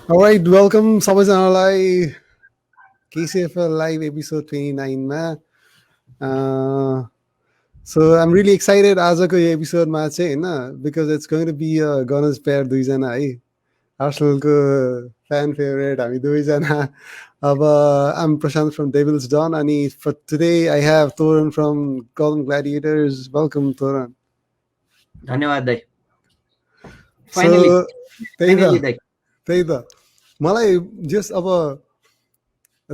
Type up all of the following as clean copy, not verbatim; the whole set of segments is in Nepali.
Alright, welcome सबैजनालाई KCFL live episode 29 मा so I'm really excited आजको यो एपिसोडमा चाहिँ हैन because it's going to be a gunners pair दुईजना है आर्सेनलको fan favorite हामी दुईजना अब I'm Prashant from Devil's Dawn अनि for today I have Toran from Gautam Gladiators. Welcome Toran. धन्यवाद दाइ. Finally त्यही त मलाई जस्ट अब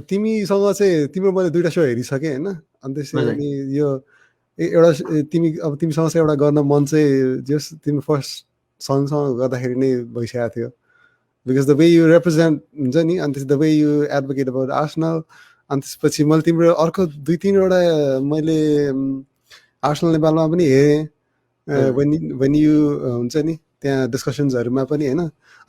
तिमीसँग चाहिँ तिम्रो मैले दुईटा सो हेरिसकेँ हैन अनि त्यसैले यो एउटा तिमीसँग चाहिँ एउटा गर्न मन चाहिँ जस्ट तिम्रो फर्स्ट सनसँग गर्दाखेरि नै भइसकेको थियो because the way you represent हुन्छ नि अनि the way you advocate about Arsenal अनि त्यसपछि मैले तिम्रो अर्को 2-3वटा मैले आर्सेनल नेपालमा पनि हेरेँ when you हुन्छ नि त्यहाँ डिस्कसन्सहरुमा पनि हैन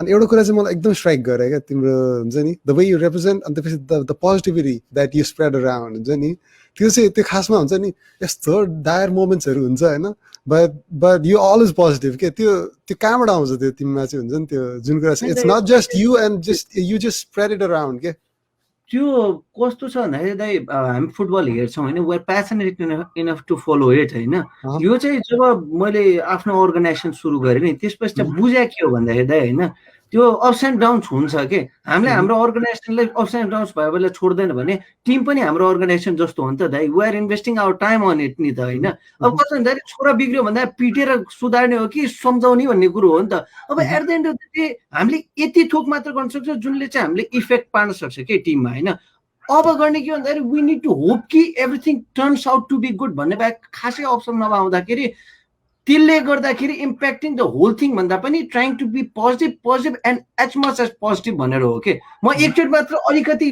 अनि एउटा कुरा चाहिँ मलाई एकदम स्ट्राइक गरे क्या तिम्रो हुन्छ नि द वे यु रिप्रेजेन्ट अनि त्यसपछि the positivity that you spread around हुन्छ नि त्यो चाहिँ त्यो खासमा हुन्छ नि यस्तो डायर मोमेन्ट्सहरु हुन्छ हैन बट यु अलवेज पोजिटिभ के त्यो कहाँबाट आउँछ त्यो तिमीमा चाहिँ हुन्छ नि त्यो जुन कुरा चाहिँ it's not just you and just you just spread it around के त्यो कस्तो छ भन्दाखेरि दाइ हामी फुटबल हेर्छौँ होइन we are passionate enough to follow it होइन यो चाहिँ जब मैले आफ्नो अर्गनाइजेसन सुरु गरेँ नि त्यसपछि चाहिँ बुझ्या के हो भन्दाखेरि दाइ होइन त्यो अप्स एन्ड डाउन्स हुन्छ के हामीले हाम्रो अर्गनाइजेसनलाई अप्स एन्ड डाउन्स भयो बेला छोड्दैन भने टिम पनि हाम्रो अर्गनाइजेसन जस्तो हो नि त दाइ we are investing our time on it नि त होइन अब कस्तो भन्दाखेरि छोरा बिग्रियो भन्दा पिटेर सुधार्ने हो कि सम्झाउने भन्ने कुरो हो नि त अब at the end of the day हामीले यति थोक मात्र गर्न सक्छ जुनले चाहिँ हामीले इफेक्ट पार्न सक्छ के टिममा होइन अब गर्ने के भन्दाखेरि वी निड टु होप कि everything turns out to be good भन्ने बाहेक खासै अप्सन नआउँदाखेरि त्यसले गर्दाखेरि इम्प्याक्टिङ द होल थिङ भन्दा पनि trying to be positive and as much as positive भनेर हो कि म एकचोटि मात्र अलिकति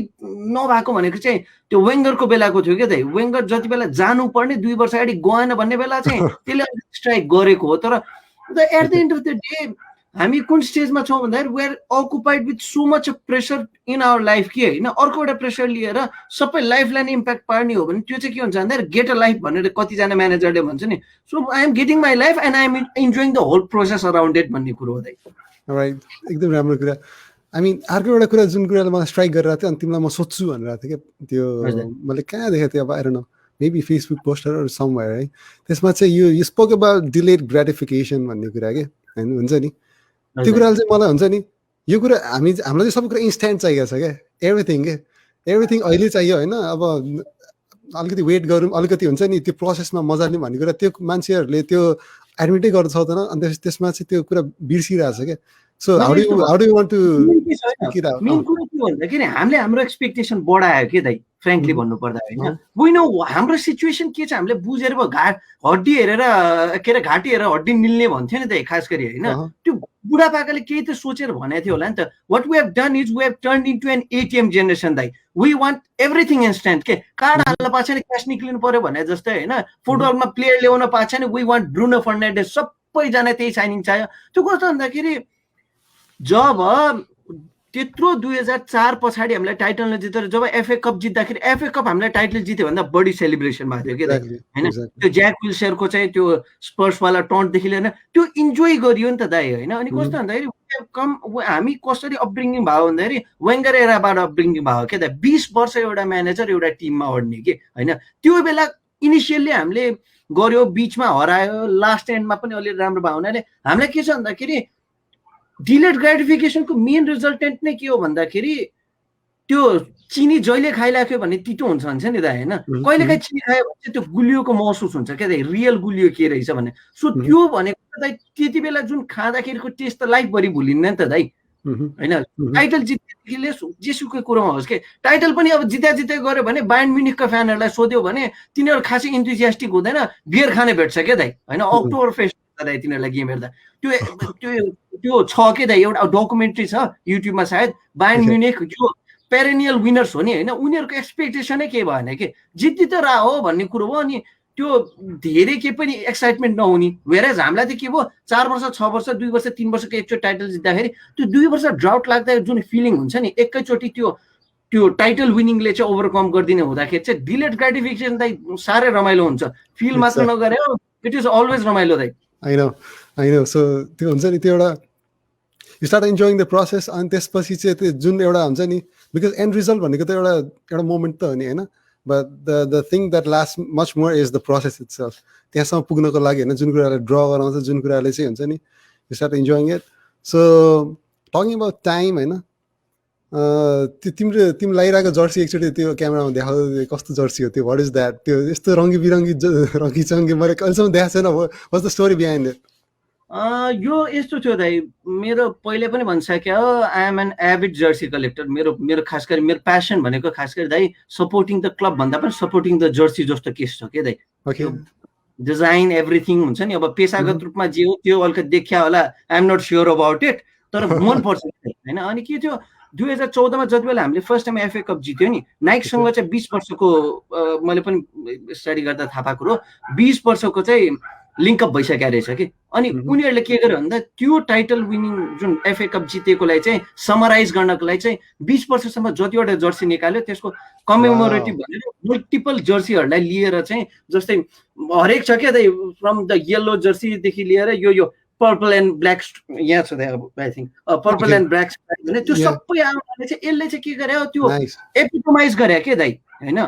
नभएको भनेको चाहिँ त्यो वेङ्गरको बेलाको थियो क्या दाइ वेङ्गर जति बेला जानुपर्ने 2 वर्ष अगाडि गएन भन्ने बेला चाहिँ त्यसले स्ट्राइक गरेको हो तर at the end of the day हामी कुन स्टेजमा छौँ भन्दाखेरि we are occupied with so much pressure in our life कि होइन अर्को एउटा प्रेसर लिएर सबै लाइफलाई नै इम्प्याक्ट पार्ने हो भने त्यो चाहिँ के हुन्छ भन्दाखेरि गेट अ लाइफ भनेर कतिजना म्यानेजरले भन्छ नि so I am getting my life and I am enjoying the whole process around it भन्ने कुरो हो दाइ. राइट एकदम राम्रो कुरा. आई मिन अर्को एउटा कुरा जुन कुराले मलाई स्ट्राइक गरिरहेको थियो अनि तिमीलाई म सोध्छु भनेर थिएँ क्या त्यो मैले कहाँ देखेको थिएँ अब आएर न मेबी फेसबुक पोस्टर समवेयर है त्यसमा चाहिँ you spoke about delayed gratification भन्ने कुरा के होइन हुन्छ नि त्यो कुराले चाहिँ मलाई हुन्छ नि यो कुरा हामीलाई चाहिँ सबै कुरा इन्स्ट्यान्ट चाहिएको छ क्या एभ्रिथिङ अहिले चाहियो होइन अब अलिकति वेट गरौँ अलिकति हुन्छ नि त्यो प्रोसेसमा मजा लिउँ भन्ने कुरा त्यो मान्छेहरूले त्यो एडमिटै गर्न सक्दैन अनि त्यसमा चाहिँ त्यो कुरा बिर्सिरहेको छ क्या so how do you want to main कुरा के भन्दाखेरि हामीले हाम्रो एक्सपेक्टेसन बढायो के दाइ फ्रेङ्कली भन्नुपर्दा होइन वी नो हाम्रो सिचुएसन के छ हामीले बुझेर हड्डी हेरेर के अरे घाँटी हेरेर हड्डी निल्ने भन्थ्यो नि त खास गरी होइन त्यो बुढापाकाले केही त सोचेर भनेको थियो होला नि त what we have done is we have turn into an ATM generation दाइ वी वान्ट एभ्रिथिङ इन्स्ट्यान्ट के कार्ड हाल्न पाएको छैन क्यास निक्लिनु पर्यो भने जस्तै होइन फुटबलमा प्लेयर ल्याउन पाएको छैन वी वान्ट ब्रुनो फर्नान्डेज सबैजना त्यही साइनिङ चाहियो त्यो कस्तो भन्दाखेरि जब त्यत्रो 2004 पछाडि हामीलाई टाइटल नजितेर जब एफए कप जित्दाखेरि एफए कप हामीलाई टाइटल जित्यो भन्दा बढी सेलिब्रेसन भएको थियो कि होइन त्यो ज्याक विल्सरको चाहिँ त्यो स्पर्सवाला टन्टदेखि लिएर त्यो इन्जोय गरियो नि त दाइ होइन अनि कस्तो भन्दाखेरि हामी कसरी अपब्रिङ्गिङ भयो भन्दाखेरि वेङ्गर एराबाट अपब्रिङ्गिङ भयो क्या त 20 वर्ष एउटा म्यानेजर एउटा टिममा अड्ने कि होइन त्यो बेला इनिसियल्ली हामीले गर्यो बिचमा हरायो लास्ट एन्डमा पनि अलिअलि राम्रो भयो हुनाले हामीलाई के छ भन्दाखेरि डिलेड ग्रेटिफिकेसनको मेन रिजल्टेन्ट नै के हो भन्दाखेरि त्यो चिनी जहिले खाइराख्यो भने तितो हुन्छ नि त होइन कहिलेकाहीँ चिनी खायो भने चाहिँ त्यो गुलियोको महसुस हुन्छ क्या रियल गुलियो के रहेछ भने सो त्यो भनेको दाइ त्यति बेला जुन खाँदाखेरिको टेस्ट त लाइफभरि भुलिन्न नि त दाइ होइन टाइटल जित्नेदेखि जेसुकै कुरोमा होस् कि टाइटल पनि अब जित्दै गऱ्यो भने बायर्न म्युनिखका फ्यानहरूलाई सोध्यो भने तिनीहरू खासै इन्थुजियास्टिक हुँदैन बियर खाने भेट्छ क्या दाइ होइन अक्टोबर फेस्ट दाइ तिनीहरूलाई गेम हेर्दा त्यो छ के दाइ एउटा डकुमेन्ट्री छ युट्युबमा सायद बायर्न म्युनिख जो पेरेनियल विनर्स हो नि होइन उनीहरूको एक्सपेक्टेसनै केही भएन कि जित्ति त रह हो भन्ने कुरो हो अनि त्यो धेरै केही पनि एक्साइटमेन्ट नहुने वेरेज हामीलाई त के भयो 4 वर्ष 6 वर्ष 2 वर्ष 3 वर्षको एकचोटि टाइटल जित्दाखेरि त्यो 2 वर्ष ड्राउट लाग्दा जुन फिलिङ हुन्छ नि एकैचोटि त्यो टाइटल विनिङले चाहिँ ओभरकम गरिदिने हुँदाखेरि चाहिँ डिलेड ग्रेटिफिकेसन दाइ साह्रै रमाइलो हुन्छ फिल मात्र नगरे इट इज अलवेज रमाइलो दाइ I know. So त्यो हुन्छ नि त्यो एउटा you start enjoying the process अनि त्यसपछि चाहिँ त्यो जुन एउटा हुन्छ नि बिकज एन्ड रिजल्ट भनेको त एउटा मोमेन्ट त हो नि होइन but the thing that last much more is the process itself त्यहाँसम्म पुग्नको लागि होइन जुन कुराले ड्र गराउँछ जुन कुराले चाहिँ हुन्छ नि you start enjoying it so talking about time होइन तिम्रो तिमी लगाइरहेको जर्सी एकचोटि त्यो क्यामेरामा देखाउँदै कस्तो जर्सी हो त्यो वाट इज द्याट त्यो यस्तो रङ्गी बिरङ्गी रङ्गी मैले कहिलेसम्म देखाएको छैन what's the story behind it यो यस्तो थियो दाइ मेरो पहिले पनि भनिसक्यो I am an avid jersey collector मेरो खास गरी मेरो प्यासन भनेको खास गरी दाइ सपोर्टिङ द क्लब भन्दा पनि सपोर्टिङ द जर्सी जस्तो केस छ के दाइ डिजाइन एभ्रिथिङ हुन्छ नि अब पेसागत रूपमा जे हो त्यो अलिकति देखिया होला I am not sure about it तर मनपर्छ होइन अनि के थियो 2014मा जति बेला हामीले फर्स्ट टाइम एफए कप जित्यो नि नाइकसँग चाहिँ 20 वर्षको मैले पनि स्टडी गर्दा थाहा पाएको कुरो 20 वर्षको चाहिँ लिङ्कअप भइसकेको रहेछ कि अनि उनीहरूले के गर्यो भन्दा त्यो टाइटल विनिङ जुन एफए कप जितेकोलाई चाहिँ समराइज गर्नको लागि चाहिँ 20 वर्षसम्म जतिवटा जर्सी निकाल्यो त्यसको कमेमोरेटिभ भनेर मल्टिपल जर्सीहरूलाई लिएर चाहिँ जस्तै हरेक छ क्या फ्रम द येल्लो जर्सीदेखि लिएर यो पर्पल एन्ड ब्ल्याक यहाँ छ अब I think purple and black भने त्यो सबै आउँदाखेरि चाहिँ यसले चाहिँ के गर्यो त्यो एपिटोमाइज गरे के दाइ होइन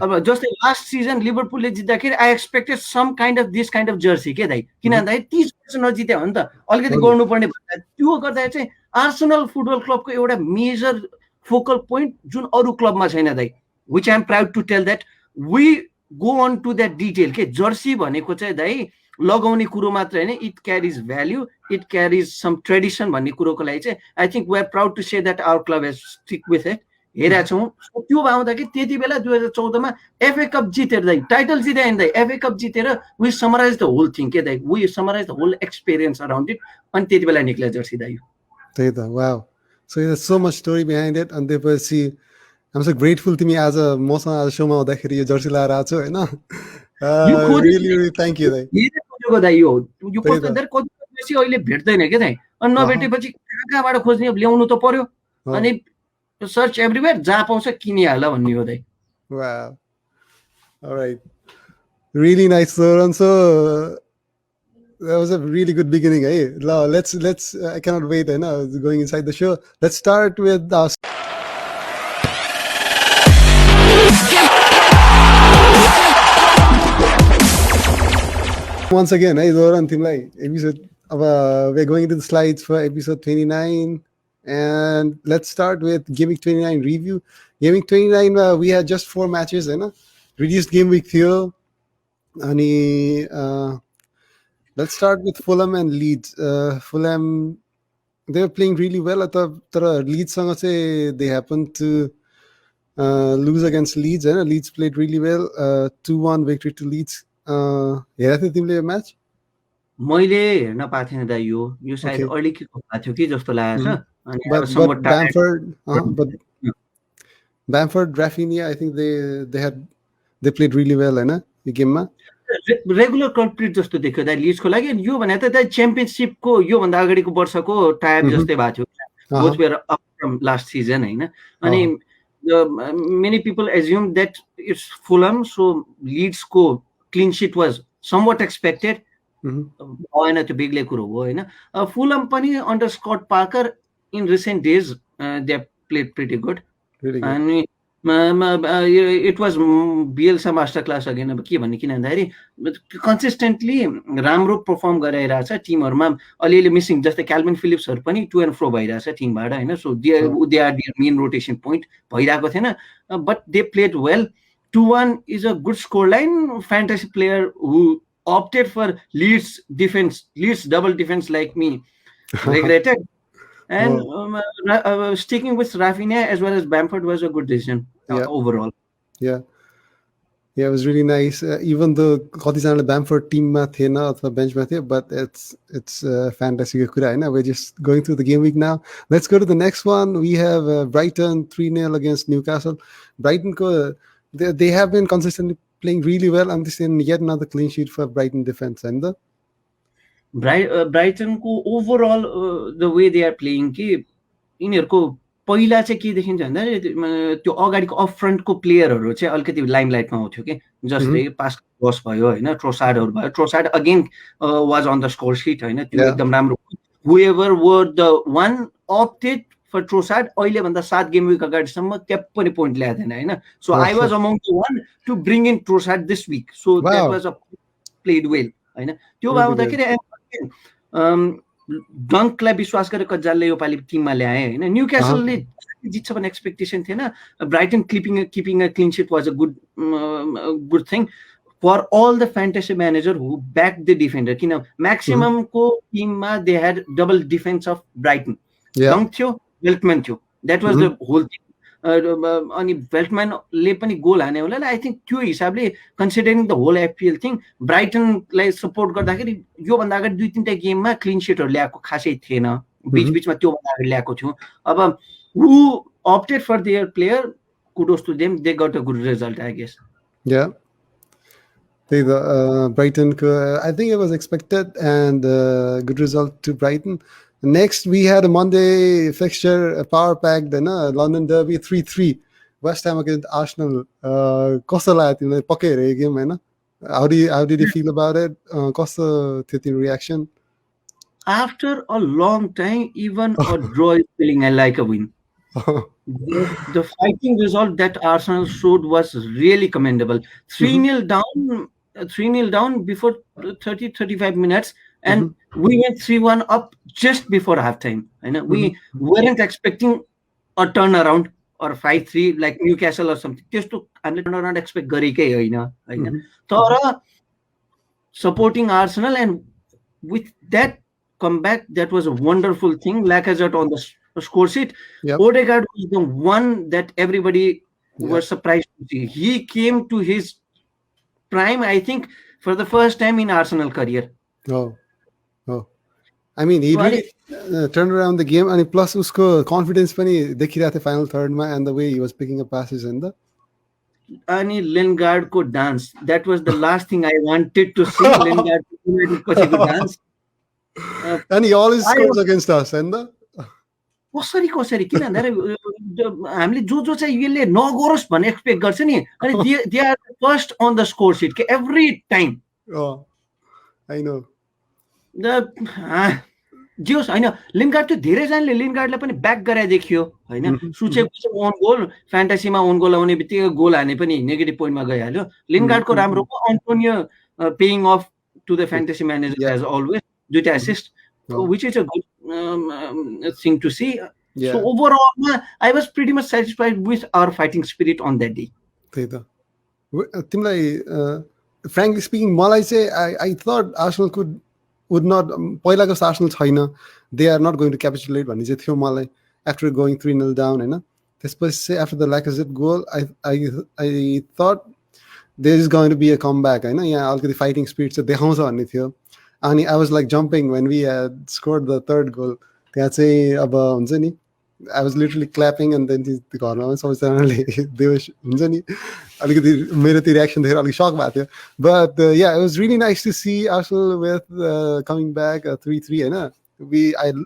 अब जस्तै लास्ट सिजन लिभरपुलले जित्दाखेरि I expected some kind of this kind of jersey के दाइ किन भन्दाखेरि 30 वर्ष नजित्यो हो नि त अलिकति गर्नुपर्ने भन्दा त्यो गर्दा चाहिँ आर्सेनल फुटबल क्लबको एउटा मेजर फोकल पोइन्ट जुन अरू क्लबमा छैन दाइ which I am proud to tell that we go on to that detail के जर्सी भनेको चाहिँ दाइ लगाउने कुरो मात्र होइन it carries value it carries some tradition भन्ने कुरोको लागि चाहिँ I think we are proud to say that our club has stick with it हेरेका छौँ त्यो आउँदा कि त्यति बेला 2014मा एफए कप जितेर दाइ टाइटल जिते दाइ एफए कप जितेर we summarise the whole thing के दाइ we summarise the whole experience around it अनि त्यति बेला निक्ल्यो जर्सी दाइ त्यही त wow so it's so much story behind it अनि त्यसपछि आइम सो ग्रेटफुल तिमी आज मसँग आज सोमा आउँदाखेरि यो जर्सी लगाएर आएको छौ होइन रियली थ्याङ्क यू दाइ यो कति अहिले भेट्दैन क्या दाइ अनि नभेटेपछि कहाँबाट खोज्ने अब ल्याउनु त पर्यो अनि सर्च एभ्रिवेयर जहाँ पाउँछ किनिहाल भन्ने हो दाइ Wow. All right. Really nice, Toran. So that was a really good beginning. Hey, let's I cannot wait. I know going inside the show. Let's start with us. Once again, hey, Toran, episode we're going into the slides for episode 29. And let's start with Game Week 29 review. Game Week 29, we had just 4 matches, reduced game week theo. And let's start with Fulham and Leeds. Fulham, they were playing really well. Leeds they happened to lose against Leeds. Leeds played really well. 2-1 victory to Leeds. Match? मैले हेर्न पाएको थिएन दा यो सायद अलिकति भएको थियो कि जस्तो लागेको छ but Bamford, Rafinha, I think they played really well हैन यो गेममा रेगुलर कल्प्रिट जस्तो देख्यो दा लिड्सको लागि यो भने त च्याम्पियनशिपको यो भन्दा अगाडिको वर्षको टाइप जस्तै भएको थियो both were up from last season हैन अनि many people assume that it's Fulham, so Leeds को clean sheet was somewhat expected. भएन त्यो बेग्लै कुरो हो होइन फुलम पनि under Scott Parker in recent days they played pretty good अनि it was Bielsa master class again अब के भन्ने किन भन्दाखेरि कन्सिस्टेन्टली राम्रो पर्फर्म गरिरहेछ टिमहरूमा अलिअलि मिसिङ जस्तै क्याल्भिन फिलिप्सहरू पनि टु एन्ड फ्रो भइरहेछ टिमबाट होइन so they are their main rotation point भइरहेको थिएन but they played well 2-1 is a good scoreline fantasy player who opted for Leeds defense, Leeds double defense like me, regretted. And sticking with Rafinha as well as Bamford was a good decision overall. Yeah, it was really nice. Even though कतिजनाले Bamford team मा थिएन अथवा bench मा थियो, but it's fantasy कुरा हैन. We're just going through the game week now. Let's go to the next one. We have Brighton 3-0 against Newcastle. Brighton they have been consistently playing really well, and this is yet another clean sheet for Brighton defense. And the Brighton को overall the way they are playing कि यिनीहरुको पहिला चाहिँ के देखिन्छ भन्दा त्यो अगाडिको अफ फ्रन्टको प्लेयरहरु चाहिँ अलिकति लाइमलाइटमा आउँथ्यो कि जस्तै पास बस भयो हैन ट्रोसार्डहरु भयो Trossard again was on the score sheet हैन त्यो एकदम राम्रो whoever were the one opted for Trossard अहिले भन्दा 7 गेम विक अगाडिसम्म त्यहाँ पनि पोइन्ट ल्याएको थिएन हैन so I was among the one to bring in Trossard this week so that was a played well हैन त्यो भाउँदाखेरि डङ्कलाई विश्वास गरेर कजालले यो पालि टिममा ल्याए हैन न्यूक्यासलले जित्छ भन्ने एक्सपेक्टेसन थिएन Brighton keeping a clean sheet was a good thing for all the fantasy manager who backed the defender किन maximum को टिममा they had double defense of Brighton dunk थियो वेल्टम्यान थियो that was the whole thing अनि वेल्टम्यान ले पनि गोल हाने होला आई थिंक त्यो हिसाबले considering the whole EPL thing ब्राइटनलाई सपोर्ट गर्दाखेरि यो भन्दा अगाडि दुई तीनटा गेममा क्लीन शीटहरु ल्याएको खासै थिएन बीचमा त्यो भन्दा अगाडि ल्याएको थियो अब who opted for their player kudos to them they got a good result I guess Brighton, I think it was expected and good result to Brighton. Next, we had a Monday fixture, a power pack, then London Derby 3-3, West Ham against Arsenal. Game, how did you feel about it? Reaction? After a long time, even a draw is feeling like a win. The fighting result that Arsenal showed was really commendable. 3-0 down before 30-35 minutes and we went 3-1 up just before halftime. We weren't expecting a turnaround or 5-3 like Newcastle or something. Just to turnaround expect supporting Arsenal and with that comeback, that was a wonderful thing. Lacazette on the score sheet. Odegaard was the one that everybody was surprised to see. He came to his prime, I think, for the first time in Arsenal career. I mean, he really turned around the game, and plus usko confidence pani dekhi raha the final third ma, and the way he was picking up passes and the. Ani Lingard ko dance. That was the last thing I wanted to see. Lingard ko dance. And he always scores against us, and the. कसरी किन भन्दाखेरि हामीले जो चाहिँ यसले नगरोस् भन्ने एक्सपेक्ट गर्छ नि अनि they are first on the score sheet के एभ्री टाइम आई नो जियोस् हैन लिंगार्ड त्यो धेरै जनाले लिंगार्डलाई पनि ब्याक गराए देखियो हैन सुचेको ओन गोल फ्यान्टेसीमा ओन गोल आउने बित्तिकै गोल हाने पनि नेगेटिभ पोइन्टमा गइहाल्यो लिंगार्डको राम्रो को Antonio paying off to the fantasy manager as always दुईटा assist which is a good thing to see. So overall, I was pretty much satisfied with our fighting spirit on that day. Frankly speaking, I thought Arsenal would not. Arsenal China, they are not going to capitulate. After going 3-0 down, after the Lacazette goal, I thought there is going to be a comeback. I'll get the fighting spirit. So and I was like jumping when we had scored the third goal. I was literally clapping and then the corner. So suddenly they were reaction there, shock about it. But it was really nice to see Arsenal with coming back 3-3.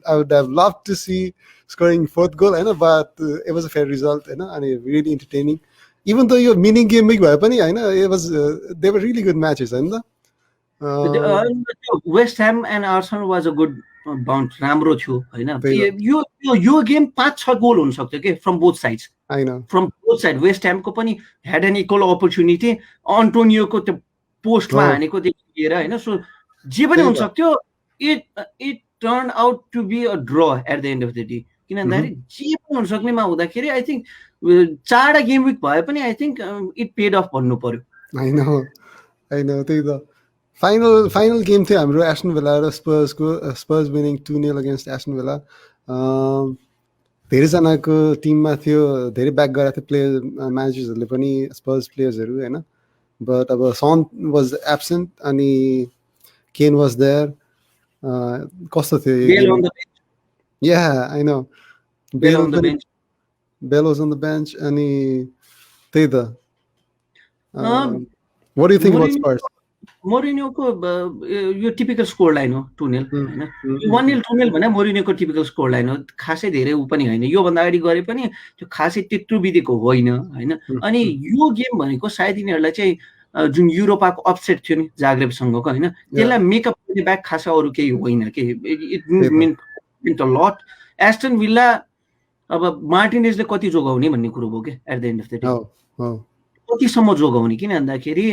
I would have loved to see scoring fourth goal, but it was a fair result, and really entertaining. Even though your meaning game big weapon, it was they were really good matches, West Ham and Arsenal was a good bounce. राम्रो थियो हैन यो गेम 5-6 गोल हुन सक्थ्यो के from both sides. I know. From both sides. West Ham को पनि had an equal opportunity. Antonio को त्यो पोस्टमा हानेको देखिएर हैन सो जे पनि हुन सक्थ्यो. It turned out to be a draw at the end of the day. किन भन्दाखेरि जे पनि हुन सक्नेमा हुँदाखेरि I think 4 गेम विक भए पनि I think it paid off भन्नु पर्यो. I know त्यही त Final game थियो हाम्रो Aston Villa र Spurs winning 2-0 against Aston Villa. धेरै जनाको टिममा थियो धेरै ब्याक गरेको थियो प्लेयर म्यानेजर्सहरुले पनि Spurs प्लेयर्सहरु हैन but अब Son was absent अनि Kane was there. कस्तो थियो Bale on the bench. Yeah, I know. Bale on the bench. Bale was on the bench अनि त्यही त What do you think about Spurs? Mourinho को यो टिपिकल स्कोर लाइन हो 2-0 हैन 1-0 2-0 भने Mourinho को टिपिकल स्कोर लाइन हो खासै धेरै उ पनि हैन यो भन्दा अगाडि गरे पनि त्यो खासै त्यत्रो बिदिको होइन हैन अनि यो गेम भनेको सायद यिनीहरुलाई चाहिँ जुन युरोपाको अपसेट थियो नि जाग्रेबसँगको होइन त्यसलाई मेकअप गर्ने ब्याक खासा अरू केही होइन कि it mean a lot Aston Villa अब मार्टिनेजले कति जोगाउने भन्ने कुरो भयो कि at the end of the day कतिसम्म जोगाउने किन भन्दाखेरि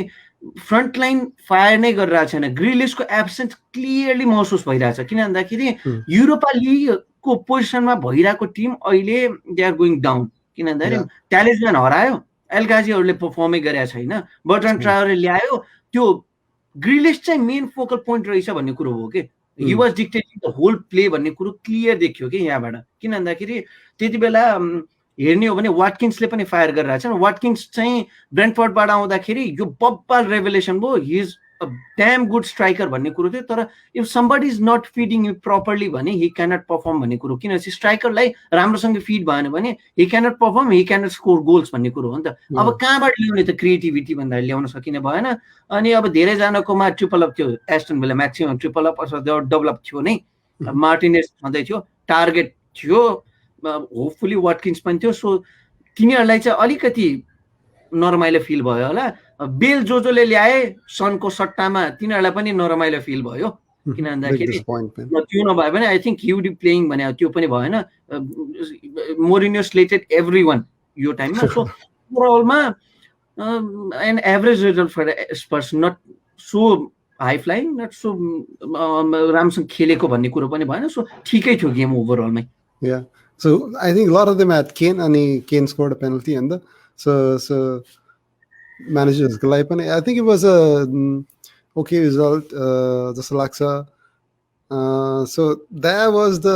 फ्रन्ट लाइन फायर नै गरिरहेको छैन ग्रिलिसको एब्सेन्स क्लियरली महसुस भइरहेछ किन भन्दाखेरि युरोपा लिगको पोजिसनमा भइरहेको टिम अहिले दे आर गोइङ डाउन किन भन्दाखेरि ट्यालिस्म्यान हरायो एलगाजीहरूले पर्फर्मै गरेको छैन बर्ट्रान्ड ट्रायोरे ल्यायो त्यो ग्रिलिस चाहिँ मेन फोकल पोइन्ट रहेछ भन्ने कुरो हो कि he was dictating the whole play भन्ने कुरो क्लियर देखियो कि यहाँबाट किन भन्दाखेरि त्यति बेला हेर्ने हो भने वाटकिन्सले पनि फायर गरिरहेको छ वाटकिन्स चाहिँ ब्रेन्टफोर्डबाट आउँदाखेरि यो बब्बाल रेभेलेसन भयो he is a damn good striker भन्ने कुरो थियो तर if somebody is not feeding you properly भने हि क्यानट पर्फर्म भन्ने कुरो किनभने स्ट्राइकरलाई राम्रोसँग फिड भएन भने he cannot perform he cannot score goals भन्ने कुरो हो नि त अब कहाँबाट ल्याउने त क्रिएटिभिटी भन्दा ल्याउन सकिने भएन अनि अब धेरैजनाकोमा ट्रिपल अप थियो Aston villa maximum triple up अथवा डबल अप थियो नै मार्टिनेज छँदै थियो टार्गेट थियो होपफुली वाटकिन्स पनि थियो सो तिनीहरूलाई चाहिँ अलिकति नरमाइलो फिल भयो होला बेल जोले ल्याए सनको सट्टामा तिनीहरूलाई पनि नरमाइलो फिल भयो किन भन्दाखेरि त्यो नभए पनि I think you D playing भने त्यो पनि भएन मोरिनियो स्लेटेड एभ्री वान यो टाइममा सो ओभरअलमा an average result for Spurs not so high flying not so राम्रोसँग खेलेको भन्ने कुरो पनि भएन सो ठिकै थियो गेम ओभरअलमै So I think a lot of them had Kane and Kane scored a penalty and so managers I think it was a okay result the Salaksa so that was the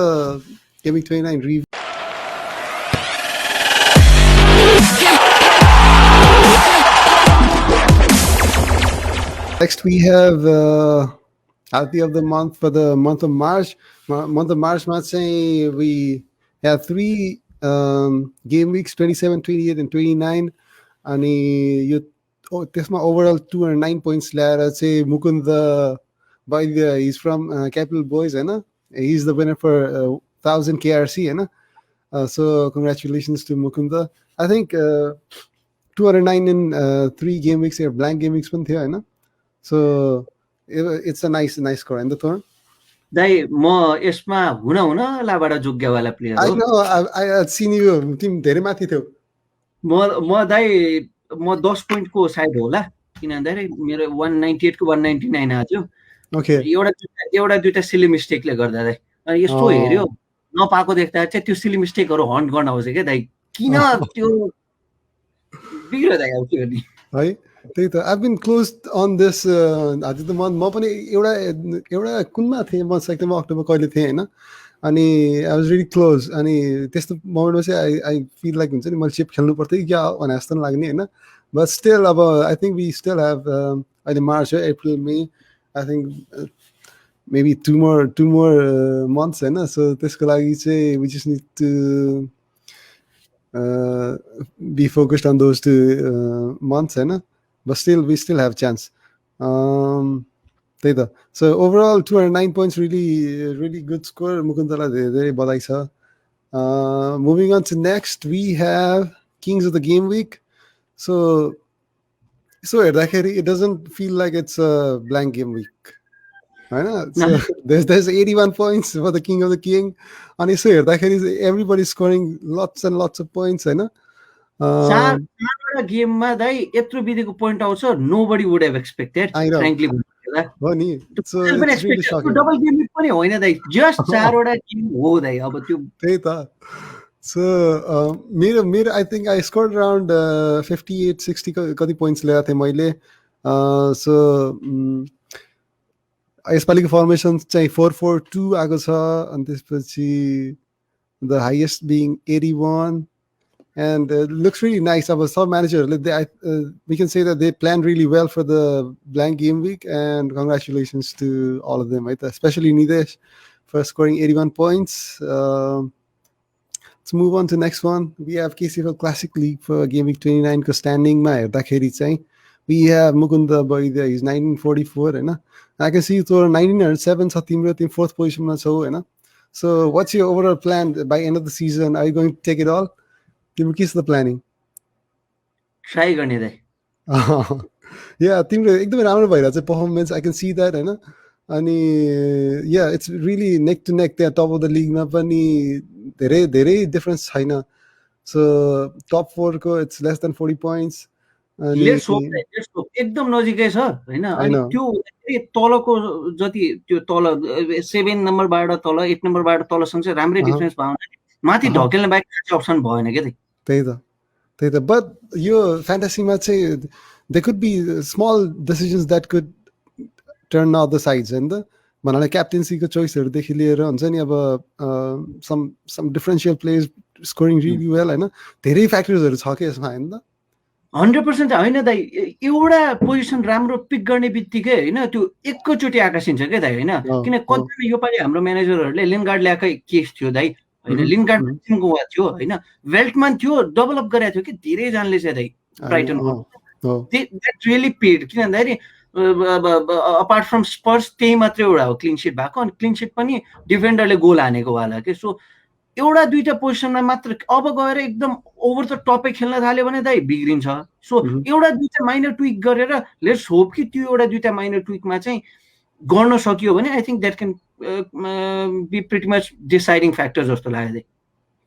Game 29 review. Next we have Happy of the month for the month of March. Month of March we have 3 game weeks 27, 28 and 29 अनि यो त्यसमा overall 209 points ल्याएर चाहिँ Mukund Vaidya he's from Capital Boys हैन he's the winner for 1000 KRC हैन so congratulations to Mukunda I think 209 in 3 game weeks here blank game weeks पनि थियो हैन so it's a nice score and the Toran दाइ म यसमा हुनलाबाट जोग्यवाला प्लेयर हो I seen you टिम धेरै माथि थियो म दाइ म 10 पोइन्टको साइड होला किन भन्दाखेरि मेरो 198 को 199 आयो ओके एउटा दुईटा सिली मिस्टेकले गर्दा दाइ अनि यस्तो हेर्यो नपाएको देख्दा चाहिँ त्यो सिली मिस्टेकहरु हन्ट गर्न आउँछ के दाइ किन त्यो बिग्रो दाइ अब त्यो नि है त्यही त I've been closed on this आज त म पनि एउटा कुनमा थिएँ म सेप्टेम्बर अक्टोबर कहिले थिएँ हैन अनि I was really close अनि त्यस्तो मोमेन्टमा चाहिँ I feel like हुन्छ नि मैले चिप खेल्नु पर्थ्यो क्या भने जस्तो लाग्ने हैन but still अब I think we still have अहिले March April May I think maybe two more months हैन so त्यसको लागि चाहिँ we just need to be focused on those 2 months हैन but still we still have chance त्यही त so overall 209 points really good score मुकुन्दलाई धेरै बधाई छ moving on to next we have Kings of the Game Week so हेर्दाखेरि it doesn't feel like it's a blank game week हैन so there's 81 points for the King of the King अनि यसो हेर्दाखेरि everybody scoring lots and lots of points हैन चारवटा गेममा दाइ यत्रो बिदिको पोइन्ट आउँछ nobody would have expected frankly हो नि so it's really shocking double game week पनि होइन दाइ जस्ट 4वटा गेम हो दाइ अब त्यो त्यही त so मेरो I think I scored around 58 60 कति पोइन्ट्स ल्याएको थिएँ मैले so यसपालिको फर्मेसन चाहिँ 4-4-2 आएको छ अनि त्यसपछि the highest being 81 and looks really nice. Our sub manager, we can say that they planned really well for the blank game week, and congratulations to all of them, right? Especially Nidesh for scoring 81 points. Let's move on to the next one. We have KCFL Classic League for game week 29 because standing my we have Mukunda Vaidya, he's 1944, and I can see you throw 1907 in 4th position. So what's your overall plan by end of the season? Are you going to take it all? What's the planning? Try गर्ने दाइ या तिम्रो एकदमै राम्रो भइरहेको छ performance, I can see that होइन. अनि या इट्स रियली नेक टु नेक त्यहाँ टप अफ द लिगमा पनि धेरै धेरै डिफरेन्स छैन. सो टप 4 को it's less than 40 points. Let's hope एकदम नजिकै छ होइन. अनि त्यो तलको जति त्यो तल 7 नम्बरबाट तल 8 नम्बरबाट तलसम्म चाहिँ राम्रै डिफरेन्स भयो भने माथि ढकेल्ने बाहेक अप्सन भएन क्या. त्यही त. बट यो फ्यान्टासीमा चाहिँ they could be small decisions that could turn other sides होइन त. भन्नाले क्याप्टेन्सीको चोइसहरूदेखि लिएर हुन्छ नि अब some differential players scoring really well होइन. धेरै फ्याक्टर्सहरू छ कि यसमा होइन त. 100% होइन दाइ. एउटा पोजिसन राम्रो पिक गर्ने बित्तिकै होइन त्यो एकैचोटि आकाशिन्छ क्या दाइ होइन. किन कतिवटा योपालि हाम्रो म्यानेजरहरूले लिनगार्ड ल्याएकै केस थियो दाइ होइन. लिनगार्ड टिमको थियो होइन. वेल्टमान थियो डेभलप गरेको थियो कि धेरैजनाले चाहिँ दाइ ब्राइटनको. That really paid. किन भन्दाखेरि अपार्ट फ्रम स्पर्स त्यही मात्रै एउटा हो क्लिन सिट भएको. अनि क्लिन सिट पनि डिफेन्डरले गोल हानेको वाला के. सो एउटा दुईटा पोजिसनमा मात्र अब गएर एकदम ओभर द टपै खेल्न थाल्यो भने दाइ बिग्रिन्छ. सो एउटा दुईटा माइनर ट्विक गरेर लेट्स होप कि त्यो एउटा दुईटा माइनर ट्विकमा चाहिँ गर्न सकियो भने I think that can be pretty much deciding factor जस्तो लाग्यो.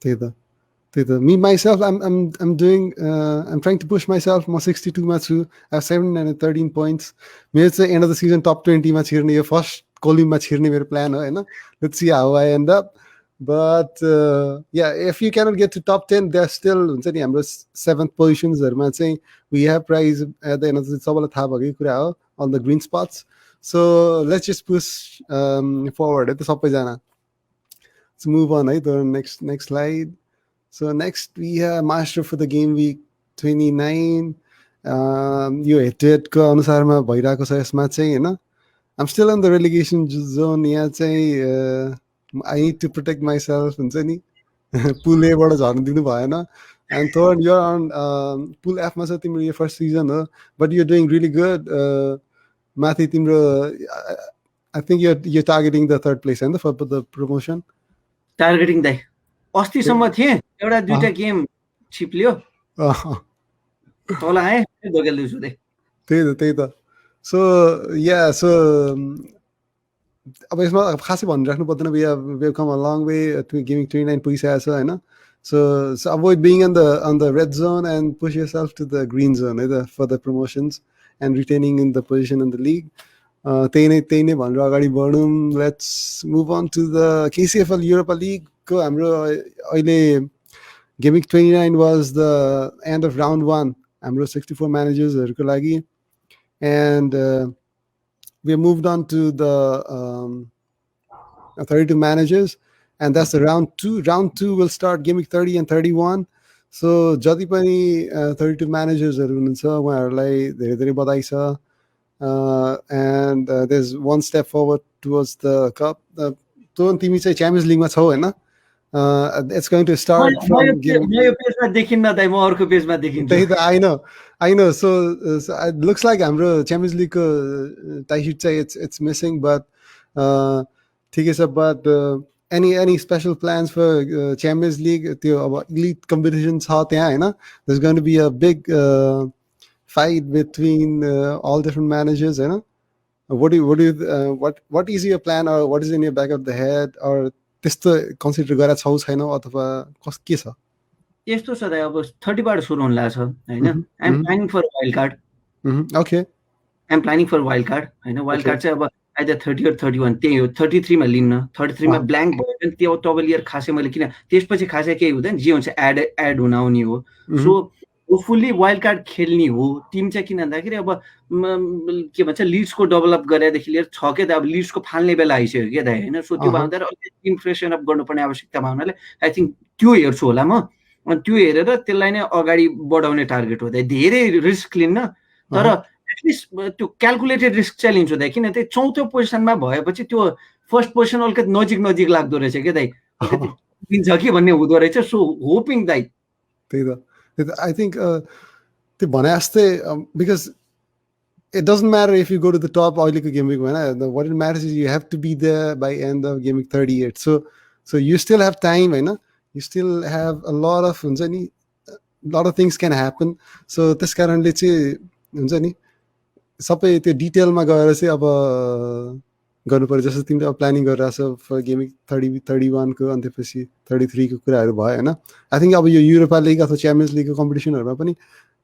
त्यही त. Me myself, I'm doing I'm trying to push myself. म 62 मा छु. I have 713 points. मेरो चाहिँ end of the season top 20 मा छिर्ने, यो फर्स्ट कोलिममा छिर्ने मेरो प्लान हो होइन. Let's see how I end up. But yeah, if you cannot get to top 10, there's still हुन्छ नि हाम्रो 7th पोजिसन्सहरूमा चाहिँ we have prize at the end of the सबैलाई थाहा भएकै कुरा हो on the green spots. So let's just push forward है त सबैजना. Let's move on है त next slide. So next we have master for the game week 29. यो हेड को अनुसारमा भइरहेको छ यसमा चाहिँ होइन. I'm still in the relegation zone. यहाँ चाहिँ I need to protect myself हुन्छ नि. पुल एबाट झर्न दिनु भएन. And Toran, you're on पुल एफमा छ तिम्रो यो फर्स्ट सिजन हो. But you're doing really good. माथि तिम्रो I think you're targeting the third place होइन for the promotion. टार्गेटिङ दाइ अस्तिसम्म थिएँ. एउटा दुईटा गेम छिप्लियो तल आएँ धोकेल्दैछु दाइ. त्यही त. सो या सो अब यसमा खासै भनिराख्नु पर्दैन. we have come a long way to giving 29 पुगिसकेको छ होइन. So avoid being on the red zone and push yourself to the green zone है for the promotions and retaining in the position in the league. त्यही नै भनेर अगाडि बढौँ. Let's move on to the KCFL Europa League को हाम्रो अहिले game week 29 was the end of round 1 हाम्रो 64 managers-हरुको लागि. And we moved on to the 32 managers, and that's the round 2. Round 2 will start game week 30 and 31. So जति पनि 32 managers-हरु हुनुहुन्छ उहाँहरुलाई धेरै धेरै बधाई छ. And there's one step forward towards the cup. तो तिमी चाहिँ च्याम्पियन्स लिगमा छौ हैन. It's going to start from game. यो पेजमा देखिन्न दाइ, म अर्को पेजमा देखिन्छु. त्यही त I know. So it looks like हाम्रो च्याम्पियन्स लिगको टाइ शीट चाहिँ it's missing, but ठिकै छ. But any special plans for Champions League? त्यो अब elite competition छ त्यहाँ हैन. There's going to be a big fight between all different managers हैन. What is your plan, or what is in your back of the head, or त्यस्तो कन्सिडर गरेर छौ छैन अथवा के छ? यस्तो छ दाइ, अब 30 बाट सुरु हुन लाग्छ हैन. I am planning for wild card. Okay, I am planning for wild card हैन. वाइल्ड कार्ड चाहिँ अब आइदर 30 or 31 त्यही हो. 33 मा लिन्न. 33 मा ब्ल्याङ्क भयो भने त्यो डबल इयर खासै मैले किन त्यसपछि खासै केही हुँदैन. जे हुन्छ एड हुन आउने हो. सो फुल्ली वाइल्ड कार्ड खेल्ने हो टिम चाहिँ. किन भन्दाखेरि अब के भन्छ लिड्सको डेभलप गरेदेखि लिएर छ के त अब लिड्सको फाल्ने बेला आइसक्यो के दाइ हैन. सो त्यो भन्दा टिम फ्रेसन अप गर्नुपर्ने आवश्यकता हुनाले आई थिङ्क त्यो हेर्छु होला म. अनि त्यो हेरेर त्यसलाई नै अगाडि बढाउने टार्गेट हो दाइ. धेरै रिस्क लिन्न, तर एटलिस्ट त्यो क्यालकुलेटेड रिस्क चाहिँ लिन्छु दाइ. किन त्यही चौथो पोजिसनमा भएपछि त्यो फर्स्ट पोजिसन अलिकति नजिक लाग्दो रहेछ के दाइ. दिन्छ कि भन्ने हुँदो रहेछ. सो होपिङ दाइ. त्यही त. I think त्यो भने जस्तै because it doesn't matter if you go to the top अहिलेको game week हैन. What it matters is you have to be there by end of game week 38. So you still have time हैन. You still have a lot of things can happen. So त्यस कारणले चाहिँ हुन्छ नि सबै त्यो डिटेलमा गएर चाहिँ अब गर्नु पर्यो जस्तो तिमीले अब प्लानिङ गरिरहेको छ फर गेमिङ 31 को अनि त्यसपछि 33 को कुराहरू भयो होइन आई थिङ्क अब यो युरोपा लिग अथवा च्याम्पियन्स लिगको कम्पिटिसनहरूमा पनि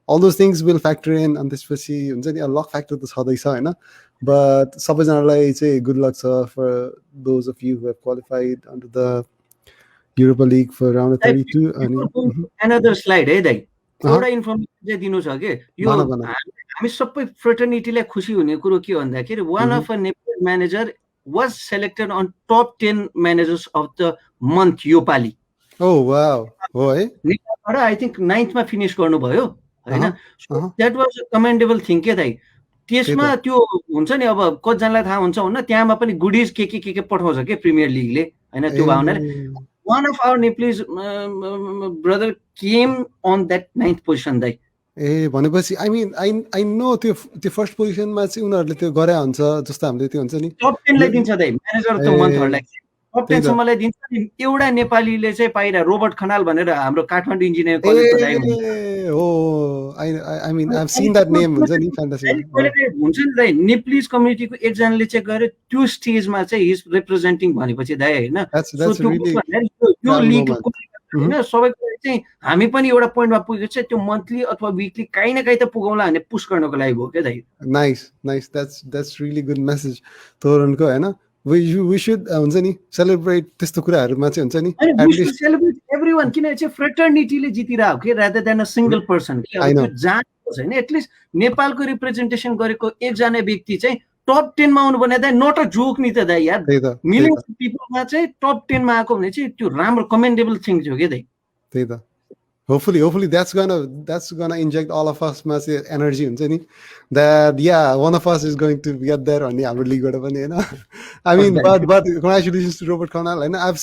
all those things will factor in and त्यसपछि हुन्छ नि लक फ्याक्टर त छँदैछ होइन बट सबैजनालाई चाहिँ गुड लक छ for those of you who have qualified under the Europa League for round 32 अनि अनदर स्लाइड है दाइ एउटा इन्फर्मेसन चाहिँ दिनु छ के यो हामी सबै फ्रेटर्निटीलाई खुसी हुने कुरो के भन्दाखेरि one of a Nepal manager was selected on top 10 managers of the month यो पाली ओ वाउ हो है नेपालबाट आई थिंक 9th मा फिनिश गर्नुभयो हैन that was a commendable thing के दाइ त्यसमा त्यो हुन्छ नि अब कतिजनालाई थाहा हुन्छ हुन्न त्यहाँमा पनि गुडिज के पठाउँछ के प्रिमियर लिगले हैन त्यो भावनाले one of our Nepalese brother came on that 9th position दाइ ए भनेपछि आई मिन आई नो त्यो फर्स्ट पोजिसनमा चाहिँ उनीहरूले त्यो गरे हुन्छ जस्तो हामीले त्यो हुन्छ नि टप 10 लाई दिन्छ दाइ म्यानेजर अफ द मन्थहरुलाई टप 10 सम्मलाई दिन्छ नि एउटा नेपालीले चाहिँ पाइरा रोबर्ट खनाल भनेर हाम्रो काठमाडौँ इन्जिनियरिङ कलेजको दाइ हुन्छ हो I mean I have seen that name हुन्छ नि फ्यान्टेसीमा हुन्छ नि दाइ नेपालीज कम्युनिटीको एकजनाले चाहिँ गरे त्यो स्टेजमा चाहिँ हिज रिप्रेजेन्टिङ भनेपछि दाइ हैन यो लिग हैन सबैको चाहिँ हामी पनि एउटा पोइन्टमा पुगेको छ त्यो मन्थली अथवा वीकली काहीँ न काहीँ त पुगाउला भन्ने पुश गर्नको लागि हो के दाइ nice that's really good message तोरणको हैन we should हुन्छ नि सेलिब्रेट त्यस्तो कुराहरुमा चाहिँ हुन्छ नि सेलिब्रेट एभ्रीवन किन चाहिँ फ्रेटर्निटीले जितिरहेको के rather than a single person के जान्छ हैन एटलिस्ट नेपालको रिप्रेजेन्टेसन गरेको एकजना व्यक्ति चाहिँ टप 10 मा आउनु भने दाइ नट अ जोक नि त दाइ यार मिलियन्स पिपलमा चाहिँ टप 10 मा आएको भने चाहिँ त्यो राम्रो कमेन्डेबल थिङ थियो के दाइ त्यही त hopefully that's gonna inject all of us ma चाहिँ energy हुन्छ नि that yeah one of us is going to get there on the हाम्रो league बाट पनि हैन I mean but congratulations to Robert Conal and I've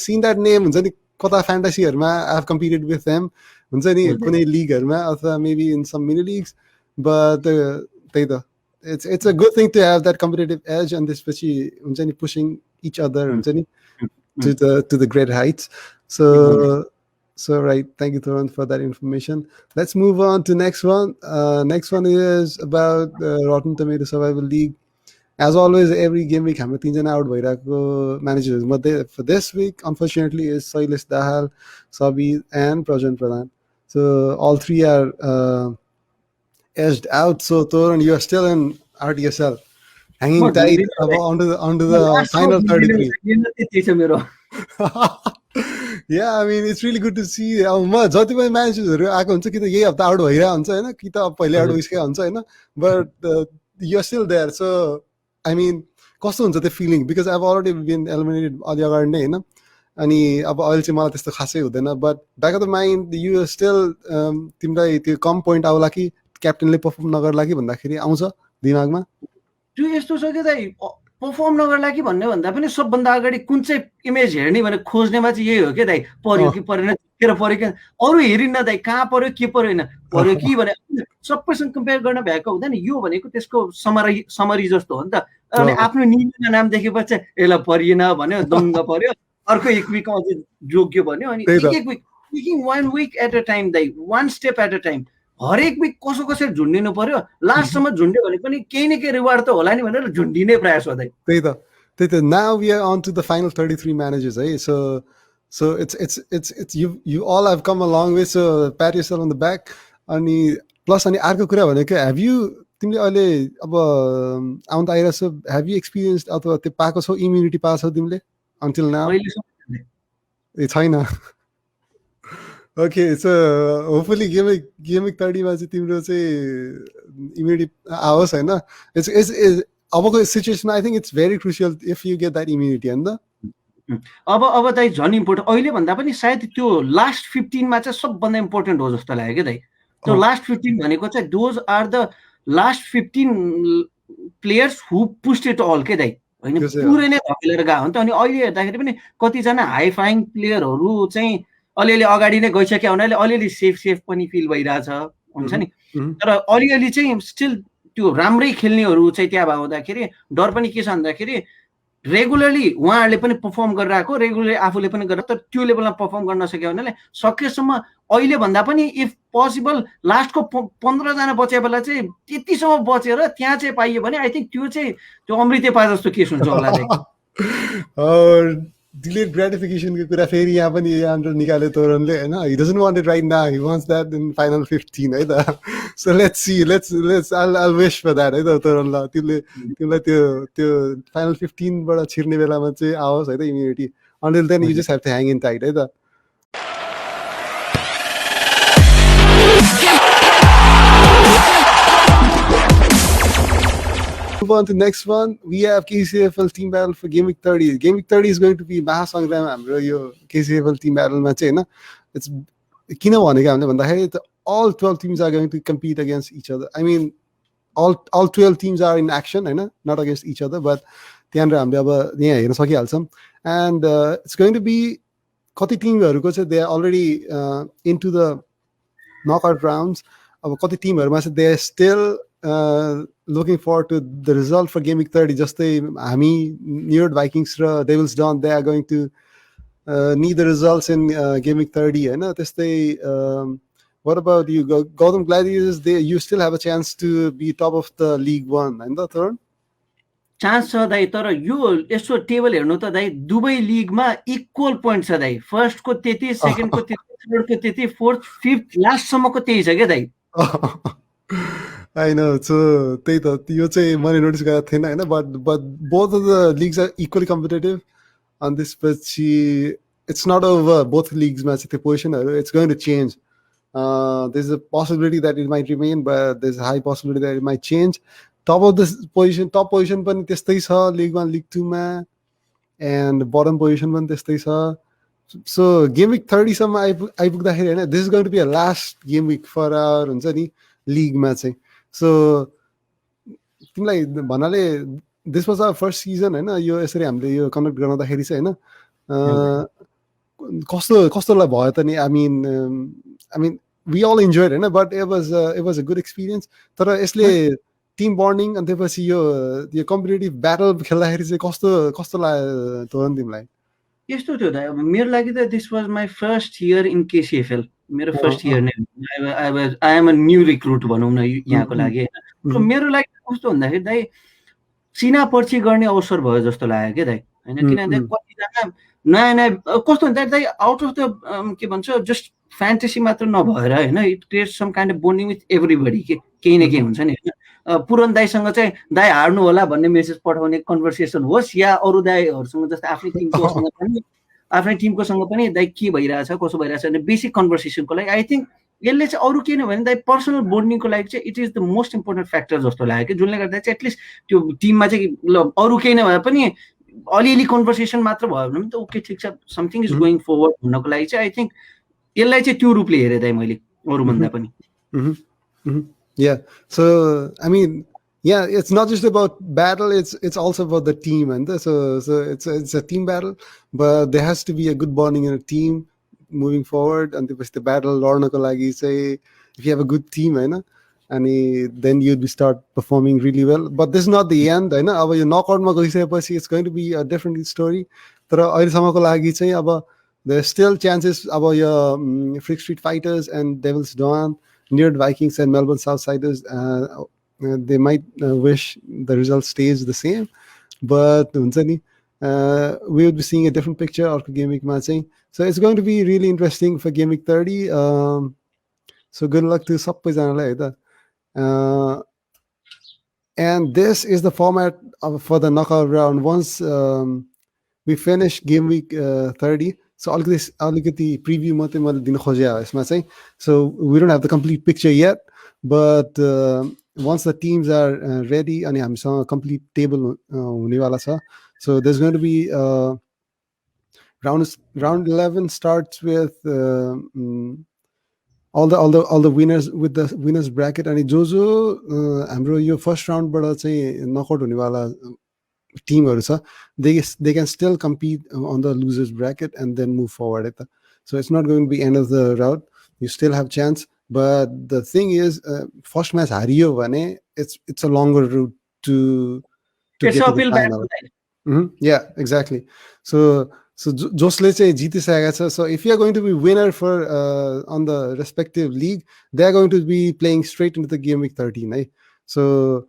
seen that name हुन्छ नि कता फ्यान्टेसीहरुमा I have competed with them हुन्छ नि कुनै लिगहरुमा अथवा maybe in some mini leagues but त्यही त it's a good thing to have that competitive edge and this हुन्छ नि pushing each other हुन्छ नि to the great heights so right, thank you Toran for that information. Let's move on to next one. Next one is about Rotten Tomato Survival League. As always, every game week हाम्रो तीनजना आउट भइरहेको म्यानेजर्स मध्ये for this week unfortunately is Sailesh Dahal, Sabi and Prashant Pradhan. So all three are edged out. So Toran, you are still in RTSL, hanging tight onto the final 33. Yeah, I mean it's really good to see. अब म जति पनि म्यानेजर्सहरु आएको हुन्छ कि त यही हप्ता आउट भइरहेको हुन्छ हैन कि त अब पहिले आउट भइसकेको हुन्छ हैन but you are still there so I mean कस्तो हुन्छ त्यो feeling because I have already been eliminated अलि अगाडि नै हैन अनि अब अहिले चाहिँ मलाई त्यस्तो खासै हुँदैन but back of the mind you still तिमीलाई त्यो कम पोइन्ट आउला कि क्याप्टेनले पर्फर्म नगर्ला कि भन्दाखेरि आउँछ दिमागमा त्यो यस्तो छ कि दाइ पर्फर्म नगर्ला कि भन्ने भन्दा पनि सबभन्दा अगाडि कुन चाहिँ इमेज हेर्ने भने खोज्नेमा चाहिँ यही हो के दाइ पर्यो कि परेन तेर पर्यो कि अरू हेरिन्न दाइ कहाँ पर्यो के पर्यो होइन पर्यो कि भने सबैसँग कम्पेयर गर्न भ्याएको हुँदैन यो भनेको त्यसको समरी जस्तो हो नि त अनि आफ्नो निजमा नाम देखेपछि यसलाई परिएन भन्यो दङ्ग पर्यो अर्को एक विक अझै जोग्यो भन्यो अनि एक week taking one week at a time दाइ one step at a time हरेक विक कसरी झुन्डिनु पर्यो लास्टसम्म झुन्ड्यो भने पनि केही न केही रिवार्ड त होला नि भनेर झुन्डिने प्रयास हो दाइ त्यही त now we are on to the final 33 managers है so it's you all have come a long way so pat yourself on the back अनि प्लस अनि अर्को कुरा भनेको have you तिमीले अहिले अब आउन त आइरहेछ have you experienced अथवा त्यो पाएको छौ इम्युनिटी पाएको छौ तिमीले until now ए छैन Okay, so hopefully game 30 मा चाहिँ तिम्रो चाहिँ इम्युनिटी आओस् हैन it's अबको सिचुएसनमा I think it's very crucial if you get that immunity हैन त अब दाइ झन् इम्पोर्टेन्ट अहिले भन्दा पनि सायद त्यो लास्ट 15 मा चाहिँ सबभन्दा इम्पोर्टेन्ट हो जस्तो लाग्यो के दाइ त्यो लास्ट 15 भनेको चाहिँ those are the last 15 players who pushed it all के दाइ हैन पुरै नै धकेलेर गयो हो नि त अनि अहिले हेर्दाखेरि पनि कतिजना हाई फाइङ प्लेयरहरू चाहिँ अलिअलि अगाडि नै गइसक्यो हुनाले अलिअलि सेफ पनि फिल भइरहेछ हुन्छ नि तर अलिअलि चाहिँ स्टिल त्यो राम्रै खेल्नेहरू चाहिँ त्यहाँ हुँदाखेरि डर पनि के छ भन्दाखेरि रेगुलरली उहाँहरूले पनि पर्फर्म गरेर आएको, रेगुलरली आफूले पनि गरेर, तर त्यो लेभलमा पर्फर्म गर्न नसक्यो भनेले सकेसम्म अहिले भन्दा पनि इफ पोसिबल लास्टको 15 जना बचे बेला चाहिँ त्यतिसम्म बचेर त्यहाँ चाहिँ पाइयो भने आई थिङ्क त्यो चाहिँ त्यो अमृते पा जस्तो केस हुन्छ होला। डिलेड ग्रेटिफिकेसनको कुरा फेरि यहाँ पनि हाम्रो निकाल्यो तोरणले होइन, he doesn't want it right now, he wants that in final 15 है त। So let's see, let's I'll wish for that है त तोरण, ल तिमीलाई त्यो final 15 बाट छिर्ने बेलामा चाहिँ आओस् है त immunity. Until then you just have to hang in tight है त। Move on to next one. We have KCFL team battle for game week 30. Game week 30 is going to be महासंग्राम हाम्रो यो KCFL team battle मा चाहिँ हैन। It's किन भनेको हामीले भन्दाखेरि all 12 teams are going to compete against each other. I mean all 12 teams are in action हैन, not against each other, but त्यहाँनिर हामीले अब यहाँ हेर्न सकिहाल्छौँ। And it's going to be कति टिमहरुको चाहिँ they are already into the knockout rounds. अब कति टिमहरुमा चाहिँ they are still looking forward to the result for game week 30. जस्तै हामी New York Vikings र Devils Dawn, they are going to need the results in game week 30 हैन। त्यस्तै what about you, Gautam? Gladiators, you still have a chance to be top of the League One हैन त Toran? चान्स छ दाइ, तर यो यसो टेबल हेर्नु त दाइ दुवै लिगमा इक्वल पोइन्ट छ दाइ। फर्स्टको त्यति, सेकेन्डको त्यति, थर्डको त्यति, फोर्थ फिफ्थ लास्टसम्मको त्यही छ क्या दाइ। I know, so त्यही त यो चाहिँ मैले नोटिस गरेको थिएन हैन, but both of the leagues are equally competitive on this, but it's not over both leagues मा चाहिँ त्यो पोजिसनहरु it's going to change. There's a possibility that it might remain, but there's a high possibility that it might change. Top position पनि त्यस्तै छ League 1, League 2 मा, and bottom position पनि त्यस्तै छ। So game week 30 सम्म आइपुग्दाखेरि हैन, this is going to be a last game week for our हुन्छ नि league मा चाहिँ। So तिमीलाई भन्नाले this was our first season हैन, यो यसरी हामीले यो कन्डक्ट गराउँदाखेरि चाहिँ हैन कस्तोलाई भयो त नि। I mean we all enjoyed it, but it was a good experience. तर यसले टिम बन्डिङ अनि त्यसपछि यो कम्पिटिटिभ ब्याटल खेल्दाखेरि चाहिँ कस्तो लाग्यो तोरण तिमीलाई? यस्तो थियो दाइ, अब मेरो लागि त this was my first year in KCFL, मेरो फर्स्ट इयर नै। I am a new recruit भनौँ न यहाँको लागि होइन। मेरो लागि कस्तो भन्दाखेरि दाइ चिना पर्ची गर्ने अवसर भयो जस्तो लाग्यो क्या दाइ होइन। किनभने कतिजना नयाँ नयाँ कस्तो भन्दाखेरि दाइ आउट अफ द के भन्छ जस्ट फ्यान्टेसी मात्र नभएर होइन, it creates some kind of bonding with everybody के केही न केही हुन्छ नि होइन। पुरन दाईसँग चाहिँ दाई हार्नु होला भन्ने मेसेज पठाउने कन्भर्सेसन होस्, या अरू दाईहरूसँग जस्तै आफ्नै टिमकोसँग पनि दाई के भइरहेछ कसो भइरहेछ भने बेसिक कन्भर्सेसनको लागि आई थिङ्क यसले चाहिँ अरू के भने दाई पर्सनल बोन्डिङको लागि चाहिँ it is the most important factor जस्तो लाग्यो कि, जसले गर्दा चाहिँ एटलिस्ट त्यो टिममा चाहिँ ल अरू केही नभए पनि अलिअलि कन्भर्सेसन मात्र भयो भने त ओके ठिक छ, समथिङ इज गोइङ फरवर्ड भन्नको लागि चाहिँ आई थिङ्क यसलाई चाहिँ त्यो रूपले हेरेँ दाइ मैले अरूभन्दा पनि। Yeah, so I mean, yeah, it's not just about battle; it's also about the team, and so it's a team battle. But there has to be a good bonding in a team moving forward. And the battle, lornako lagi say, if you have a good team, and then you'd start performing really well. But this is not the end, Aba you knockout ma gaisapasi it's going to be a different story. Tara ahilesamako lagi चाहिँ अब there's still chances about your Freak Street Fighters and Devils Dawn, New York Vikings and Melbourne Southsiders. They might wish the result stays the same, but we would be seeing a different picture of game week matching. So it's going to be really interesting for game week 30. So good luck to Sappajanala. And this is the format for the knockout round. Once we finish game week 30, so I'll get the preview. So we don't have the complete picture yet, but once the teams are ready, and I'm a complete table. So there's going to be round 11 starts with all the winners with the winners bracket. And Jojo, your first round, but say knockout team they can still compete on the losers bracket and then move forward. So it's not going to be end of the route. You still have chance, but the thing is, first match hariyo it's a longer route to get to the final. Yeah, exactly. So josle चाहिँ जितिसकेको छ. So if you are going to be winner for on the respective league, they are going to be playing straight into the game week 13 है. So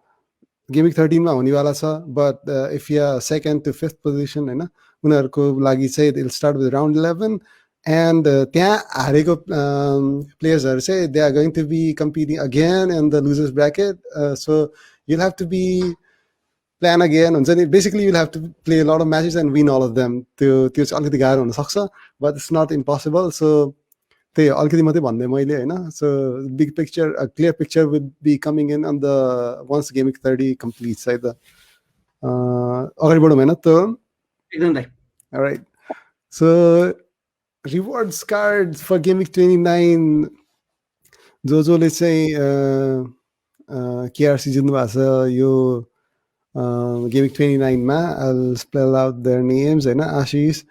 game week 13 मा हुनेवाला छ. But if you are second to fifth position हैन, उनीहरूको लागि चाहिँ they'll start with round 11 and त्यहाँ हारेको players चाहिँ they are going to be competing again in the losers bracket. So you'll have to be plan again. Basically, you'll have to play a lot of matches and win all of them. त्यो चाहिँ अलिकति गाह्रो हुन सक्छ, but it's not impossible. So त्यही अलिकति मात्रै भन्दै मैले हैन. So big picture, a clear picture would be coming in on the once game week 30 completes है त. अगाडि बढौँ हैन त. एकदम दाइ. All right. So rewards cards for game week 29 जसले चाहिँ KRC जित्नु भएको छ यो game week 29 ma. I'll spell out their names. Ashish,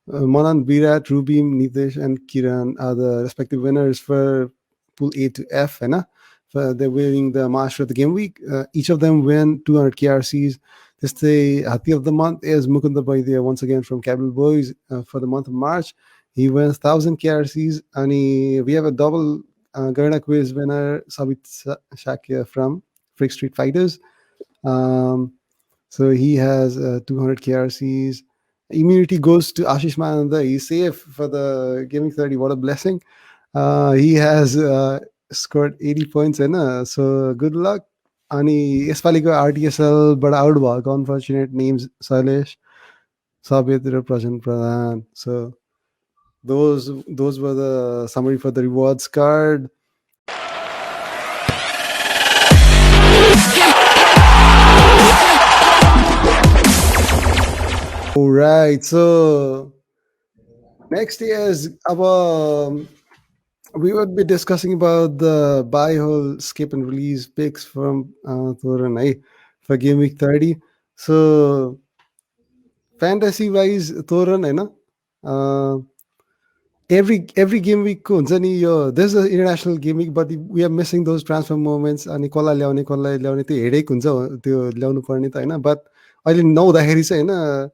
Manan, Virat, Rubim, Nitesh, and Kiran are the respective winners for pool A to F. They're winning the master of the game week. Each of them win 200 KRCs. This the Hati of the month is Mukunda Baidia once again from Cabell Boys for the month of March. He wins 1000 KRCs, and we have a double Garna quiz winner Sabit Shakya from Freak Street Fighters. So he has 200 KRCs. Immunity goes to Ashish Mananda. He's safe for the gaming 30. What a blessing. He has scored 80 points. So good luck. Ani यसपालिको RTSL बाट आउट भएको unfortunate names Sailesh, Sabit, Prashant, Pradhan. So those were the summary for the rewards card. All right, so next is we would be discussing about the buy, hold, skip, and release picks from Toran for game week 30. So fantasy wise, Toran, every game week there's an international game week, but we are missing those transfer moments. Ani kola ल्याउने त्यो हेडेक हुन्छ त्यो ल्याउनु पर्ने त हैन. But अहिले नहुँदाखेरि चाहिँ हैन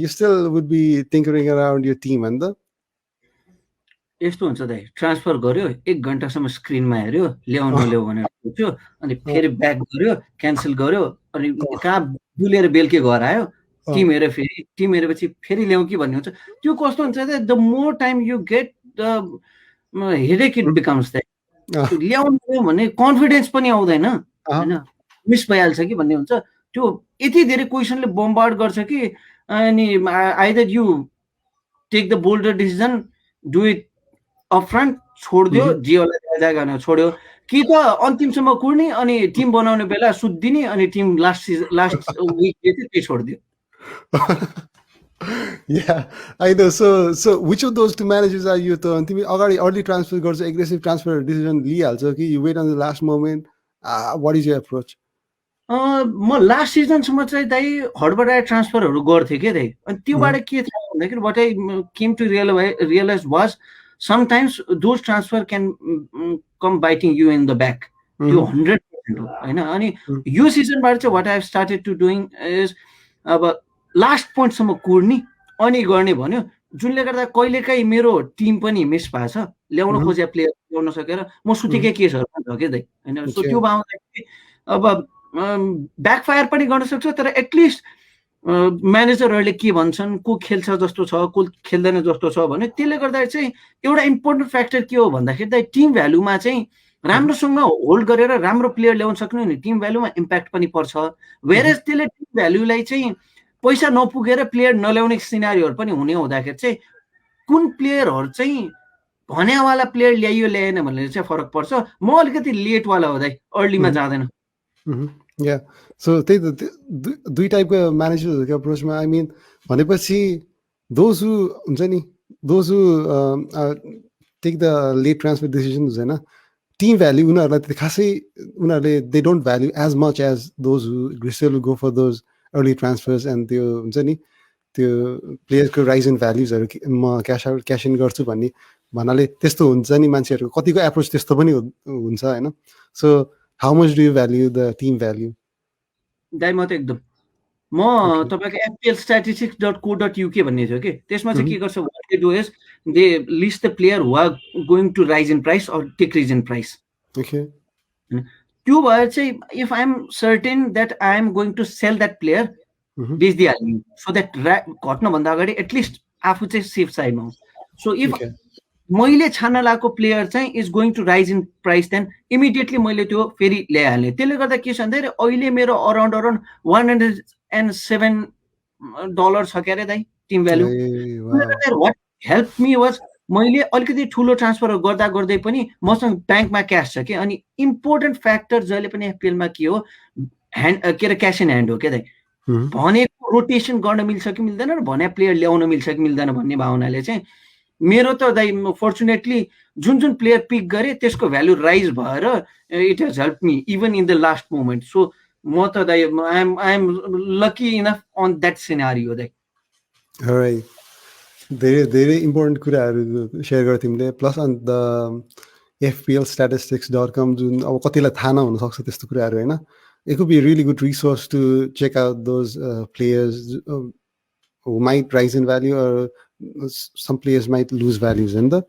you still would be tinkering around your team and the यस्तो हुन्छ दाइ. ट्रान्सफर गर्यो, 1 घण्टासम्म स्क्रिनमा हेर्यो, ल्याउ नल्याउ भनेर सोच्यो, अनि फेरि ब्याक गर्यो, क्यान्सल गर्यो, अनि कहाँ डुलेर बेलुकी घर आयो, टिम हेरेपछि फेरि ल्याउ कि भन्ने हुन्छ. त्यो कस्तो हुन्छ त, the more time you get the headache it becomes that. ल्याउनु भन्ने कन्फिडेन्स पनि आउँदैन हैन, मिस भइहाल्छ कि भन्ने हुन्छ. त्यो यति धेरै क्वेसनले बम्बार्ड गर्छ कि अनि either you take the bolder decision, do it upfront, छोड्दियो, जियोलाई जागा गर्न छोड्यो, कि त अन्तिमसम्म कुर्ने अनि टिम बनाउने बेला सुत्दिने अनि टिम लास्ट विक त्यही छोड्दियो. Yeah, I know. So which of those two managers are you? To early transfer goes aggressive transfer decision you wait on the last moment. What is your approach? म लास्ट सिजनसम्म चाहिँ दाइ हडबाट ट्रान्सफरहरू गर्थेँ के दाइ. अनि त्योबाट के थाहा भन्दाखेरि what I came to realise was sometimes those transfer can come biting you in the back. त्यो 100% हो होइन. अनि यो सिजनबाट चाहिँ what I started to doing is अब लास्ट पोइन्टसम्म कुर्ने अनि गर्ने भन्यो, जुनले गर्दा कहिलेकाहीँ मेरो टिम पनि मिस भएको छ, ल्याउन खोजेको प्लेयर ल्याउन सकेर म सुतेकै केसहरू छ के दाइ होइन. सो त्यो आउँदाखेरि अब ब्याकफायर पनि गर्न सक्छ, तर एटलिस्ट म्यानेजरहरूले के भन्छन्, को खेल्छ जस्तो छ, को खेल्दैन जस्तो छ भने त्यसले गर्दा चाहिँ एउटा इम्पोर्टेन्ट फ्याक्टर के हो भन्दाखेरि त टिम भ्यालुमा चाहिँ राम्रोसँग होल्ड गरेर राम्रो प्लेयर ल्याउन सक्नु नि टिम भ्यालुमा इम्प्याक्ट पनि पर्छ. वेरेज त्यसले टिम भ्यालुलाई चाहिँ पैसा नपुगेर प्लेयर नल्याउने सिनारीहरू पनि हुने हुँदाखेरि चाहिँ कुन प्लेयरहरू चाहिँ भन्यावाला प्लेयर ल्याइयो ल्याएन भनेर चाहिँ फरक पर्छ. म अलिकति लेटवाला हो दाइ, अर्लीमा जाँदैन. Yeah, so दुई टाइपको म्यानेजरहरूको अप्रोचमा आई मिन भनेपछि those who take the late transfer decisions होइन, टिम भ्याल्यु उनीहरूलाई त खासै उनीहरूले they don't value as much as those who still go for those early transfers and त्यो हुन्छ नि त्यो प्लेयरको राइज एन्ड भ्याल्युजहरू म क्यास इन गर्छु भन्ने भन्नाले त्यस्तो हुन्छ नि मान्छेहरूको कतिको एप्रोच त्यस्तो पनि हुन्छ होइन. So how much do you value the team value? दाइ म त एकदम म तपाईँको FPLstatistics.co.uk भन्ने थियो कि त्यसमा चाहिँ के गर्छ what they do is they list the player who are going to rise in price or decrease in price. Okay. त्यो भएर चाहिँ if I am certain that I am going to sell that player, बेच्दिहाल्नु so that घट्नुभन्दा अगाडि एटलिस्ट आफू चाहिँ सेफ साइडमा हो. सो इफ मैले छान्न लागेको प्लेयर चाहिँ is going to rise in price then immediately मैले त्यो फेरि ल्याइहाल्ने. त्यसले गर्दा के छ भन्दाखेरि अहिले मेरो अराउन्ड $107 छ क्या अरे दाइ team value. What help me was मैले अलिकति ठुलो ट्रान्सफर गर्दा गर्दै पनि मसँग ब्याङ्कमा क्यास छ कि. अनि इम्पोर्टेन्ट फ्याक्टर जहिले पनि एफपिएलमा के हो ह्यान्ड के अरे क्यास इन ह्यान्ड हो क्या दाइ. भनेको रोटेसन गर्न मिल्छ कि मिल्दैन र भने प्लेयर ल्याउन मिल्छ कि मिल्दैन भन्ने भावनाले चाहिँ मेरो त दाइ फर्चुनेटली जुन जुन प्लेयर पिक गरेँ त्यसको भ्यालु राइज भएर it has help me even in the last moment. So म त दाइ I am lucky enough on that scenario दाइ. धेरै धेरै इम्पोर्टेन्ट कुराहरू सेयर गर्यो तिमीले. प्लस अन्त FPLstatistics.com जुन अब कतिलाई थाहा नहुनसक्छ त्यस्तो कुराहरू होइन. It could be a really good resource to check out those players who might rise in value or some players might lose values. And the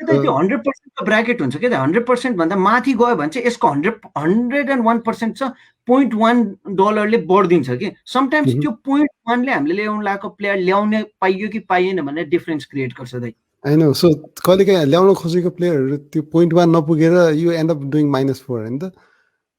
100% bracket हुन्छ के 100% भन्दा माथि गयो भने चाहिँ यसको 101% छ $0.1 ले बढ्दिन्छ कि. समटाइम्स त्यो 0.1 ले हामीले ल्याउन लागेको प्लेयर ल्याउने पाइयो कि पाइएन भन्ने डिफरेन्स क्रिएट गर्छ दाइ. I know. So कहिलेकाहीँ ल्याउन खोजेको प्लेयरहरू त्यो 0.1 नपुगेर you end up doing -4 हैन त.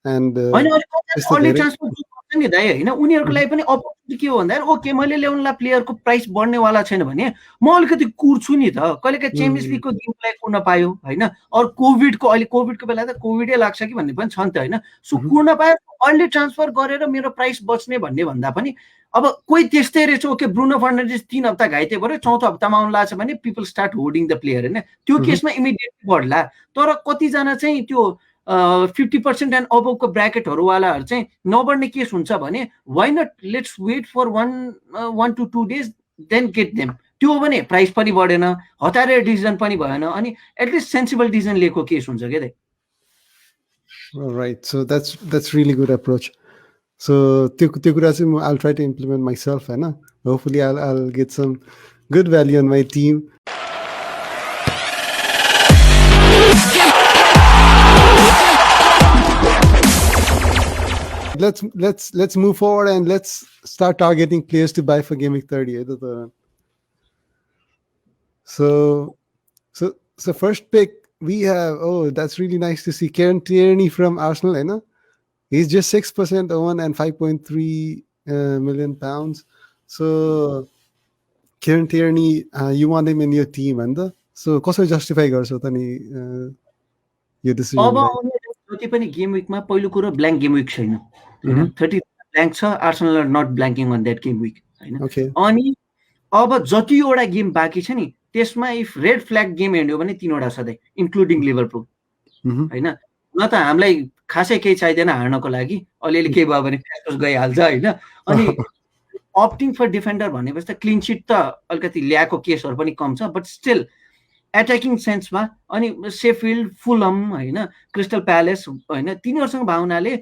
And अर्ली ट्रान्सफर गर्छ नि दाइ होइन. उनीहरूको लागि पनि अपर्च्युनिटी के हो भन्दाखेरि ओके मैले ल्याउनुलाई प्लेयरको प्राइस बढ्नेवाला छैन भने म अलिकति कुर्छु नि त. कहिलेकाहीँ च्याम्पियन्स लिगको गेमको लागि कुर्न पायो होइन. अरू अहिले कोभिडको बेला त कोभिडै लाग्छ कि भन्ने पनि छ नि त होइन. सो कुर्न पायो अर्ली ट्रान्सफर गरेर मेरो प्राइस बच्ने भन्ने भन्दा पनि अब कोही त्यस्तै रहेछ ओके ब्रुनो फर्नान्डेज 3 हप्ता घाइते भयो 4थो हप्तामा आउनु लाग्छ भने people start holding the player होइन. त्यो केसमा इमिडिएटली बढ्ला. तर कतिजना चाहिँ त्यो 50% एन्ड अबको ब्राकेटहरूवालाहरू चाहिँ नबढ्ने केस हुन्छ भने why not let's wait for 1 to 2 days then get them. त्यो भने प्राइस पनि बढेन हतारे डिसिजन पनि भएन अनि एटलिस्ट सेन्सिबल डिसिजन लिएको केस हुन्छ क्या दाइ. Right. So that's really good approach. So त्यो कुरा चाहिँ I'll try to implement myself हैन. Hopefully I'll get some good value on my team. Let's move forward and let's start targeting players to buy for Game Week 30. So first pick we have, that's really nice to see, Kieran Tierney from Arsenal. You know, he's just 6% owned and £5.3 million. So Kieran Tierney, you want him in your team, and so कसरी justify गर्छौ त नि यो डिसिजन? अब जति पनि गेम विकमा पहिलो कुरो ब्ल्याङ्क गेम विक छैन हैन. 30 ब्ल्याङ्क छ. Arsenal are not blanking on that game week हैन. अनि अब जतिवटा गेम बाँकी छ नि त्यसमा इफ रेड फ्ल्याग गेम हेर्यो भने 3वटा छ दाइ इन्क्लुडिङ लिभरपुल हैन. न त हामीलाई खासै केही चाहिदैन हार्नको लागि. अलिअलि केही भयो भने फ्याक्टर्स गइहाल्छ हैन. अनि अप्टिङ फर डिफेन्डर भनेपछि त क्लिन सिट त अलिकति ल्याएको केसहरू पनि कम छ बट स्टिल एट्याकिङ सेन्समा अनि सेफिल्ड फुलम होइन क्रिस्टल प्यालेस होइन तिनीहरूसँग भावनाले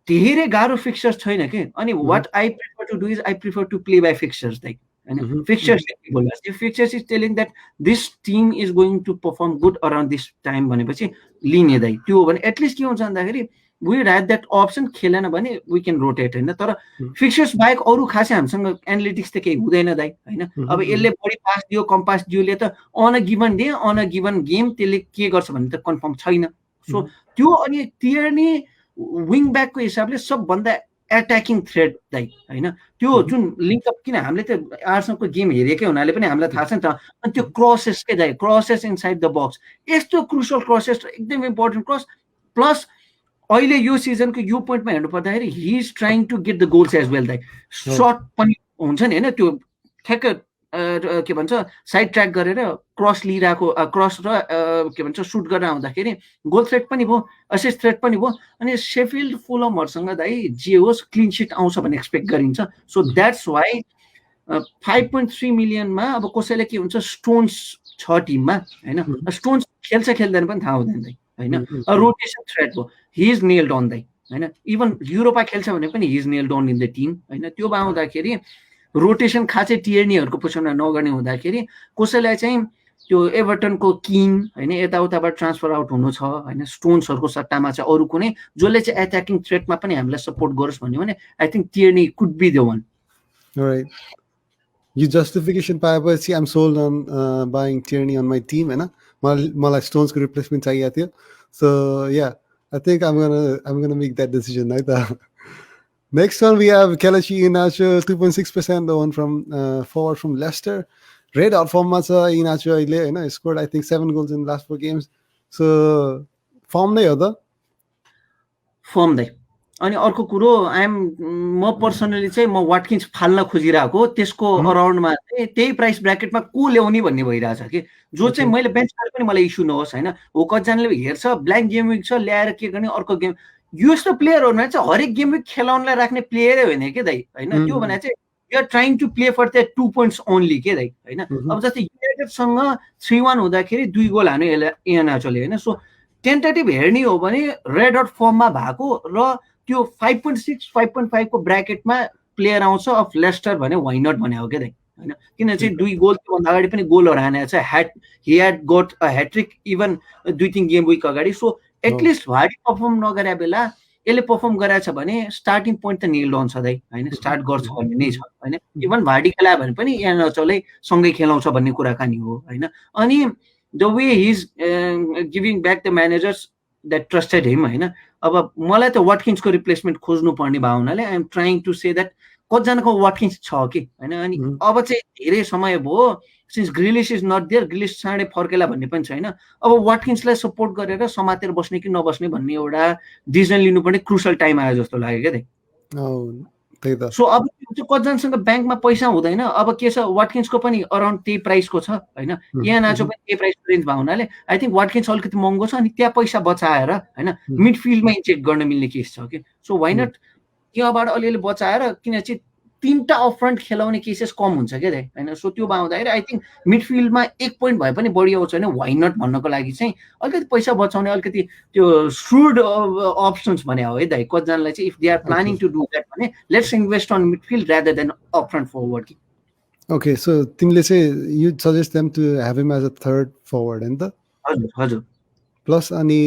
धेरै गाह्रो फिक्चर्स छैन के. अनि what I prefer to do is I prefer to play by fixtures दाइ होइन. Fixtures is telling that this team is going to perform good around this time भनेपछि लिने दाइ. त्यो हो भने एटलिस्ट के हुन्छ भन्दाखेरि वी ह्याभ द्याट अप्सन. खेलेन भने वी क्यान रोटेट होइन. तर फिक्चर्स बाहेक अरू खासै हामीसँग एनालिटिक्स त केही हुँदैन दाइ होइन. अब यसले बढी पास दियो कम पास दियोले त on a given day on a given game त्यसले के गर्छ भन्ने त कन्फर्म छैन. सो त्यो अनि तिर्नी विङ ब्याकको हिसाबले सबभन्दा एट्याकिङ थ्रेड दाइ होइन. त्यो जुन लिङ्कअप किन हामीले त आर्सेनलको गेम हेरेकै हुनाले पनि हामीलाई थाहा छ नि त. अनि त्यो क्रसेस के दाइ क्रसेस इनसाइड द बक्स यस्तो क्रुसियल क्रसेस एकदम इम्पोर्टेन्ट क्रस. प्लस अहिले यो सिजनको यो पोइन्टमा हेर्नु पर्दाखेरि he is trying to get the goals as well दाइ. सर्ट पनि हुन्छ नि होइन त्यो ठ्याक्क के भन्छ साइड ट्र्याक गरेर क्रस लिइरहेको क्रस र के भन्छ सुट गरेर आउँदाखेरि गोल थ्रेट पनि भयो असिस्ट थ्रेट पनि भयो. अनि सेफिल्ड फुलमहरूसँग दाइ जे होस् क्लिन सिट आउँछ भन्ने एक्सपेक्ट गरिन्छ. सो द्याट्स वाइ 5.3 मिलियनमा अब कसैले के हुन्छ स्टोन्स छ टिममा होइन. स्टोन्स खेल्छ खेल्दैन पनि थाहा हुँदैन दाइ होइन. रोटेसन थ्रेट भयो हि इज नेल्ड अन दाइ हैन इभन युरोपा खेल्छ भने पनि he is nailed down in the team हैन त्यो बाउँदाखेरि रोटेसन खासै टियर्नीहरूको पोजिसनमा नगर्ने हुँदाखेरि कसैलाई चाहिँ त्यो एभर्टनको किङ हैन यताउताबाट ट्रान्सफर आउट हुनु छ हैन स्टोन्सहरूको सट्टामा चाहिँ अरू कुनै जसले चाहिँ एट्याकिङ थ्रेटमा पनि हामीलाई सपोर्ट गरोस् भन्यो भने I think Tierney could be the one right यो जस्टिफिकेसन पाएपछि I'm sold on buying Tierney on my team हैन मलाई स्टोन्सको रिप्लेसमेन्ट चाहिएको थियो so yeah I think I'm gonna make that decision है त Next one, we have Kelechi Iheanacho, 2.6% the one from forward from Leicester. Red hot form macha Iheanacho अहिले हैन scored I think 7 goals in the last 4 games. So form नै हो त फर्म दै अनि अर्को कुरो म पर्सनली चाहिँ म वाटकिन्स फाल्न खोजिरहेको त्यसको अराउन्डमा चाहिँ त्यही प्राइस ब्र्याकेटमा को ल्याउने भन्ने भइरहेछ कि जो चाहिँ मैले बेन्चमा पनि मलाई इस्यु नहोस् हैन हो कतिजनाले हेर्छ ब्ल्याङ्क गेम विक छ ल्याएर के गर्ने अर्को गेम यस्तो प्लेयरहरुमा चाहिँ हरेक गेम विक खेलाउनलाई राख्ने प्लेयरै होइन के दाइ हैन त्यो भने चाहिँ you are trying to play for the 2 points only के दाइ हैन अब जस्तै युनाइटेडसँग 3-1 हुँदाखेरि 2 गोल हान्यो इहेनाचोले हैन सो टेन्टेटिभ हेर्ने हो भने रेड हट फर्ममा भएको र त्यो 5.6 5.5 को ब्र्याकेटमा प्लेयर आउँछ अफ लेस्टर भने वाइ नट भने हो के दाइ हैन किन चाहिँ 2 गोल भन्दा अगाडि पनि गोलहरु हानेको छ he had got a hat trick even 2-3 game week अगाडि सो एटलिस्ट वाडी परफर्म नगरे बेला यसले परफर्म गरेछ भने स्टार्टिङ पोइन्ट त नील डाउन छ दाइ हैन स्टार्ट गर्छ भन्ने नै छ हैन इभन भाडी खेलायो भने पनि एनएचएलले सँगै खेलाउँछ भन्ने कुराकानी हो हैन अनि the way he is giving back the managers that trusted him हैन अब मलाई त वाटकिन्सको रिप्लेसमेन्ट खोज्नु पर्ने भए हुनाले I am trying to say that कतिजनाको वाटकिन्स छ कि हैन अनि अब चाहिँ धेरै समय भयो since Grealish is not there Grealish चाँडै फर्केला भन्ने पनि छैन अब वाटकिन्सलाई सपोर्ट गरेर समातेर बस्ने कि नबस्ने भन्ने एउटा डिसिजन लिनुपर्ने क्रुसल टाइम आयो जस्तो लाग्यो क्या दाइ सो अब कतिजनासँग ब्याङ्कमा पैसा हुँदैन अब के छ वाटकिन्सको पनि अराउन्ड त्यही प्राइसको छ हैन इहेनाचो पनि त्यही प्राइसको रेन्ज भए हुनाले आई थिङ्क वाटकिन्स अलिकति महँगो छ अनि त्यहाँ पैसा बचाएर हैन मिडफिल्डमा इन्जेक्ट गर्न मिल्ने केस छ कि सो वाइ नट त्यहाँबाट अलिअलि बचाएर किन चाहिँ 3टा अफफ्रन्ट खेलाउने केसेस कम हुन्छ क्या दाइ हैन सो त्यो बाउँदाखेरि आई थिङ्क मिडफिल्डमा 1 पोइन्ट भए पनि बढी आउँछ होइन वाइ नट भन्नको लागि चाहिँ अलिकति पैसा बचाउने अलिकति त्यो श्रुड अप्सन्स भने हो है दाइ कतिजनालाई चाहिँ if they are planning to do that भने let's invest on midfield rather than upfront forward कि ओके सो तिमीले चाहिँ you suggest them to have him as a third forward हैन त हजुर हजुर प्लस अनि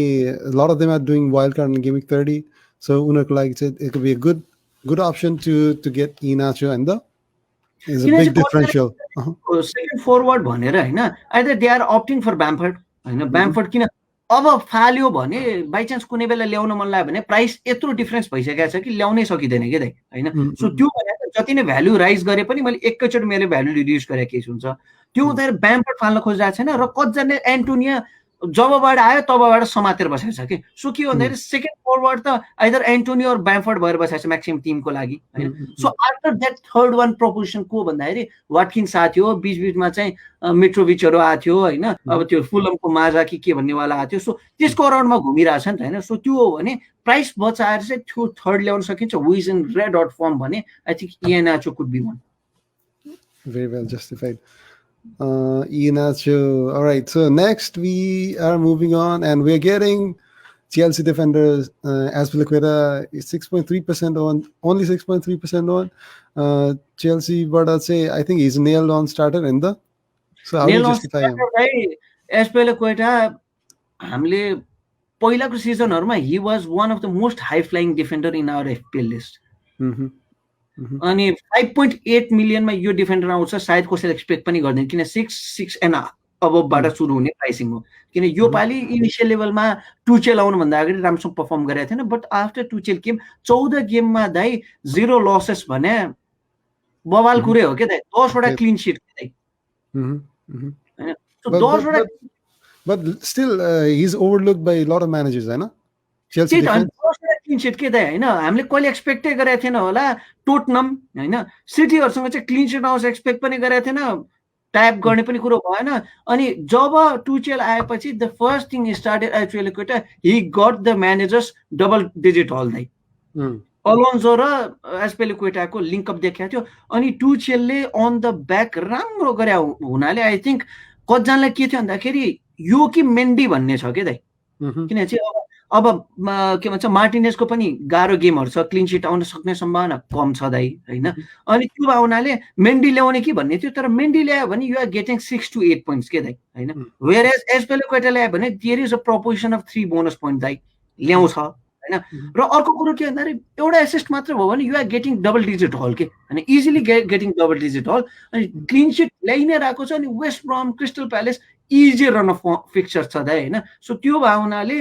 lot of them are doing wild card in game week 30 so उनीहरुको लागि चाहिँ it could be a good option to get Iheanacho and the is a big differential. Second forward भनेर हैन either they are opting for Bamford हैन Bamford किन अब फाल्यो भने बाइ चान्स कुनै बेला ल्याउन मन लाग्यो भने प्राइस यत्रो डिफरेन्स भइसकेको छ कि ल्याउनै सकिदैन के दाइ हैन सो त्यो भने जति नै भ्यालु राइज गरे पनि मैले एकैचोटि मेरो भ्यालु रिड्युस गरेको केस हुन्छ त्यो हुँदाखेरि ब्यामफोर्ड फाल्न खोजिरहेको छैन र कतिजनाले एन्टोनिया जबबाट आयो तबबाट समातेर बसेको छ कि सो के भन्दाखेरि सेकेन्ड फरवर्ड त आइदर एन्टोनियो और ब्यामफोर्ड भएर बसेको छ म्याक्सिमम टिमको लागि हैन so after that third one proposition को भन्दाखेरि वाटकिन्स आएको थियो बीचमा चाहिँ मिट्रोभिचहरु आएको थियो हैन अब त्यो फुलमको माजा के भन्नेवाला आएको थियो सो त्यसको अराउन्डमा घुमिरहेछ नि त हैन सो त्यो हो भने प्राइस बचाएर चाहिँ त्यो थर्ड ल्याउन सकिन्छ who is in red hot form भने I think Iheanacho could be one very well justified. Iheanacho. All right. So next we are moving on, and we're getting Chelsea defenders. Azpilicueta is 6.3% on, only 6.3% on. Chelsea, but I'd say I think he's nailed on starter in the. So how do you justify him? Azpilicueta, हामीले पहिलाको सिजनहरुमा he was one of the most high flying defender in our FPL list. अनि 5.8 मिलियनमा यो डिफेन्डर आउँछ सायद कसैले एक्सपेक्ट पनि गर्दैन किन 6 एन्ड अबबाट सुरु हुने प्राइसिङ हो किन यो पाली इनिशियल लेभलमा टुचेल आउनु भन्दा अगाडि राम्रोसँग परफर्म गरेको थिएन बट आफ्टर टुचेल गेम 14 गेममा दाइ 0 लसेस भने बवाल कुरै हो के दाइ 10 वटा क्लीन शीट के दाइ हैन सो 10 वटा but still he's overlooked by a lot of managers हैन Chelsea क्लीन शीट के दाइ हैन हामीले कहिले एक्सपेक्टै गरेको थिएन होला टोटनम हैन सिटीहरुसँग चाहिँ क्लीन शीट आउँछ एक्सपेक्ट पनि गरेको थिएन ट्याप गर्ने पनि कुरो भएन अनि जब टुचेल आएपछि the first thing started Azpilicueta he got the managers double digit haul दाइ अलोन्जो र एस्पेलिक्वेटाको लिङ्कअप देखाएको थियो अनि टुचेलले अन द ब्याक राम्रो गरे हुनाले आई थिङ्क कतिजनालाई के थियो भन्दाखेरि यो कि मेन्डी भन्ने छ के दाइ किन चाहिँ अब अब के भन्छ मार्टिनेजको पनि गाह्रो गेमहरू छ, क्लिन सिट आउन सक्ने सम्भावना कम छ दाइ होइन। अनि त्यो हुनाले मेन्डी ल्याउने कि भन्ने थियो, तर मेन्डी ल्यायो भने you are getting 6 to 8 points के दाइ होइन। वेयर एज एसपेलिक्वेटा ल्यायो भने there is a proposition of 3 bonus point दाइ ल्याउँछ होइन। र अर्को कुरो के भन्दाखेरि एउटा एसिस्ट मात्र भयो भने you are getting double digit haul के होइन, easily getting double digit haul. अनि क्लिन सिट ल्याइ नै रहेको छ। अनि West Brom, Crystal Palace easy run of fixture छ दाइ होइन। सो त्यो भयो हुनाले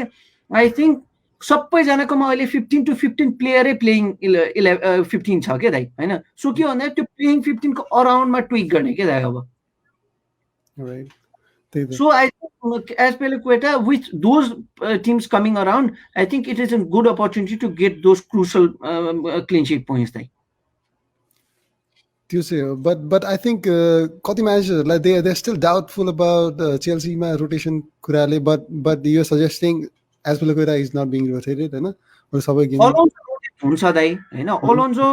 आई थिङ्क सबैजनाकोमा अहिले 15 to 15 प्लेयरै प्लेइङ 15 छ क्या दाइ होइन। सो के भन्दा त्यो प्लेइङ 15 को अराउन्डमा ट्विक गर्ने क्या दाइ अब। So I think Aspilicueta with those teams coming around, I think it is a good opportunity to get those crucial clean sheet points दाइ। But I think कति managers like they're still doubtful about Chelsea मा rotation कुराले, but you're suggesting Aspilicueta is not being rotated हैन, or सबै गेम Alonso rotate हुन्छ दाइ हैन। Alonso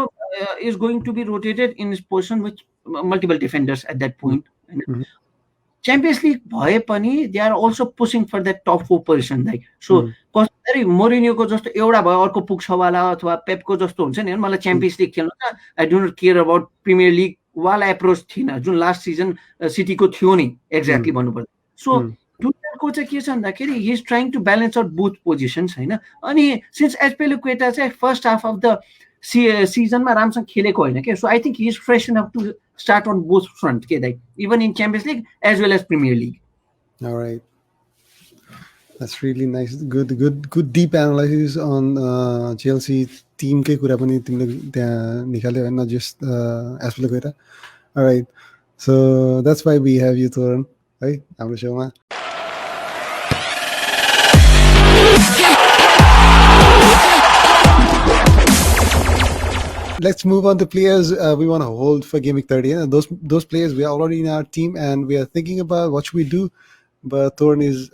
is going to be rotated in his position with multiple defenders at that point हैन। च्याम्पियन्स लिग भए पनि they are also pushing for that top 4 position दाइ। सो कसरी मोरिनियोको जस्तो एउटा भयो अर्को पुग्छ वाला, अथवा पेपको जस्तो हुन्छ नि, मलाई च्याम्पियन्स लिग खेल्नु त I don't care about premier league वाला एप्रोच थिएन जुन लास्ट सिजन सिटीको थियो नि एक्ज्याक्टली भन्नुपर्दा। सो टुटलको चाहिँ के छ भन्दाखेरि he is trying to balance out both positions होइन। अनि सिन्स एस्पेलिक्वेटा चाहिँ फर्स्ट हाफ अफ द सिजनमा राम्रोसँग खेलेको होइन क्या। So I think he is fresh enough to start on both front के दाइ, even in Champions League as well as Premier League. All right, that's really nice. Good deep analysis on Chelsea team के कुरा पनि तिमीले त्यहाँ निकाल्यौ हैन, not just Aspilicueta. All right, so that's why we have you Toran है हाम्रो शोमा। Let's move on to players we want to hold for Game Week 30. And those players, we are already in our team and we are thinking about what should we do. But Thorn is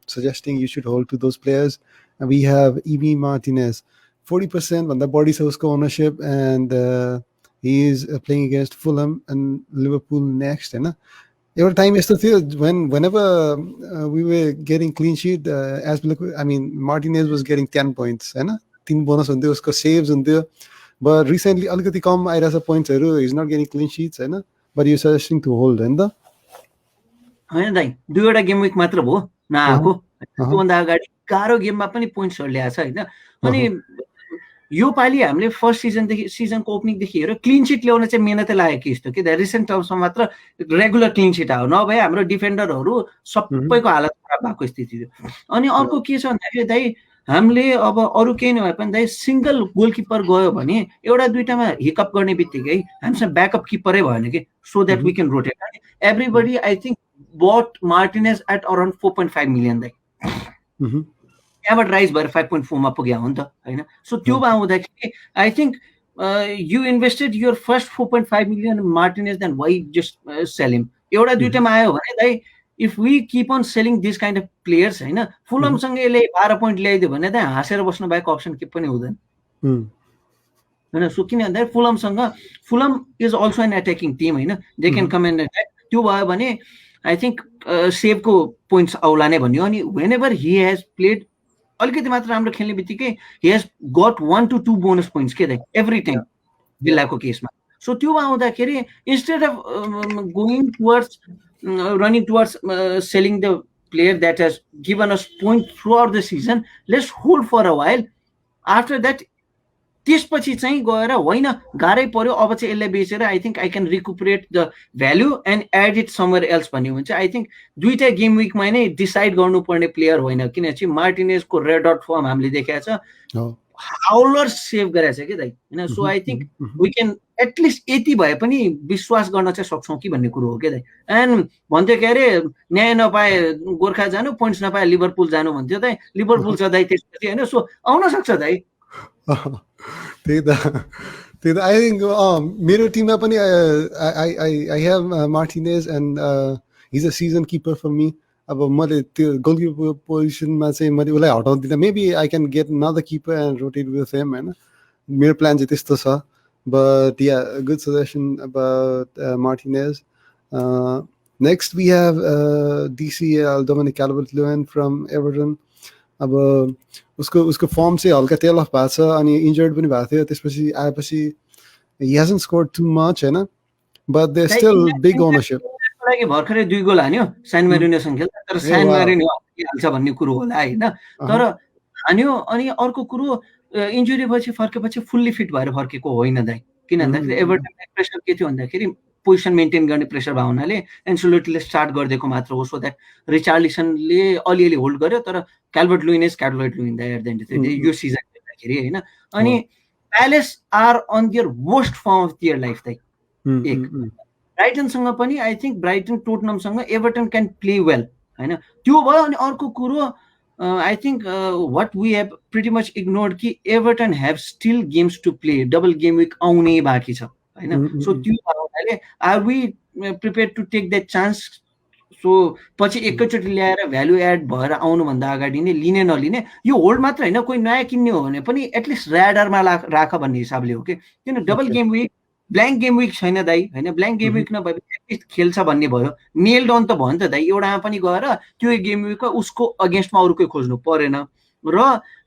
suggesting you should hold to those players. And we have EB Martinez, 40% on the body source ownership, and he is playing against Fulham and Liverpool next. Every time whenever we were getting clean sheet, Martinez was getting 10 points. 3 bonus on there, saves on there. But recently, अलिकति कम आइरहेछ पोइन्ट्सहरू, is not getting clean sheets हैन, but you suggesting to hold हैन त हैन दाइ। दुईवटा गेम विक मात्र भयो नआएको, त्योभन्दा अगाडि गाह्रो गेममा पनि पोइन्ट्सहरू ल्याएको छ हैन। अनि यो पालि हामीले फर्स्ट सिजनको ओपनिङदेखि हेऱ्यो क्लिन शीट ल्याउन चाहिँ मेहनतै लागेको कि जस्तो कि रिसेन्ट टर्म्समा मात्र रेगुलर क्लिन शीट आयो, नभए हाम्रो डिफेन्डरहरू सबैको हालत खराब भएको स्थिति थियो। अनि अर्को के छ भन्दाखेरि दाइ हामीले अब अरू केही नभए पनि दाइ सिंगल गोलकिपर गयो भने एउटा दुईटामा हिकअप गर्ने बित्तिकै हामीसँग ब्याकअप किपरै भएन कि, so that we can rotate. Everybody I think but Martinez at around 4.5 million दाइ, त्यहाँबाट राइज भएर 5.4 मा पुग्यो हो नि त हैन। सो त्यो आउँदाखेरि I think you invested your first 4.5 million Martinez, then why just sell him. एउटा दुईटामा आयो भने दाइ if we keep on selling this kind of players हैन, फुलम सँग यसले 12 पोइन्ट ल्याइदियो भने त हाँसेर बस्नु भएको अप्सन के पनि हुँदैन हैन। सो किन भन्दा Fulham is also an attacking team हैन, they can come and attack. त्यो भयो भने आई थिङ्क सेभको पोइन्ट्स आउला नै भन्यो। अनि whenever he has played अलिकति मात्र राम्रो खेल्ने बित्तिकै he has got 1 to 2 bonus points के दाइ एभ्री टाइम जिल्लाको केसमा। सो त्यो आउँदाखेरि instead of going towards running towards selling the player that has given us points throughout the season, let's hold for a while. After that त्यसपछि चाहिँ गएर होइन गाह्रै पर्यो अब चाहिँ यसलाई बेचेर I think I can recuperate the value and add it somewhere else भन्यो भने चाहिँ आई थिङ्क दुईटा गेम विकमा नै डिसाइड गर्नुपर्ने प्लेयर होइन, किनकि मार्टिनेजको रेड डट फर्म हामीले देखाएको छ, हाउलर सेभ गरेको छ कि दाइ होइन। So I think we can at least यति भए पनि विश्वास गर्न चाहिँ सक्छौँ कि भन्ने कुरो हो क्या दाइ। एन्ड भन्थ्यो के अरे न्याय नपाए गोर्खा जानु, पोइन्ट्स नपाए लिभरपुल जानु भन्थ्यो दाइ, लिभरपुल छ दाइ त्यसपछि होइन। सो आउन सक्छ दाइ। त्यही त आई थिङ्क मेरो टिममा पनि I have Martinez and his a season keeper for me. अब मैले त्यो गोलकिपर पोजिसनमा चाहिँ मैले उसलाई हटाउँदिनँ, maybe I can get another keeper and rotate with him हैन, मेरो प्लान चाहिँ त्यस्तो छ। But yeah, a good suggestion about Martinez. Next we have DCL Dominic Calvert-Lewin from Everton. अब उसको फर्म चाहिँ हल्का टेल अफ भएको छ अनि इन्जर्ड पनि भएको थियो त्यसपछि आएपछि he hasn't scored too much हैन but there's still big ownership लागि भर्खरै 2 गोल हान्यो सान मारिनोसँग खेल्दा तर सान मारिनो हाल्छ भन्ने कुरो होला हैन तर हान्यो अनि अर्को कुरो इन्जुरी पछि फर्केपछि फुल्ली फिट भएर फर्केको होइन दाइ किन भन्दाखेरि एभर्टनले प्रेसर के थियो भन्दाखेरि पोजिसन मेन्टेन गर्ने प्रेसर भयो हुनाले एन्सेलोटीले स्टार्ट गरिदिएको मात्र हो सो द्याट रिचार्लिसनले अलिअलि होल्ड गर्यो तर Calvert Lewin the at the end यो सिजन खेल्दाखेरि हैन अनि Palace are on their worst form of their life दाइ एक ब्राइटनसँग पनि आई थिङ्क ब्राइटन टोटनमसँग एभर्टन क्यान प्ले वेल हैन त्यो भयो अनि अर्को कुरो I think what we have pretty much ignored कि Everton have still games to play. Double game week आउने बाँकी छ हैन सो त्यो भएकोले are we prepared to take that chance so पछि एकैचोटि ल्याएर भ्यालु एड भएर आउनु भन्दा अगाडि नै लिने नलिने यो होल्ड मात्र हैन कोही नयाँ किन्ने हो भने पनि एटलिस्ट र्याडरमा राख भन्ने हिसाबले हो कि किन double game week blank game week छैन दाइ हैन ब्ल्याङ्क गेम विक नभए एटलिस्ट खेल्छ भन्ने भयो नेल्ड अन त भयो नि त दाइ एउटामा पनि गएर त्यो गेम विक उसको अगेन्स्टमा अरूकै खोज्नु परेन र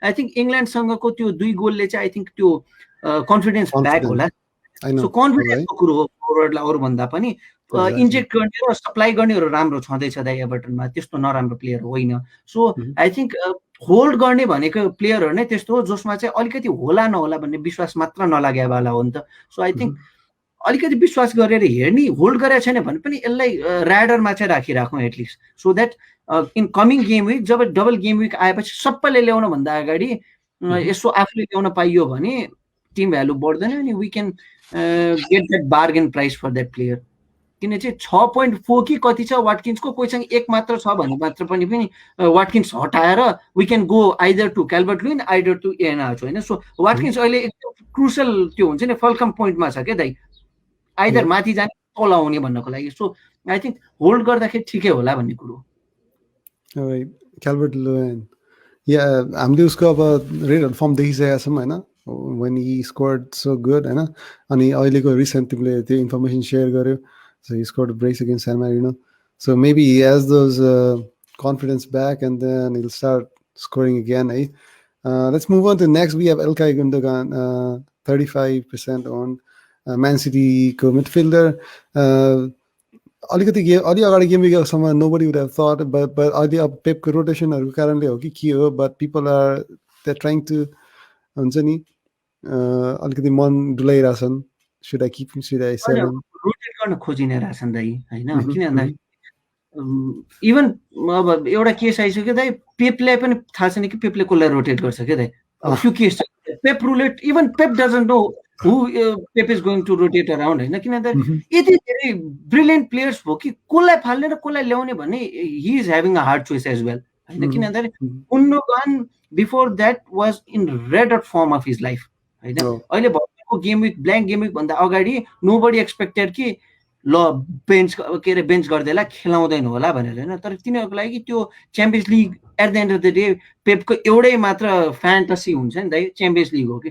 आई थिङ्क इङ्ल्यान्डसँगको त्यो 2 गोलले चाहिँ आई थिङ्क त्यो कन्फिडेन्स ब्याक होला सो कन्फिडेन्सको कुरो हो फरवर्डलाई अरू भन्दा पनि इन्जेक्ट गर्ने र सप्लाई गर्नेहरू राम्रो छँदैछ दाइ एभर्टनमा त्यस्तो नराम्रो प्लेयर होइन सो आई थिङ्क होल्ड गर्ने भनेको प्लेयरहरू नै त्यस्तो हो जसमा चाहिँ अलिकति होला नहोला भन्ने विश्वास मात्र नलागे वाला हो नि त सो आई थिङ्क अलिकति विश्वास गरेर हेर्ने होल्ड गरेको छैन भने पनि यसलाई ऱ्याडरमा चाहिँ राखिराखौँ at least so that in coming game week जब डबल गेम विक आएपछि सबैले ल्याउन भन्दा अगाडि यसो आफूले ल्याउन पाइयो भने टिम भ्यालु बढ्दैन अनि we can get that bargain price for that player किन चाहिँ 6.4 कि कति छ वाटकिन्सको कोहीसँग एक मात्र छ भने मात्र पनि वाटकिन्स हटाएर we can go either to Calvert Lewin either to Iheanacho होइन सो वाटकिन्स अहिले एकदम क्रुसियल त्यो हुन्छ नि फल्कम पोइन्टमा छ क्या दाइ आइदर माथि जाने तल आउने भन्नको लागि सो आई थिङ्क होल्ड गर्दाखेरि ठिकै होला भन्ने कुरो क्याल्भर्ट लुइन या हामीले उसको अब रेडहरू फर्म देखिसकेका छौँ होइन when he scored so good हैन अनि अहिलेको रिसेन्ट तिमीले त्यो इन्फर्मेसन सेयर गर्यो so he scored a brace against San Marino so maybe he has those confidence back and then he'll start scoring again let's move on to next we have Ilkay Gundogan 35% on Man City को midfielder अलिकति अलि अगाडि game विकसम्म nobody would have thought but अहिले अब पेपको रोटेसनहरूको कारणले हो कि के हो but people are they're trying to हुन्छ नि अलिकति मन डुलाइरहेछन् should I keep him should I sell him rotate गर्न खोजिने रहेछन् दाइ हैन किन भन्दा इभन अब एउटा केस आइसक्यो दाइ पेपले पनि थाहा छैन कि पेपले कसलाई रोटेट गर्छ के दाइ अब त्यो केस छ Pep roulette even Pep doesn't know who Pep is going to rotate around हैन किन भन्दा यति धेरै ब्रिलियन्ट प्लेयर्स हो कि कसलाई फाल्ने र कसलाई ल्याउने भन्ने he is having a hard choice as well हैन किन भन्दा Gundogan before that was in red hot form of his life हैन अहिले भर्खरको game week blank game week भन्दा अगाडि नोबडी एक्सपेक्टेड कि ल बेन्च के अरे बेन्च गर्दैला खेलाउँदैन होला भनेर हैन तर तिनीहरूको लागि त्यो Champions League at the end of the day पेपको एउटै मात्र फ्यान्टेसी हुन्छ नि दाइ च्याम्पियन्स लिग हो कि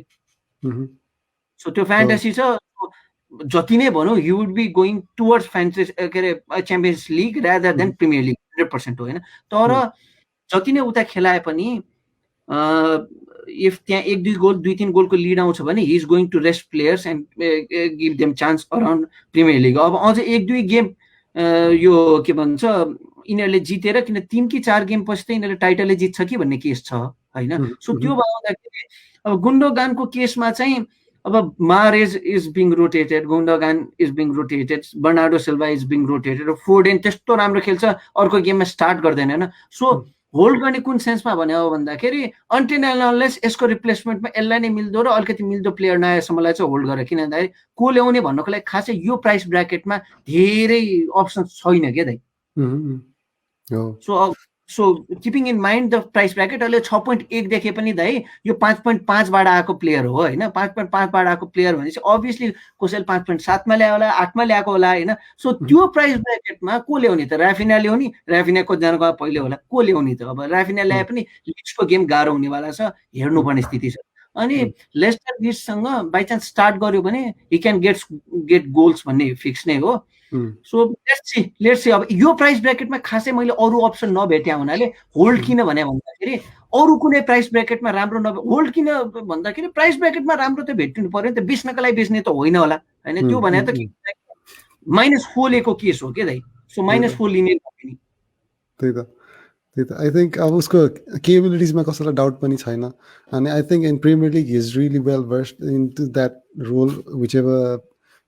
सो त्यो फ्यान्टेसी छ जति नै भनौँ you would be going towards fantasy के अरे Champions League rather than Premier League 100% हो हैन तर जति नै उता खेलाए पनि इफ त्यहाँ 1-2 गोल 2-3 गोलको लिड आउँछ भने he is going to rest players and give them chance around Premier League अब अझै 1-2 गेम यो के भन्छ यिनीहरूले जितेर किन 3 कि 4 गेम पछि त यिनीहरूले टाइटलले जित्छ कि भन्ने केस छ हैन सो त्यो भएदाखेरि अब गुन्डोगानको केसमा चाहिँ अब Mahrez is being rotated Gundogan is being rotated Bernardo Silva is being rotated Foden त्यस्तो राम्रो खेल्छ अर्को गेममा स्टार्ट गर्दैन हैन सो होल्ड गर्ने कुन सेन्समा भने हो भन्दाखेरि अन्टिल अनलेस यसको रिप्लेसमेन्टमा यसलाई नै मिल्दो र अलिकति मिल्दो प्लेयर नआएसम्मलाई चाहिँ होल्ड गरेर किन भन्दाखेरि को ल्याउने भन्नको लागि खासै यो प्राइस ब्राकेटमा धेरै अप्सन छैन क्या दाइ so keeping in mind the price bracket अहिले 6.1 देखे पनि दाइ यो 5.5 बाट आएको प्लेयर हो हैन 5.5 बाट आएको प्लेयर भनेपछि अभियसली कसैले 5.7 मा ल्यायो होला 8 मा ल्याएको होला हैन सो त्यो प्राइस ब्राकेटमा को ल्याउने त राफिना ल्याउने राफिना को जानको पहिले होला को ल्याउने त अब राफिना ल्याए पनि लिड्सको गेम गाह्रो हुनेवाला छ हेर्नुपर्ने स्थिति छ अनि लेस्टर लिड्ससँग बाई चान्स स्टार्ट गर्यो भने ही क्यान गेट गोल्स भन्ने फिक्स नै हो। सो लेट्स सी अब यो प्राइस ब्र्याकेटमा खासै मैले अरू अप्सन नभेट्या हुनाले होल्ड किन भने भन्दाखेरि अरू कुनै प्राइस ब्र्याकेटमा राम्रो होल्ड किन भन्दाखेरि प्राइस ब्र्याकेटमा राम्रो त भेट्नु पर्यो नि त, बेच्नका लागि बेच्ने त होइन होला होइन। त्यो भने त -4 केस हो के दाइ, सो -4 लिने त्यही त आई थिङ्क अब उसको केबिलिटिजमा कसैलाई डाउट पनि छैन। अनि I think in Premier League is really well versed in to that role whichever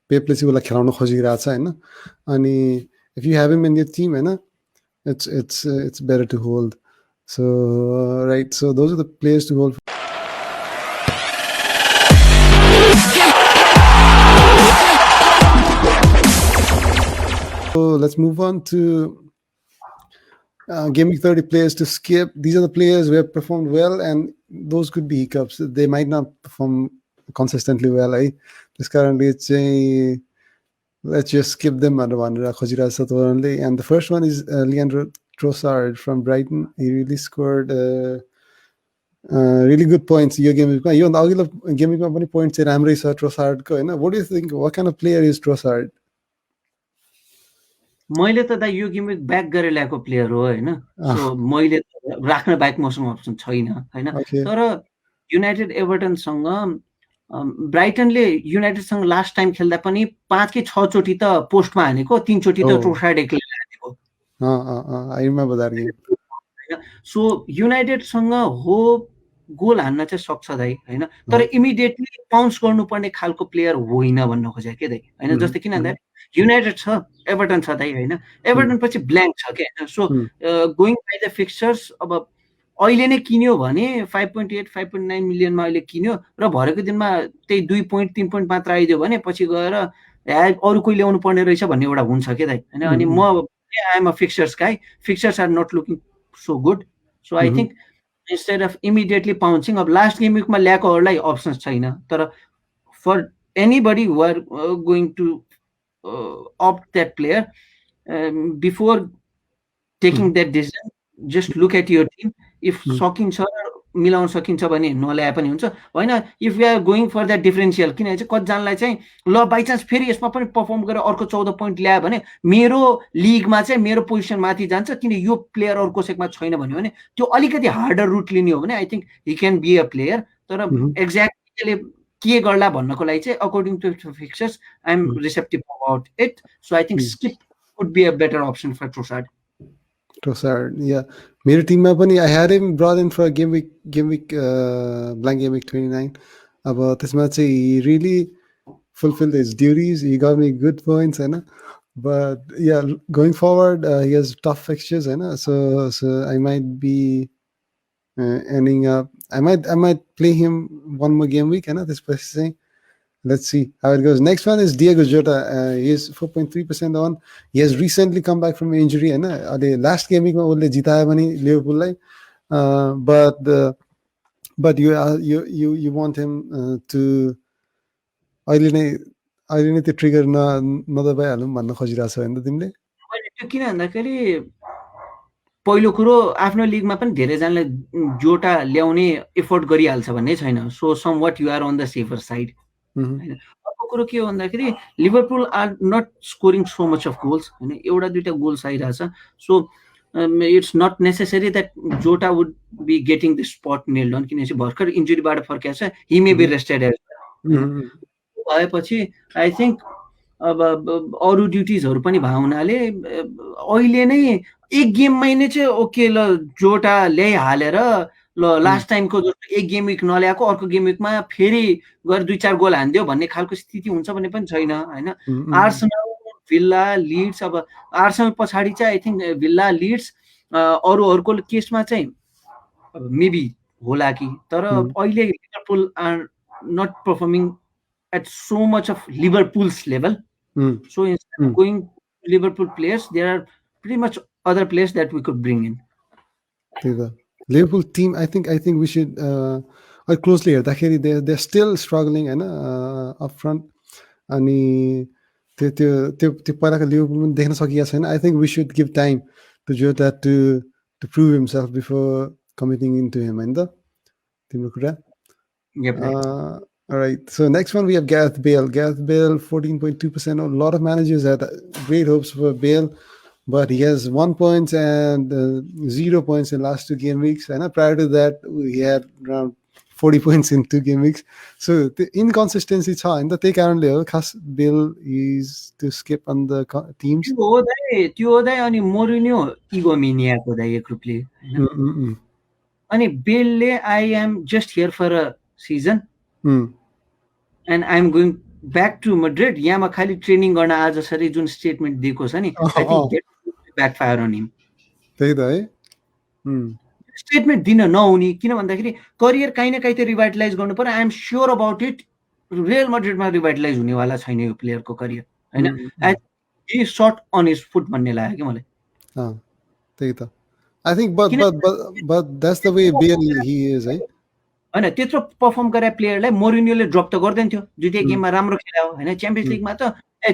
पेपले चाहिँ उसलाई खेलाउन खोजिरहेको छ होइन। अनि if you have him in your team होइन, it's better to hold. So right, so those are the players to hold. So let's move on to Game Week 30 players to skip. These are the players who have performed well, and those could be hiccups. They might not perform consistently well. This currently it's let's just skip them. And the first one is Leandro Trossard from Brighton. He really scored really good points. Your game week, you on game week many points in Ramrey Trossard ko, what do you think? What kind of player is Trossard? मैले त दा यो गेम ब्याक गरेर ल्याएको प्लेयर हो होइन। सो मैले राख्न बाहेक मसँग अप्सन छैन होइन। तर युनाइटेड एभर्टनसँग ब्राइटनले युनाइटेडसँग लास्ट टाइम खेल्दा पनि 5 कि 6 चोटि त पोस्टमा हानेको, 3 चोटि त ट्रोसार्ड एक्लै हानेको। सो युनाइटेडसँग हो गोल हान्न चाहिँ सक्छ दाइ होइन, तर इमिडिएटली पाउन्स गर्नुपर्ने खालको प्लेयर होइन भन्न खोजेँ के दाइ होइन। जस्तै किन भन्दा युनाइटेड छ, एभर्टन छ दाइ होइन, एभर्टन पछि ब्ल्याङ्क छ क्या। So going by the fixtures अब अहिले नै किन्यो भने 5.8 5.9 मिलियनमा अहिले किन्यो र भरेको दिनमा त्यही 2 पोइन्ट 3 पोइन्ट मात्र आइदियो भने पछि गएर अरू कोही ल्याउनु पर्ने रहेछ भन्ने एउटा हुन्छ के दाइ होइन। अनि म I am a fixtures guy, fixtures are not looking so good. So I think instead of immediately pouncing, अब लास्ट गेम विकमा ल्याएकोहरूलाई अप्सन्स छैन, तर for anybody who are going to opt that player before taking that decision, just look at your team. If सकिन्छ मिलाउन सकिन्छ भने नल्याए पनि हुन्छ होइन। If you are going for that differential, किनभने चाहिँ कतिजनालाई चाहिँ ल बाई चान्स फेरि यसमा पनि पर्फर्म गरेर अर्को 14 पोइन्ट ल्यायो भने मेरो लिगमा चाहिँ मेरो पोजिसन माथि जान्छ, किन यो प्लेयर अरू कसैमा छैन भन्यो भने त्यो अलिकति हार्डर रुट लिने हो भने I think he can be a player. तर एक्ज्याक्टली के गर्ला भन्नको लागि चाहिँ according to fixtures I am receptive about it. So I think skip would be a better option for Trossard. Yeah, मेरो टिममा पनि I had him brought in for game week blank game week 29. अब त्यसमा चाहिँ he really fulfilled his duties. He got me good points होइन। But yeah, going forward he has tough fixtures होइन। So I might be ending up I might play him one more game week होइन त्यसपछि चाहिँ let's see how it goes. Next one is Diego Jota. He is 4.3% on. He has recently come back from injury होइन। अहिले लास्ट गेम विकमा उसले जितायो भने लिभरपुललाई, but you want him to अहिले नै त्यो ट्रिगर नदबाइहालौँ भन्न खोजिरहेको छ होइन तिमीले? त्यो किन भन्दाखेरि पहिलो कुरो आफ्नो लिगमा पनि धेरैजनाले जोटा ल्याउने एफोर्ट गरिहाल्छ भन्ने छैन। So somewhat you are on the safer side होइन। अर्को कुरो के हो भन्दाखेरि Liverpool are not scoring so much of goals होइन, एउटा दुइटा गोल्स आइरहेछ। So it's not necessary that Jota would be getting the spot nailed on, किनभने भर्खर इन्जुरीबाट फर्किएको छ, हि मे बी रेस्टेड भएपछि आई थिङ्क अब अरू ड्युटिजहरू पनि भए हुनाले अहिले नै एक गेममै नै चाहिँ ओके ल जोटा ल्याइहालेर ल लास्ट टाइमको जस्तो एक गेम विक नल्याएको अर्को गेम विकमा फेरि गएर 2-4 गोल हानिदियो भन्ने खालको स्थिति हुन्छ भन्ने पनि छैन होइन। आर्सेनल, भिल्ला, लिड्स, अब आर्सेनल पछाडि चाहिँ आई थिङ्क भिल्ला, लिड्स, अरूहरूको केसमा चाहिँ मेबी होला कि, तर अहिले Liverpool are not performing at so much of Liverpool's level. So instead of going to Liverpool players, there are pretty much other players that we could bring in. The Liverpool team, I think we should closely here. They're still struggling up front. अनि त्यो पहिलाको लिभरपुल देख्न सकिएको छैन। I think we should give time to Jota to prove himself before committing into him होइन त तिम्रो कुरा? Yep. All right. So next one we have Gareth Bale. Gareth Bale, 14.2%. A lot of managers had great hopes for Bale, but he has 1 point and 0 points in last 2 game weeks. And prior to that, he had around 40 points in 2 game weeks. So the inconsistency छ हैन त त्यही कारणले हो खास Bale is to skip on the teams. त्यो हो दाइ अनि मोरिन्यो इगोमिनियाको दाइ एक रूपले हैन अनि बेलले I am just here for a season and I am going back to Madrid यहाँमा खाली ट्रेनिङ गर्न आज सरी जुन स्टेटमेन्ट दिएको छ नि I think backfire on him त्यही त है स्टेटमेन्ट दिन नहुने किन भन्दाखेरि करियर काहीँ न काहीँ त रिभाइटलाइज गर्नु पर्यो I am sure about it real मड्रिडमा रिभाइटलाइज हुनेवाला छैन यो प्लेयरको करियर हैन he shot on his foot भन्ने लाग्यो कि मलाई त्यही त I think but that's the way Bale he is है हैन त्यत्रो परफर्म गरे प्लेयरलाई मोरिन्योले ड्रप त गर्दैन थियो दुईटै गेममा राम्रो खेल्यो हैन च्याम्पियन्स लिगमा त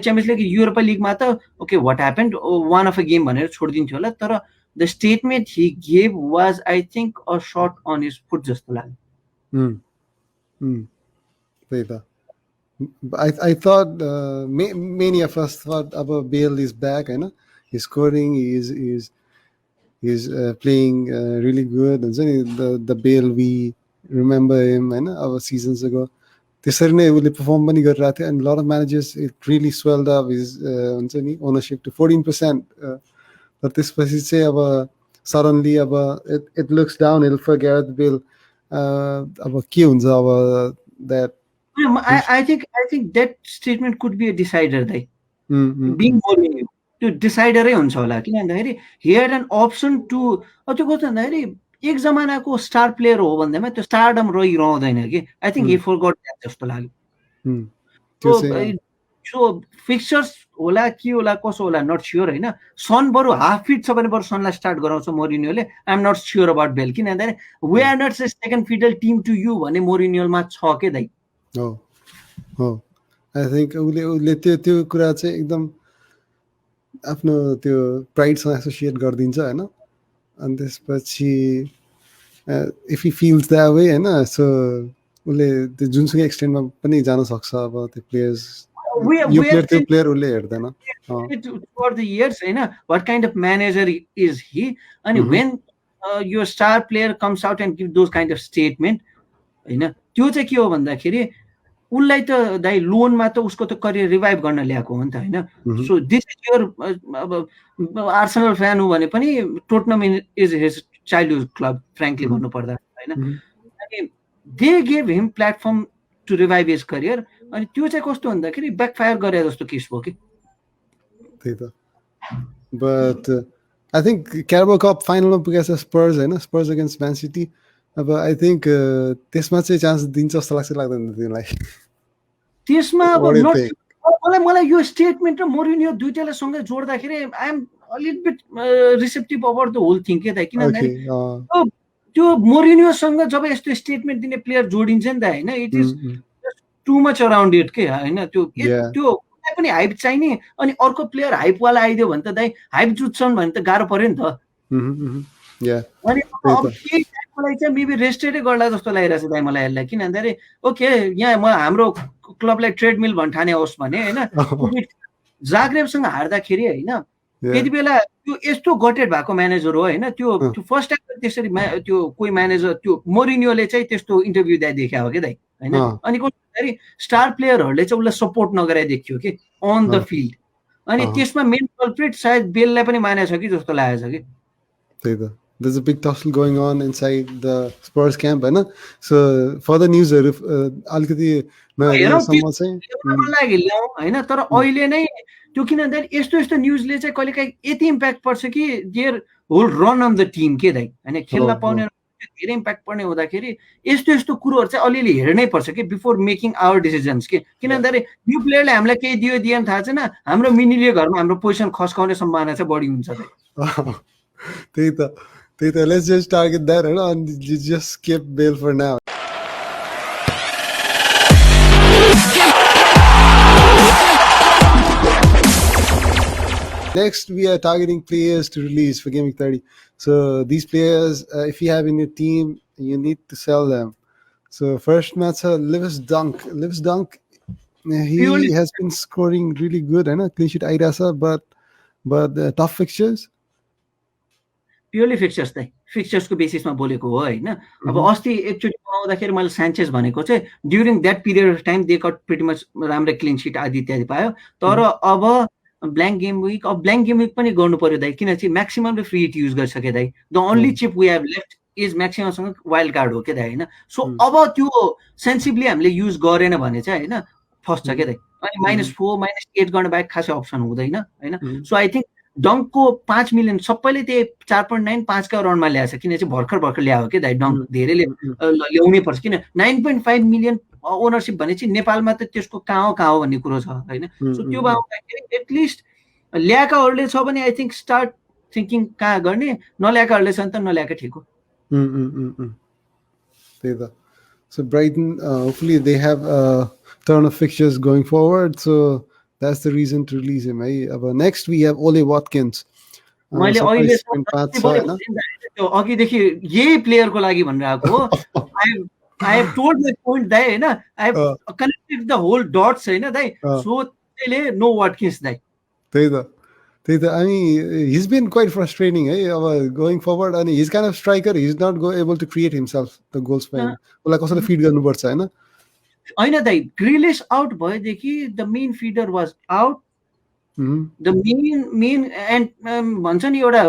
च्याम्पियन्स लिग युरोपा लिगमा त okay what happened one of a game भनेर छोडिदिन्थ्यो होला तर the statement he gave was I think a shot on his foot जस्तो लाग्यो त्यही त I thought many of us thought about Bale is back, and he's scoring, he's playing really good. And the Bale we remember him, and our seasons ago. त्यसरी नै उसले perform पनि गरिरहेको थियो and a lot of managers it really swelled up his हुन्छ नि ownership to 14%. तर त्यसपछि चाहिँ अब suddenly अब it looks downhill for Gareth Bale. अब के हुन्छ अब that. I think that statement could be a decider दाइ being Mourinho त्यो डिसाइडरै हुन्छ होला किन भन्दाखेरि he had an option to त्यो कस्तो भन्दाखेरि एक जमानाको स्टार प्लेयर हो भन्दैमा त्यो स्टारडम रहिरहँदैन कि I think he forgot that जस्तो लाग्यो सो फिक्चर्स होला के होला कसो होला नट स्योर हैन सन बरु हाफ फिट छ भने बरु सनलाई स्टार्ट गराउँछ मोरिन्योले I am not sure about Bale किन भन्दाखेरि we are not second fiddle team to you भन्ने मोरिन्योमा छ के दाइ हो आई थिंक उसले त्यो कुरा चाहिँ एकदम आफ्नो त्यो प्राइडसँग एसोसिएट गरिदिन्छ हैन अनि त्यसपछि if he feels that way हैन सो उसले त्यो जुनसुकै एक्सटेन्टमा पनि जान सक्छ अब त्यो प्लेयर्स यो प्लेयर उसले हेर्दैन फर द इयर्स हैन what kind of manager is he अनि when your star player comes out and give those kind of statement हैन त्यो चाहिँ के हो भन्दाखेरि उनलाई त दाइ लोनमा त उसको त करियर रिभाइभ गर्न ल्याएको हो नि त हैन सो दिस इज योर अब आर्सेनल फ्यान हो भने पनि Tottenham is his childhood club frankly भन्नु पर्दा हैन अनि they gave him platform to revive his career अनि त्यो चाहिँ कस्तो भन्दाखेरि ब्याकफायर गरे जस्तो केस भयो कि त्यही त बट आई थिंक क्याराबो कप फाइनलमा पुगेछ स्पर्स हैन स्पर्स अगेन्स्ट म्यान सिटी अब आई थिंक त्यसमा चाहिँ चान्स दिन्छ जस्तो लाग्छ लाग्दैन तिमीलाई त्यसमा अब मलाई यो स्टेटमेन्ट र मोरिन्यो दुईटालाई सँगै जोड्दाखेरि I am a little bit receptive about the whole thing के त किन भन्दाखेरि त्यो मोरिन्योसँग जब यस्तो स्टेटमेन्ट दिने प्लेयर जोडिन्छ नि त हैन it is too much around it के हैन त्यो पनि हाइप चाहिने अनि अर्को प्लेयर हाइपवाला आइदियो भने त दाइ हाइप जुत्छन् भने त गाह्रो पर्यो नि त अनि मलाई चाहिँ मेबी रेस्टेडै गर्ला जस्तो लागिरहेको छ दाइ मलाई यसलाई किन भन्दाखेरि ओके यहाँ हाम्रो क्लबलाई ट्रेडमिल भन्न ठाने होस् भने होइन जाग्रेबसँग हार्दाखेरि होइन त्यति बेला त्यो यस्तो गटेड भएको म्यानेजर हो होइन त्यो फर्स्ट टाइम त्यसरी त्यो कोही म्यानेजर त्यो मोरिन्योले चाहिँ त्यस्तो इन्टरभ्यू देखा हो कि दाइ होइन अनि भन्दाखेरि स्टार प्लेयरहरूले चाहिँ उसलाई सपोर्ट नगराइदेखियो कि अन द फिल्ड अनि त्यसमा मेन कल्प्रिट सायद बेललाई पनि मानेछ कि जस्तो लागेछ कि त्यही त there's a big tussle going on inside the Spurs camp हैन so further news अलिकति नहेर्नसम्म चाहिँ हैन तर अहिले नै त्यो किन भन्दाखेरि यस्तो न्युजले चाहिँ कहिलेकाहीँ यति इम्प्याक्ट पर्छ कि their whole run on the team के दाइ हैन खेल्न पाउने धेरै इम्प्याक्ट पर्ने हुँदाखेरि यस्तो कुरोहरू चाहिँ अलिअलि हेर्नै पर्छ कि बिफोर मेकिङ आवर डिसिजन्स के किन भन्दाखेरि यो प्लेयरले हामीलाई केही दिएन थाहा छैन हाम्रो मिनीले घरमा हाम्रो पोजिसन खस्काउने सम्भावना चाहिँ बढी हुन्छ त्यही त let's just target that and just skip Bale for now. Next, we are targeting players to release for Game Week 30. So these players, if you have in your team, you need to sell them. So first match, Lewis Dunk. He has been scoring really good, होइन क्लिन सिट आइरहेछ but tough fixtures. Purely fixtures दाइ फिक्चर्सको बेसिसमा बोलेको हो होइन अब अस्ति एकचोटि आउँदाखेरि मैले सान्चेज भनेको चाहिँ during that period of time they got pretty much राम्रै क्लिन सिट आदि इत्यादि पायो तर अब ब्ल्याङ्क गेम विक पनि गर्नु पर्यो दाइ किनकि म्याक्सिममले फ्री हिट युज गरिसके दाइ the only chip we have left is म्याक्सिममसँग वाइल्ड कार्ड हो क्या दाइ होइन सो अब त्यो सेन्सिभली हामीले युज गरेन भने चाहिँ होइन फर्स्ट छ क्या दाइ अनि -4 -8 गर्न बाहेक खासै अप्सन हुँदैन होइन सो आई थिङ्क डङ्कको 5 मिलियन सबैले त्यही 4.9 5का राउन्डमा ल्याएछ किन चाहिँ भर्खर ल्यायो कि दाइ डङ्क धेरैले ल्याउनै पर्छ किन 9.5 मिलियन ओनरसिप भने चाहिँ नेपालमा त त्यसको कहाँ हो भन्ने कुरो छ होइन सो त्यो भाउँदाखेरि एटलिस्ट ल्याएकाहरूले छ भने आई थिङ्क स्टार्ट थिङ्किङ कहाँ गर्ने नल्याएकाहरूले छ भने त नल्याएकै ठिक हो त्यही त so Brighton hopefully they have turn of fixtures going forward, so that's the reason to release him. Next we have Ole Watkins. मैले अघिदेखि यही प्लेयरको लागि भनिरहेको हो I have told my point दाइ होइन I have connected the whole dots होइन दाइ सो त्यसले नो वाटकिन्स दाइ त्यही त I mean he's been quite frustrating going forward and he's kind of striker, he's not able to create himself the goals man उसलाई कसैले फिड गर्नुपर्छ होइन होइन दाइ ग्रिलिस आउट भएदेखि the main feeder was out the men and भन्छ नि एउटा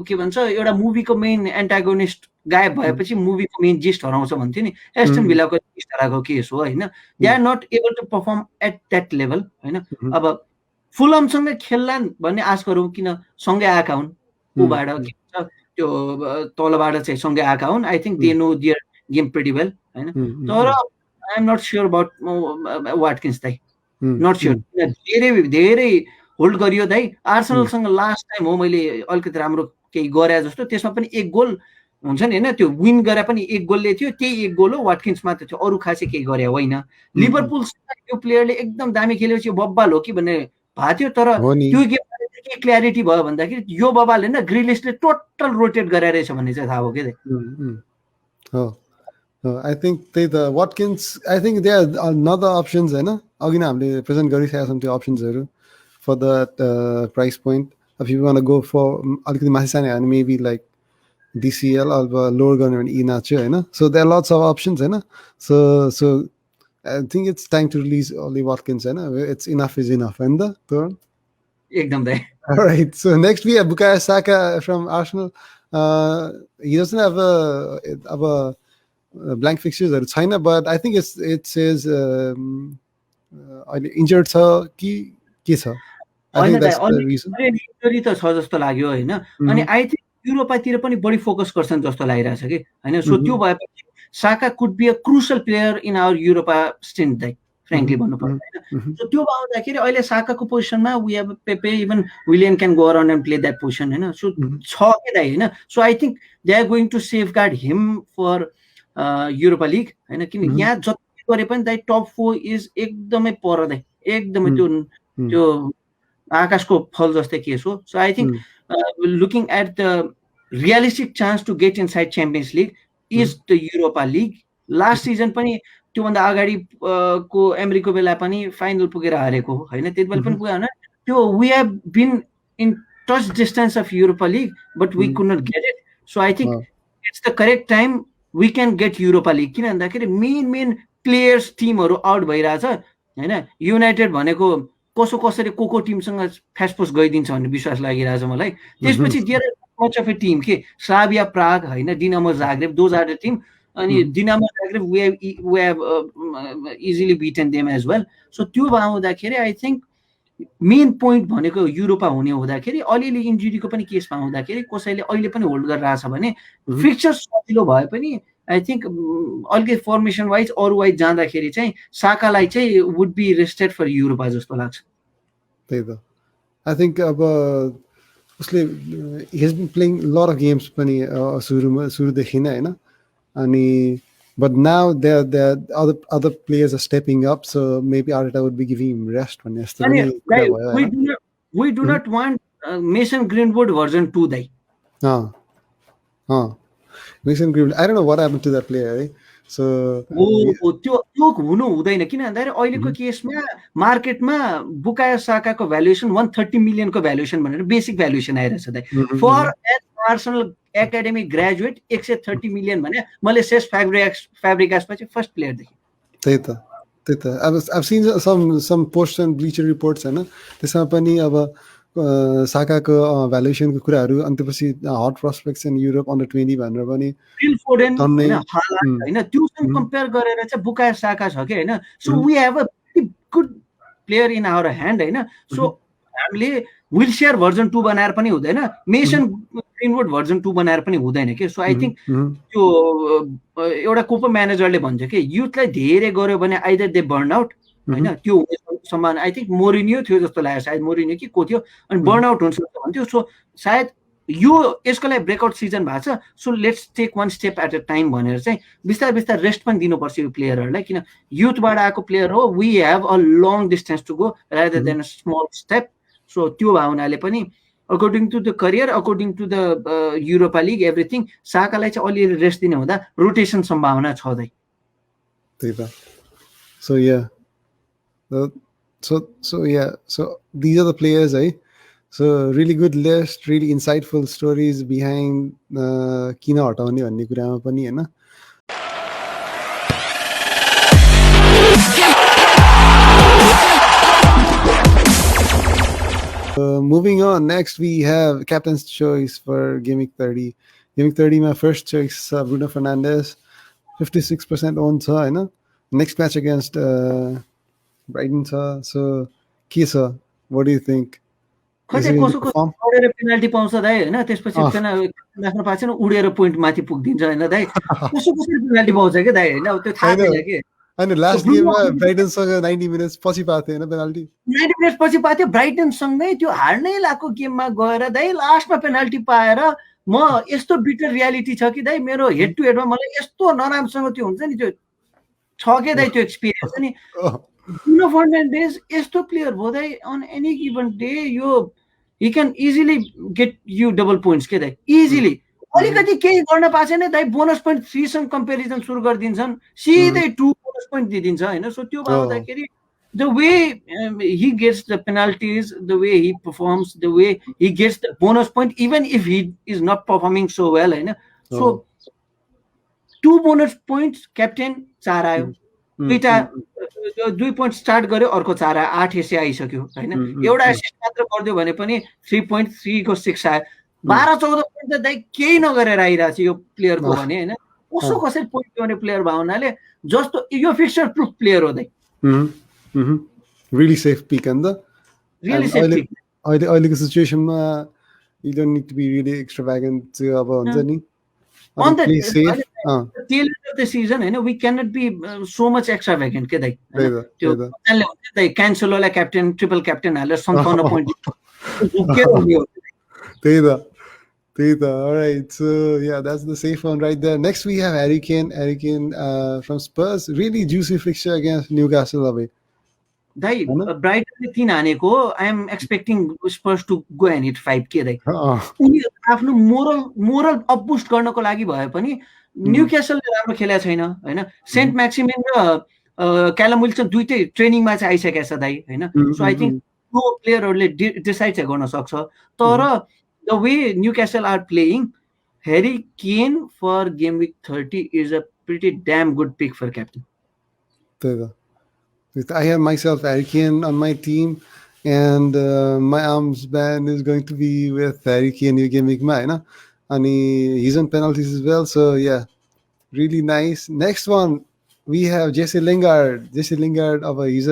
के भन्छ एउटा मुभीको मेन एन्टागोनिस्ट गायब भएपछि मुभीको मेन जिस्ट हराउँछ भन्थ्यो नि एस्टन भिलाको जिस्ट हराएको केस हो होइन they are not able to perform at that level होइन अब फुलमसँगै खेल्लान् भन्ने आश गरौँ किन सँगै आएका हुन् ऊबाट के भन्छ त्यो तलबाट चाहिँ सँगै आएका हुन् I think they know their game pretty well होइन तर I am not sure about Watkins दाइ नट स्योर धेरै होल्ड गरियो दाइ आर्सेनलसँग लास्ट टाइम हो मैले अलिकति राम्रो केही गरे जस्तो त्यसमा पनि एक गोल हुन्छ नि होइन त्यो विन गरे पनि एक गोलले थियो त्यही एक गोल हो वाटकिन्स मात्र थियो अरू खासै केही गरे होइन लिभरपुलसँग त्यो प्लेयरले एकदम दामी खेलेपछि बब्बाल हो कि भन्ने भएको थियो तर त्यो गेममा के क्ल्यारिटी भयो भन्दाखेरि यो बब्बाल होइन ग्रिलिसले टोटल रोटेट गरे रहेछ भन्ने चाहिँ थाहा हो कि दाइ I think the Watkins, I think there are another options होइन अघि नै हामीले प्रेजेन्ट गरिसकेका छौँ त्यो अप्सन्सहरू for that price point. If you want to go for अलिकति माथि जाने भने maybe like DCL अथवा लोवर गर्ने भने इनाचो होइन so there are lots of options होइन so I think it's time to release Ole Watkins होइन it's enough is enough होइन त Toran? एकदम दाइ Alright, so next we have Bukayo Saka from Arsenal. He doesn't have a blank fixtures छैन but I think it says injured छ कि के छ I think that's the reason. Injury त छ जस्तो लाग्यो होइन अनि आई थिङ्क युरोपातिर पनि बढी फोकस गर्छन् जस्तो लागिरहेछ कि होइन सो त्यो भएपछि Saka could be a crucial player in our Europa stint दाइ फ्रेङ्कली भन्नुपर्छ होइन सो त्यो आउँदाखेरि अहिले साकाको पोजिसनमा we have Pepe even Willian can go around and play that position होइन सो छ के दाइ होइन so I think they are going to safeguard him for Europa league होइन किन यहाँ जति गरे पनि दाइ टप 4 इज एकदमै पर दाइ एकदमै त्यो आकाशको फल जस्तै केस हो so I think looking at the realistic chance to get inside Champions League is the Europa League last season पनि त्योभन्दा अगाडि को एमरीको बेला पनि फाइनल पुगेर हारेको हो होइन त्यति बेला पनि पुगेन होइन त्यो we have been in touch distance of Europa League but we could not get it so I think it's the correct time we can get Europa League किन भन्दाखेरि मेन प्लेयर्स टिमहरू आउट भइरहेछ होइन युनाइटेड भनेको कसरी को टिमसँग फ्यासफुस गइदिन्छ भन्ने विश्वास लागिरहेछ मलाई त्यसपछि there much of a team के स्लाभिया प्राग होइन Dinamo Zagreb those are the team अनि Dinamo Zagreb we have easily beaten them as well so त्यो आउँदाखेरि आई थिङ्क मेन पोइन्ट भनेको युरोपा हुने हुँदाखेरि अलिअलि इन्जुरीको पनि केसमा आउँदाखेरि कसैले अहिले पनि होल्ड गरिरहेछ भने फिक्चर सजिलो भए पनि आई थिङ्क अलिकति फर्मेसन वाइज अरू वाइज जाँदाखेरि चाहिँ साकालाई चाहिँ would be rested for Europa जस्तो लाग्छ त्यही त आई थिङ्क अब उसले he has been playing lot of games पनि सुरुदेखि नै होइन अनि but now other players are stepping up so maybe Arteta would be giving him rest when we do not want Mason Greenwood version 2 dai Mason Greenwood I don't know what happened to that player so त्यो हुनु हुँदैन किन भन्दाखेरि अहिलेको केसमा मार्केटमा बुकायो साकाको भ्यालुएसन 130 मिलियनको भ्यालुएसन भनेर बेसिक भ्यालुएसन आइरहेछ दाइ for as Arsenal academy graduate 130 million भने मैले सेस फ्याब्रिगासपछि फर्स्ट प्लेयर देखेँ त्यही त I've seen some posts and bleacher reports हैन त्यसमा पनि अब साकाको भ्यालुएसनको कुराहरू अनि त्यसपछि hot prospects in Europe under 20 भनेर पनि फिल फोडेन हैन हालान्ड हैन त्योसँग कम्पेयर गरेर चाहिँ बुकायो साका छ के हैन so we have a good player in our hand हैन सो हामीले व्हीलचेयर भर्जन 2 बनाएर पनि हुँदैन मेसन ग्रीनवुड भर्जन 2 बनाएर पनि हुँदैन के सो आई थिंक त्यो एउटा कोप म्यानेजरले भन्छ के युथलाई धेरै गर्यो भने आइदर दे बर्न आउट हैन त्यो हुने सम्भावना आई थिंक मोरिनियो थियो जस्तो लाग्यो सायद मोरिनियो कि को थियो अनि बर्न आउट हुन्छ भन्थ्यो सो सायद यो यसको लागि ब्रेकआउट सिजन भएको छ so let's take one step at a time भनेर चाहिँ बिस्तारै बिस्तारै रेस्ट पनि दिनुपर्छ यो प्लेयरहरूलाई किन युथबाट आएको प्लेयर हो we have a long distance to go rather than a small step so त्यो भावनाले पनि according to the career according to the Europa league everything साकालाई चाहिँ अलिअलि रेस्ट दिने हुँदा रोटेसन सम्भावना छ दाइ त्यही त so yeah so these are the players so really good list really insightful stories behind किन हटाउने भन्ने कुरामा पनि हैन moving on next we have captain's choice for game week 30 my first choice Bruno Fernandes 56% owned छ हैन next match against Brighton so Kisa what do you think खै कसो उडेर पेनल्टी पाउँछ दाइ हैन त्यसपछि राख्न पाएको छैन उडेर पोइन्ट माथि पुग्दिन्छ हैन दाइ कसो पेनल्टी पाउँछ के दाइ हैन त्यो थाहा छैन के हैन लास्ट गेममा ब्राइटन सँग 90 मिनेट्स पछि पाएको हैन पेनल्टी 90 मिनेट्स पछि पाथ्यो ब्राइटन सँगै त्यो हार्नै लाको गेममा गएर दाइ लास्टमा पेनल्टी पाएर म यस्तो बिटर रियालिटी छ कि दाइ मेरो हेड टु हेडमा मलाई यस्तो नराम्रोसँग त्यो हुन्छ नि त्यो छ के दाइ त्यो एक्सपिरियन्स नि Bruno Fernandes यस्तो प्लेयर हो दाइ on any given day यो he can easily get you double points के दाइ easily अलिकति केही गर्न पाएको छैन दाइ बोनस पोइन्ट 3 सँग कम्पेरिजन सुरु गरिदिन्छन् सिधै 2 बोनस पोइन्ट दिदिन्छ हैन सो त्यो भन्दाखेरि the way he gets the penalties the way he performs the way he gets the bonus point even if he is not performing so well हैन so 2 bonus points captain 4 आयो दुईटा 2 पोइन्ट स्टार्ट गर्यो अर्को 4 आयो 8 एसए आइसक्यो हैन एउटा एसिस्ट मात्र गर्दियो भने पनि 3.3 को 6 आयो 12-14 पोइन्ट त दाइ केही नगरेर आइरहेको छ यो प्लेयरको भने हैन कसो कसरी पोइन्ट गर्ने प्लेयर भावनाले जस्तो यो फिक्चर प्रुफ प्लेयर हो दाइ really safe pick and the really safe pick अहिलेको सिचुएसनमा you don't need to be really extravagant to अब हुन्छ नि on the tail end of the season हैन we cannot be so much extravagant के दाइ त्यो चल्ने हुन्छ दाइ क्यान्सललाई क्याप्टेन ट्रिपल क्याप्टेन हालेर 57 पोइन्ट के हो त्यही त all right so yeah that's the safe one right there next we have Harry Kane from Spurs really juicy fixture against Newcastle away दाइ ब्राइटनले 3 हानेको I am expecting Spurs to go and hit 5 के दाइ उनी आफ्नो मोरल अपबुस्ट गर्नको लागि भए पनि न्यूक्यासलले राम्रो खेलेको छैन हैन सेन्ट म्याक्सिमिन र क्यालम विल्सन दुईटै ट्रेनिङमा चाहिँ आइसकेको छ दाइ हैन सो आई थिंक त्यो प्लेयरहरुले डिसाइड चाहिँ गर्न सक्छ तर the way Newcastle are playing Harry Kane for game week 30 is a pretty damn good pick for captain. I have myself Harry Kane on my team and my arms band is going to be with Harry Kane your game week and he's on penalties as well so yeah really nice. Next one we have Jesse Lingard of he's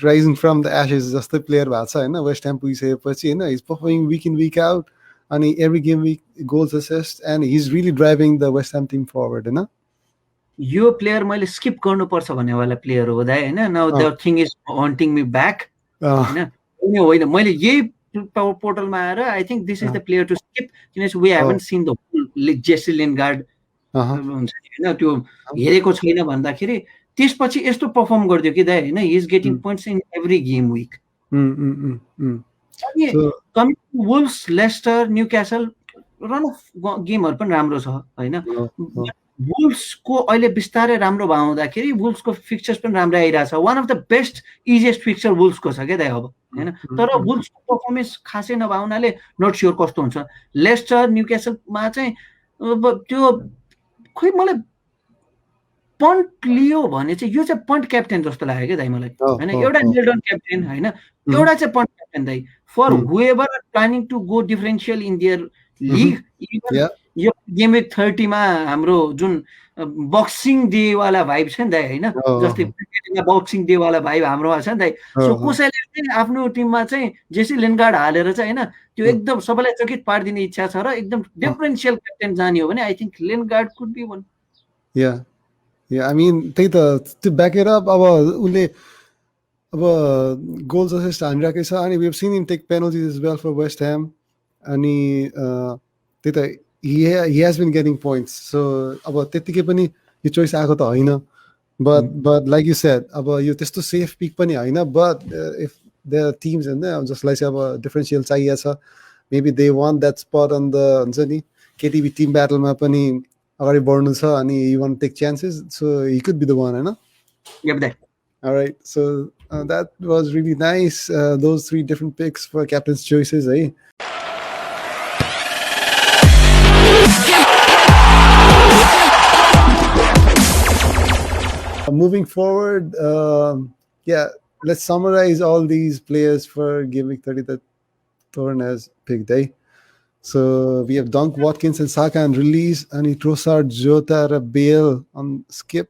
rising from the ashes just the player bhacha हैन West Ham पुगिसकेपछि हैन he's performing week in week out and every game week goals assists and he's really driving the West Ham team forward हैन यो प्लेयर मैले स्किप गर्नुपर्छ भन्ने वाला प्लेयर हो दाइ हैन now the thing is haunting me back हैन मैले यही पोर्टलमा आएर I think this is the player to skip किनकि we haven't seen the Jesse Lingard हुन्छ हैन त्यो हेरेको छैन भन्दाखेरि त्यसपछि यस्तो परफर्म गर्दियो कि दाइ हैन he is getting points in every game week coming to Wolves Leicester Newcastle run of गेमहरु पनि राम्रो छ हैन वुल्सको अहिले बिस्तारै राम्रो भयो हुँदाखेरि वुल्सको फिक्चर्स पनि राम्रो आइरहेछ। One of the best easiest fixture वुल्सको छ क्या दाइ अब होइन। तर वुल्सको पर्फर्मेन्स खासै नभए हुनाले नट स्योर कस्तो हुन्छ। लेस्टर न्युक्यासलमा चाहिँ अब त्यो खोइ मलाई पन्ट लियो भने चाहिँ यो चाहिँ पन्ट क्याप्टेन जस्तो लाग्यो क्या दाइ मलाई होइन। एउटा नेल्डन क्याप्टेन होइन, एउटा चाहिँ पन्ट क्याप्टेन दाइ for whoever planning to go differential in their league. Even यो गेम विक 30 मा हाम्रो जुन बक्सिङ डे वाला भाइब छ नि दाइ होइन, जस्तै क्रिकेटमा बक्सिङ डे वाला भाइब हाम्रोमा छ नि दाइ। सो कसैले चाहिँ आफ्नो टिममा चाहिँ जेसी लिन्गार्ड हालेर चाहिँ होइन त्यो एकदम सबैलाई चकित पारिदिने इच्छा छ र एकदम डिफरेन्सियल क्याप्टेन जाने हो भने I think Lingard could be one. I mean त्यही त त्यो ब्याकेर अब उसले अब गोल्स असिस्ट हानिरहेकै छ अनि we have seen him take penalties as well for West Ham अनि त्यही त he has been getting points. So अब त्यतिकै पनि यो चोइस आएको त होइन, but like you said अब यो त्यस्तो सेफ पिक पनि होइन, but if there are teams होइन जसलाई चाहिँ अब डिफरेन्सियल चाहिएको छ, maybe they want that spot on the हुन्छ नि केटिभी टिम ब्याटलमा पनि अगाडि बढ्नु छ अनि you want to take chances, so he could be the one होइन. Yep, that. All right, so that was really nice, those 3 different picks for captain's choices, eh? Moving forward, let's summarize all these players for Game Week 30 that Toran has picked. So we have Dunk, Watkins, and Saka on release, and Trossard, Jota, Bale on skip,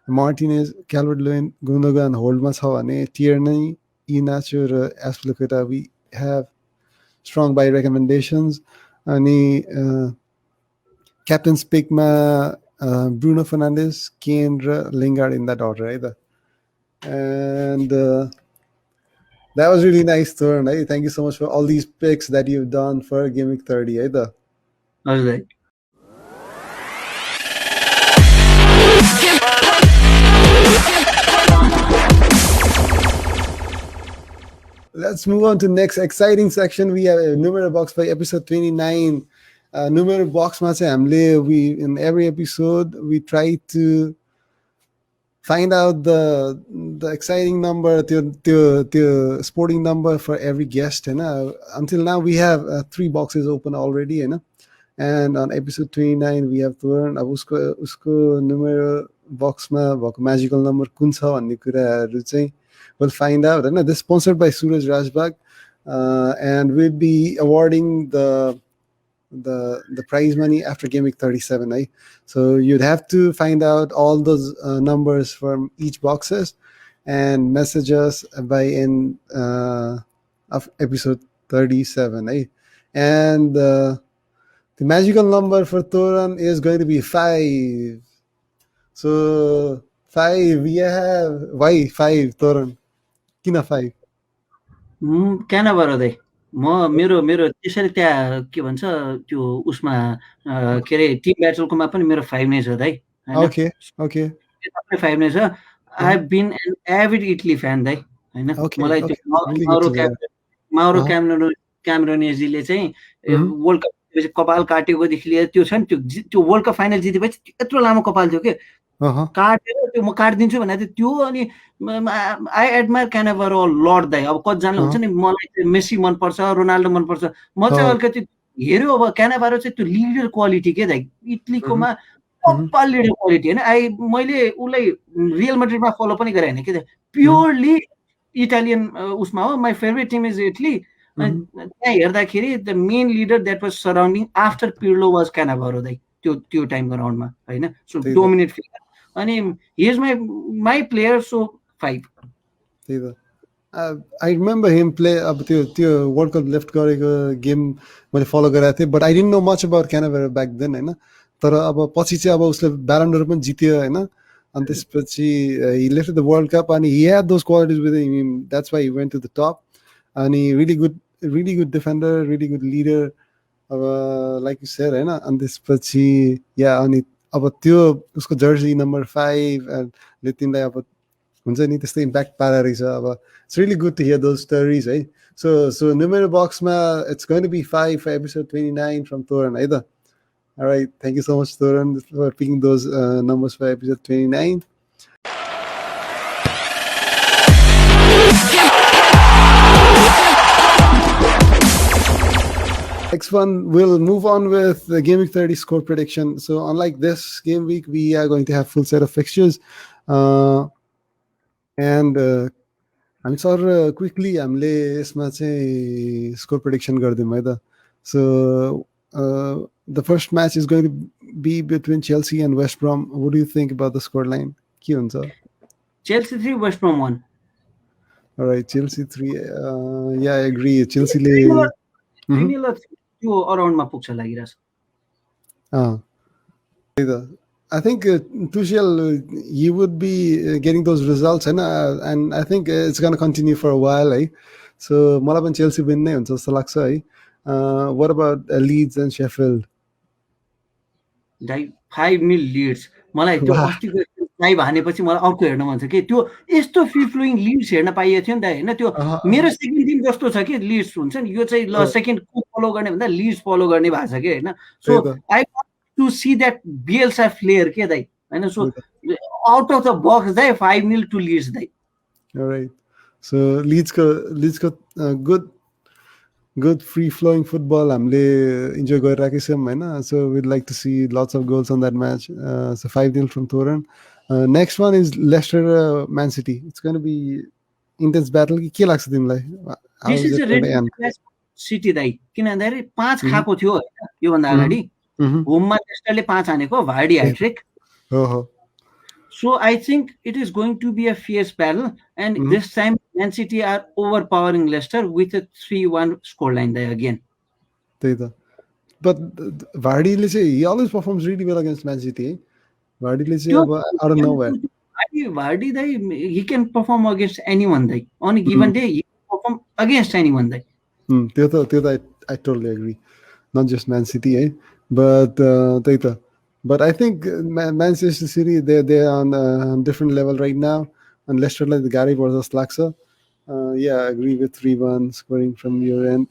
Martinez, Calvert-Lewin, Gundogan, Holdmas, Tierney, Iheanacho, Azpilicueta. We have strong buy recommendations. And captain's pick Bruno Fernandes, Kane, Lingard in that order either. And that was really nice, Toran. Right? Thank you so much for all these picks that you've done for Game Week 30 either. All right. Let's move on to next exciting section. We have a Numero Box by episode 29. Numero Box we in every episode we try to find out the exciting number, the sporting number for every guest. Until now we have 3 boxes open already, and on episode 29 we have to learn usko Numero Box magical number kun cha भन्ने कुराहरु चाहिँ we'll find out. This is sponsored by Suraj Rajbag, and we'll be awarding the prize money after Game Week 37. So you'd have to find out all those numbers from each boxes and message us by end of episode 37. And the magical number for Toran is going to be 5. So 5, we have why 5 Toran? Kina 5? क्यानाबाट दाइ मेरो त्यसरी त्यहाँ के भन्छ त्यो उसमा के अरे टिम ब्याटलकोमा पनि मेरो 5 नै छ दाइ हैन. Okay. 5 नै छ. I have been an avid Italy fan दाइ हैन. मलाई त्यो माउरो क्यामेरोनेजीले चाहिँ वर्ल्ड कप कपाल काटेकोदेखि लिएर त्यो छ नि त्यो वर्ल्ड कप फाइनल जितेपछि यत्रो लामो कपाल थियो के काटेर त्यो म काट्दिन्छु भनेको थियो त्यो. अनि आई एडमायर क्यानाभारो लर्ड दाइ. अब कतिजनाले हुन्छ नि मलाई चाहिँ मेसी मनपर्छ, रोनाल्डो मनपर्छ, म चाहिँ अलिकति हेऱ्यो अब क्यानाभारो चाहिँ त्यो लिडर क्वालिटी के दाइ इटलीकोमा कपाल लिडर क्वालिटी होइन. मैले उसलाई रियल मैड्रिडमा फलो पनि गरेँ होइन के प्योरली इटालियन उसमा हो. My favourite team is Italy. त्यहाँ हेर्दाखेरि the main leader that was surrounding after Pirlo was Cannavaro दाइ त्यो टाइमको राउन्डमा होइन. सो डोमिनेट फिगर अनि he is my player, so 5. I remember him play अब त्यो World Cup left गरेको गेम मैले फलो गरेको थिएँ, but I didn't know much about Cannavaro back then हैन. तर अब पछि चाहिँ अब उसले Ballon d'Or पनि जित्यो हैन. अनि त्यसपछि he lifted the World Cup and he had those qualities with him. That's why he went to the top. And he really good defender, really good leader. Like you said हैन. अनि त्यसपछि अनि अब त्यो उसको जर्सी नम्बर 5 ले तिमीलाई अब हुन्छ नि त्यस्तै इम्प्याक्ट पारेर रहेछ. अब it's really good to hear those stories है. सो नुमेरो बक्समा it's going to be 5 for episode 29 from Toran है त. All right. Thank you so much, Toran, for picking those numbers for episode 29. Next one, we'll move on with the Game Week 30 score prediction. So unlike this game week, we are going to have full set of fixtures. And I'm sorry, quickly, हामीले यसमा चाहिँ score prediction गरिदिउँ है त. So the first match is going to be between Chelsea and West Brom. What do you think about the scoreline? के हुन्छ? Chelsea 3, West Brom 1. All right, Chelsea 3. Yeah, I agree. Chelsea ले त्यो अराउन्डमा पुग्छ लागिरहेछ. I think Tuchel, he would be getting those results, and I think it's going to continue for a while. So मलाई पनि Chelsea win नै हुन्छ जस्तो लाग्छ है. What about Leeds and Sheffield? 5-0 Leeds. मलाई त्यो अस्तिको 5 हानेपछि मलाई अर्को हेर्न मन छ कि त्यो यस्तो फ्री फ्लोइङ लिड्स हेर्न पाइएको थियो नि त हैन. त्यो मेरो सेकेन्ड टिम जस्तो छ कि लिड्स हुन्छ नि. यो चाहिँ ल सेकेन्ड को फलो गर्ने भन्दा लिड्स फलो गर्ने भएको छ कि हैन. So I want to see that Bielsa flair के दाइ हैन. So out of the box दाइ 5-0 टु लिड्स दाइ. Alright. So Leeds को good free flowing football हामीले enjoy गरिरहेको छौँ हैन. So we'd like to see lots of goals on that match. So 5-0 from Toran. Next one is Leicester Man City. It's going to be intense battle. के लाग्छ तिमीलाई? This is a red City दाइ. किन भन्दाखेरि 5 खाएको थियो हैन यो भन्दा अगाडि. होममा लेस्टरले 5 हानेको Bhardi hat-trick. So I think it is going to be a fierce battle, and this time Man City are overpowering Leicester with a 3-1 scoreline there again. But Vardy, he always performs really well against Man City. Vardy, out of nowhere. Vardy, he can perform against anyone. On a given day, he can perform against anyone. I totally agree. Not just Man City, but I think Manchester City, they're on a different level right now. And Leicester, like the Gary versus Laxa. Yeah, I agree with 3-1 scoring from your end.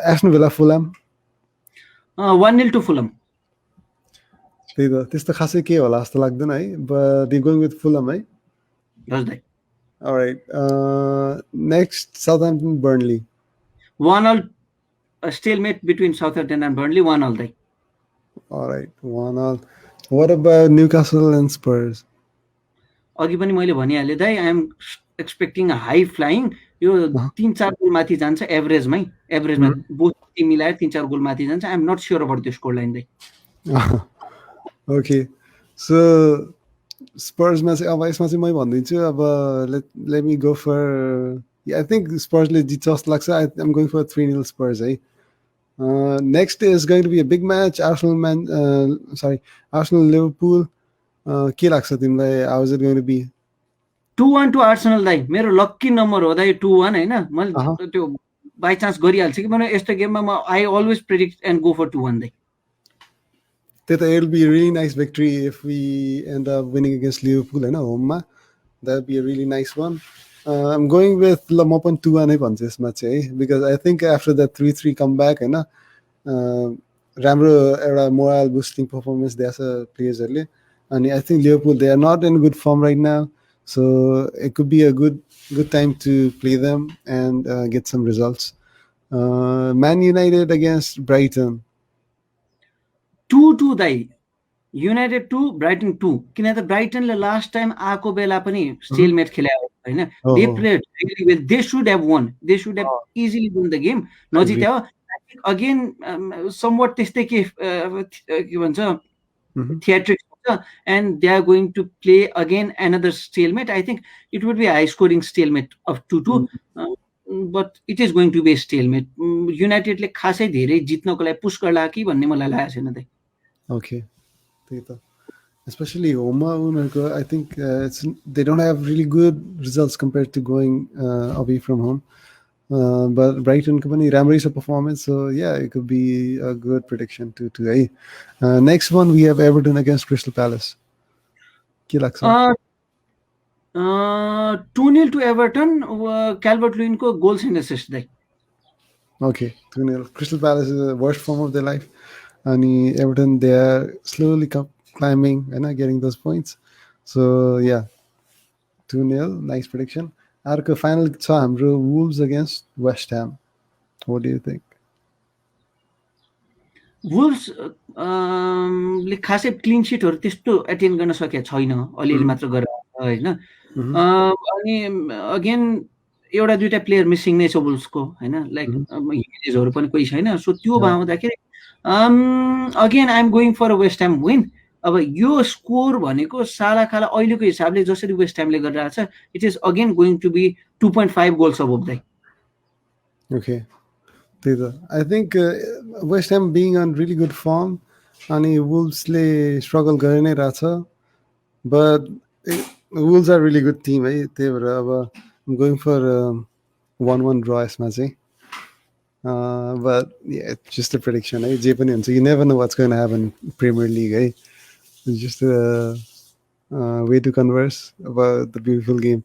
Aston Villa, Fulham. 1-0 to Fulham. त्यस्तो खासै के होला जस्तो लाग्दैन है. But they're going with Fulham, है? All right. Next, Southampton, Burnley. 1-0. A stalemate between Southampton and Burnley. 1-0. All right, 1-0. What about Newcastle and Spurs? अघि पनि मैले भनिहालेँ दाइ, I am expecting a high flying. यो 3-4 गोल माथि जान्छ एभरेजमा बोथ टिम मिलाएर 3-4 गोल माथि जान्छ. I am not sure about त्यो स्कोर लाइन दाइ. ओके, सो स्पर्समा चाहिँ अब यसमा चाहिँ म भनिदिन्छु. अब let me go for, I think स्पर्सले जित्छ जस्तो लाग्छ. I am going for 3-0 Spurs है. Next is going to be a big match. Arsenal Liverpool. के लाग्छ तिमीलाई? How is it going to be? 2-1 to Arsenal दाइ. मेरो लक्की नम्बर हो दाइ 2-1 हैन. मैले त्यो बाइ चान्स गरिहाल्छ कि म यस्तो गेममा म I always predict and go for 2-1 दाइ. It'll be a really nice victory if we end up winning against Liverpool हैन होममा. That'll be a really nice one. I'm going with म पनि 2-1 नै भन्छु यसमा चाहिँ, because I think after that 3-3 comeback हैन, राम्रो एउटा मोरल बुस्टिङ पर्फर्मेन्स दिएछ प्लेयर्सहरूले. अनि I think Liverpool, they are not in good form right now, so it could be a good time to play them and get some results. Man United against Brighton. 2-2 दाइ. United 2, Brighton 2. किन त ब्राइटनले लास्ट टाइम आएको बेला पनि स्टेलमेट खेल्यो हैन. They played really well. They should have won. They should have easily won the game. नजित्यो. Again, somewhat त्यस्तै के भन्छ theatrics हुन्छ, and they are going to play again another stalemate. I think it would be a high scoring stalemate of 2-2. But it is going to be a stalemate. युनाइटेडले खासै धेरै जित्नको लागि पुश गर्ला कि भन्ने मलाई लागेको छैन दाइ. Okay. Especially Homa, I think they don't have really good results compared to going away from home. But Brighton company Ramray's performance, so yeah, it could be a good prediction today. Next one, we have Everton against Crystal Palace. 2-0 to Everton. Calvert-Lewin ko goals and assists. Okay, 2-0. Crystal Palace is the worst form of their life. अनि Everton, they are slowly climbing and getting those points. So yeah, 2-0, nice prediction. अर्को फाइनल छ हाम्रो Wolves against West Ham. What do you think? Wolves ले खासै क्लिन सिटहरू त्यस्तो एटेन्ड गर्न सकेको छैन, अलिअलि मात्र गरेर होइन। अनि अगेन एउटा दुइटा प्लेयर मिसिङ नै छ वुल्सको होइन, लाइक हिमेनेजहरू पनि कोही छैन। सो त्यो भाउँदाखेरि again I am going for a West Ham win. अब यो स्कोर भनेको सालाखाला अहिलेको हिसाबले जसरी वेस्ट ह्यामले गरिरहेको छ, it is again going to be 2.5 goals above दाइ। Okay. I think West Ham being on really good form अनि Wolvesले struggle गरि नै रहेछ, but Wolves are really good team है, त्यही भएर अब I'm going for 1-1 draw यसमा चाहिँ. But yeah, it's just a prediction है, जे पनि हुन्छ, you never know what's going to happen in Premier League है. It's just a way to converse about the beautiful game.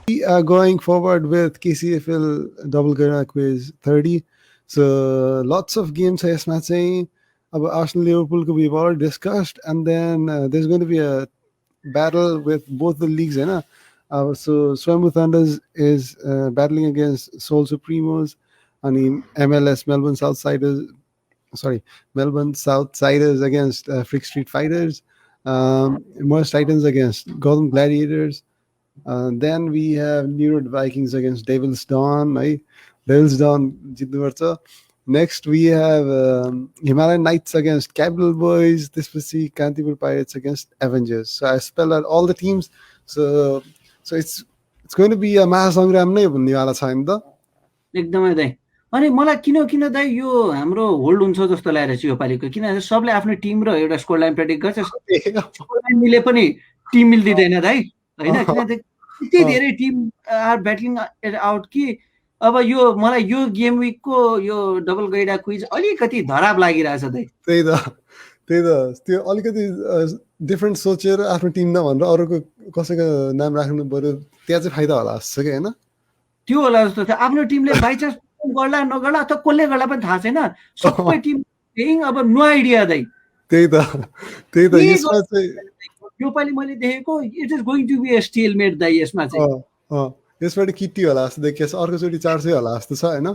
We are going forward with KCFL Double Gana Quiz 30. So lots of games यसमा चाहिँ अब Arsenal Liverpool we've already discussed, and then there's going to be a battle with both the leagues हैन. So Swambu Thunders is battling against Seoul Supremos and MLS Melbourne Southsiders against Frick Street Fighters, Merse Titans against Gautam Gladiators. Then we have New York Vikings against Devil's Dawn. Devil's Dawn जित्नुपर्छ. Next we have Himalayan Knights against Capital Boys. त्यसपछि Kantipur Pirates against Avengers. So I spell out all the teams. So it's going to be a महासंग्राम नै भन्नेवाला छ नि त. एकदमै दाइ. अनि मलाई किन दाइ यो हाम्रो होल्ड हुन्छ जस्तो लागेको छ यो पालिको, किनभने सबले आफ्नो टिम र एउटा स्कोर लाइन प्रेडिक्ट गर्छ, स्कोर लाइन मिले पनि टिम मिल्दिदैन दाइ हैन, किनभने यति धेरै टिम आर ब्याटलिङ आउट कि अब यो मलाई यो गेम विकको यो डबल गैडा क्विज अलिकति धराब लागिरहेछ दाइ. त्यही त त्यो अलिकति डिफरेन्ट सोचेर आफ्नो टिम नभनेर अरूको कसैको नाम राख्नु पर्यो, त्यहाँ चाहिँ फाइदा होला जस्तो कि हैन. त्यो होला जस्तो छ. आफ्नो टिमले बाइ चान्स गर्ला नगर्ला अथवा कसले गर्ला पनि थाहा छैन, सबै टिम प्लेइङ अब नो आइडिया दाइ. त्यही त यसमा चाहिँ यो पालि मैले देखेको it is going to be a stalemate दाइ. यसमा चाहिँ यसबाट किट्टी होला जस्तो देखिएको छ, अर्कोचोटि 400 होला जस्तो छ हैन,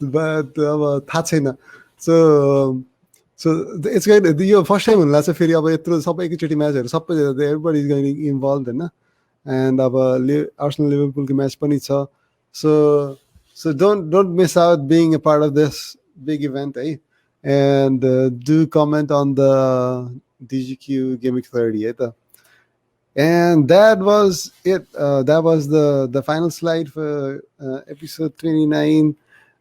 बट अब थाहा छैन. सो इट्स गोइङ, यो फर्स्ट टाइम हुनला चाहिँ फेरि अब यत्रो सबै एकैचोटि म्याचहरू सबै एभ्रीबडी इज गोइङ इन्भल्भ हैन. एन्ड अब आर्सेनल लिभरपुलको म्याच पनि छ. So don't miss out being a part of this big event, eh? And do comment on the DGQ Game Week 30, eh? And that was it. That was the final slide for episode 29,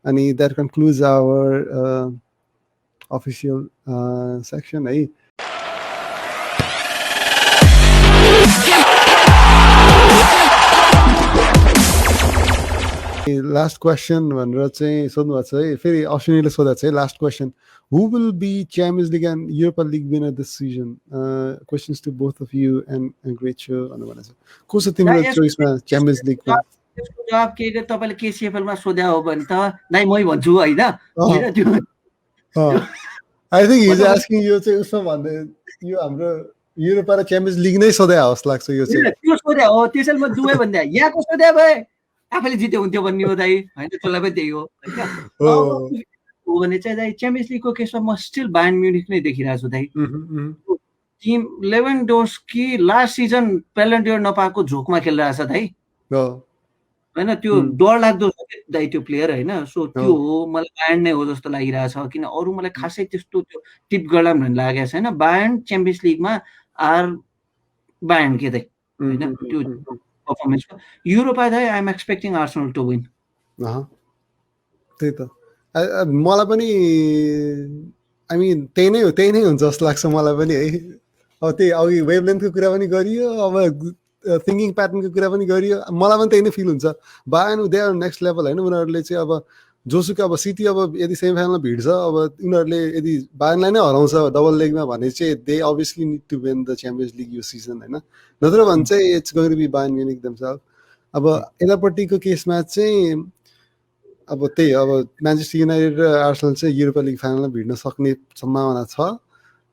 and that concludes our official section, eh? Last question भनेर चाहिँ सोध्नु भएको छ है, फेरि अश्विनीले सोधेको छ है. Last question, who will be Champions League and Europa League winner this season? Questions to both of you and a great show भनेर छ. को छ तिम्रो चोइसमा च्याम्पियन्स लिगमा? यसको जवाब के तपाईले केसीएफएल मा सोध्या हो भने त नाइ मै भन्छु हैन. I think he's asking you चाहिँ उसमा भन्दै यो हाम्रो युरोपा र च्याम्पियन्स लिग नै सोध्या होस् लाग्छ. यो चाहिँ त्यो सोध्या हो, त्यसैले म दुवै भन्दै यहाँको सोध्या भए आफैले जित्यो हुन्थ्यो भन्ने हो दाइ हैन. त्यसलाई पनि त्यही हो हैन. हो भने चाहिँ दाइ च्याम्पियन्स लिगको केसमा म स्टिल बायर्न म्युनिख नै देखिरहेको छु दाइ. टिम लेभेन्डोस्की लास्ट सिजन प्यालेन्डियर नपाएको झोकमा खेलिरहेछ दाइ हैन. त्यो डर लाग्दो दाइ त्यो प्लेयर हैन. सो त्यो हो, मलाई बायर्न नै हो जस्तो लागिरहेछ, किन अरू मलाई खासै त्यस्तो त्यो टिप गर्ला भन्ने लागेको छैन. बायर्न च्याम्पियन्स लिगमा आर बायर्न के दाइ हैन. त्यो पर्फर्मेन्स युरोपा दाइ I am expecting Arsenal to win. त्यही त मलाई पनि आई मिन त्यही नै हुन्छ जस्तो लाग्छ मलाई पनि है. अब त्यही अघि वेभलेन्थको कुरा पनि गरियो, अब थिङ्किङ प्याटर्नको कुरा पनि गरियो, मलाई पनि त्यही नै फिल हुन्छ. Bayern they are next level हैन. उनीहरूले चाहिँ अब जोसुकै अब सिटी अब यदि सेमी फाइनलमा भिड्छ अब उनीहरूले यदि बायर्नलाई नै हराउँछ डबल लेगमा भने चाहिँ they obviously need to win the champions league यो सिजन होइन, नत्र भने चाहिँ it's going to be Bayern Munich themselves. अब यतापट्टिको केसमा चाहिँ अब त्यही अब म्यान्चेस्टर युनाइटेड र आर्सेनल चाहिँ युरोपा लिग फाइनलमा भिड्न सक्ने सम्भावना छ।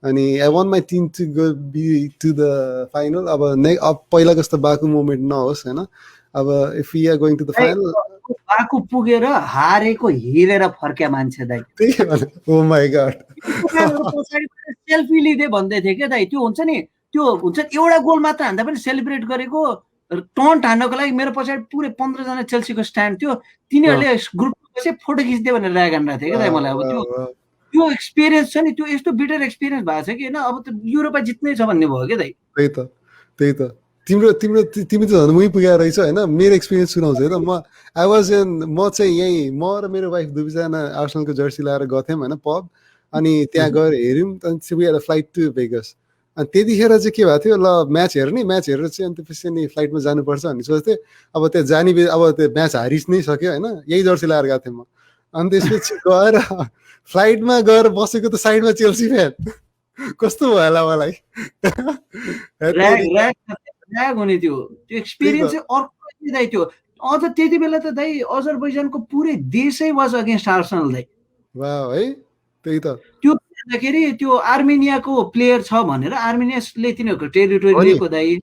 अनि I want my team to go be to the final. अब पहिला जस्तो बाको मोमेन्ट नहोस् होइन। अब if we are going to the final बाको पुगेर हारेको हेरेर फर्क्या मान्छे दाइ, त्यही भएर ओ माई गॉड सेल्फी लिँदै भन्दै थिए क्या दाइ। त्यो हुन्छ नि, त्यो हुन्छ एउटा गोल मात्र हान्दा पनि सेलिब्रेट गरेको, टन्ट हान्नको लागि मेरो पछाडि पुरै 15 जना चेल्सीको स्ट्यान्ड थियो, तिनीहरूले ग्रुपमा चाहिँ फोटो खिच्दै भनेर राग हानेको थियो क्या दाइ मलाई। अब त्यो एक्सपिरियन्स छ नि, त्यो यस्तो बिटर एक्सपिरियन्स भएको छ कि होइन, अब त युरोपा जित्नै छ भन्ने भयो क्या दाइ। त्यही त तिमी त झन् मै पुगेर रहेछ होइन। मेरो एक्सपिरियन्स सुनाउँछु है त। म चाहिँ यहीँ म र मेरो वाइफ दुईजना आर्सेनलको जर्सी लगाएर गथ्यौँ होइन पब, अनि त्यहाँ गएर हेऱ्यौँ। अनि we had a flight to Vegas. अनि त्यतिखेर चाहिँ के भएको थियो, ल म्याच हेर्ने, म्याच हेरेर चाहिँ अनि त्यसपछि नि फ्लाइटमा जानुपर्छ भन्ने सोच्थेँ। अब त्यहाँ जाने अब त्यो म्याच हारिस नै सक्यो होइन, यही जर्सी लगाएर गएको थिएँ म। अनि त्यसपछि गएर फ्लाइटमा गएर बसेको त साइडमा चेल्सी फ्यान, कस्तो भयो होला मलाई। हुने त्यो एक्सपिरियन्स चाहिँ अर्को दाइ थियो। अझ त्यति बेला त दाइ अजरबैजानको पुरै देशै वाज अगेन्स्ट आर्सेनल दाइ। वाह है, त्यही त। त्यो हेर्दाखेरि त्यो आर्मेनियाको प्लेयर छ भनेर, आर्मेनियाले तिनीहरूको टेरिटोरी लिएको दाइ,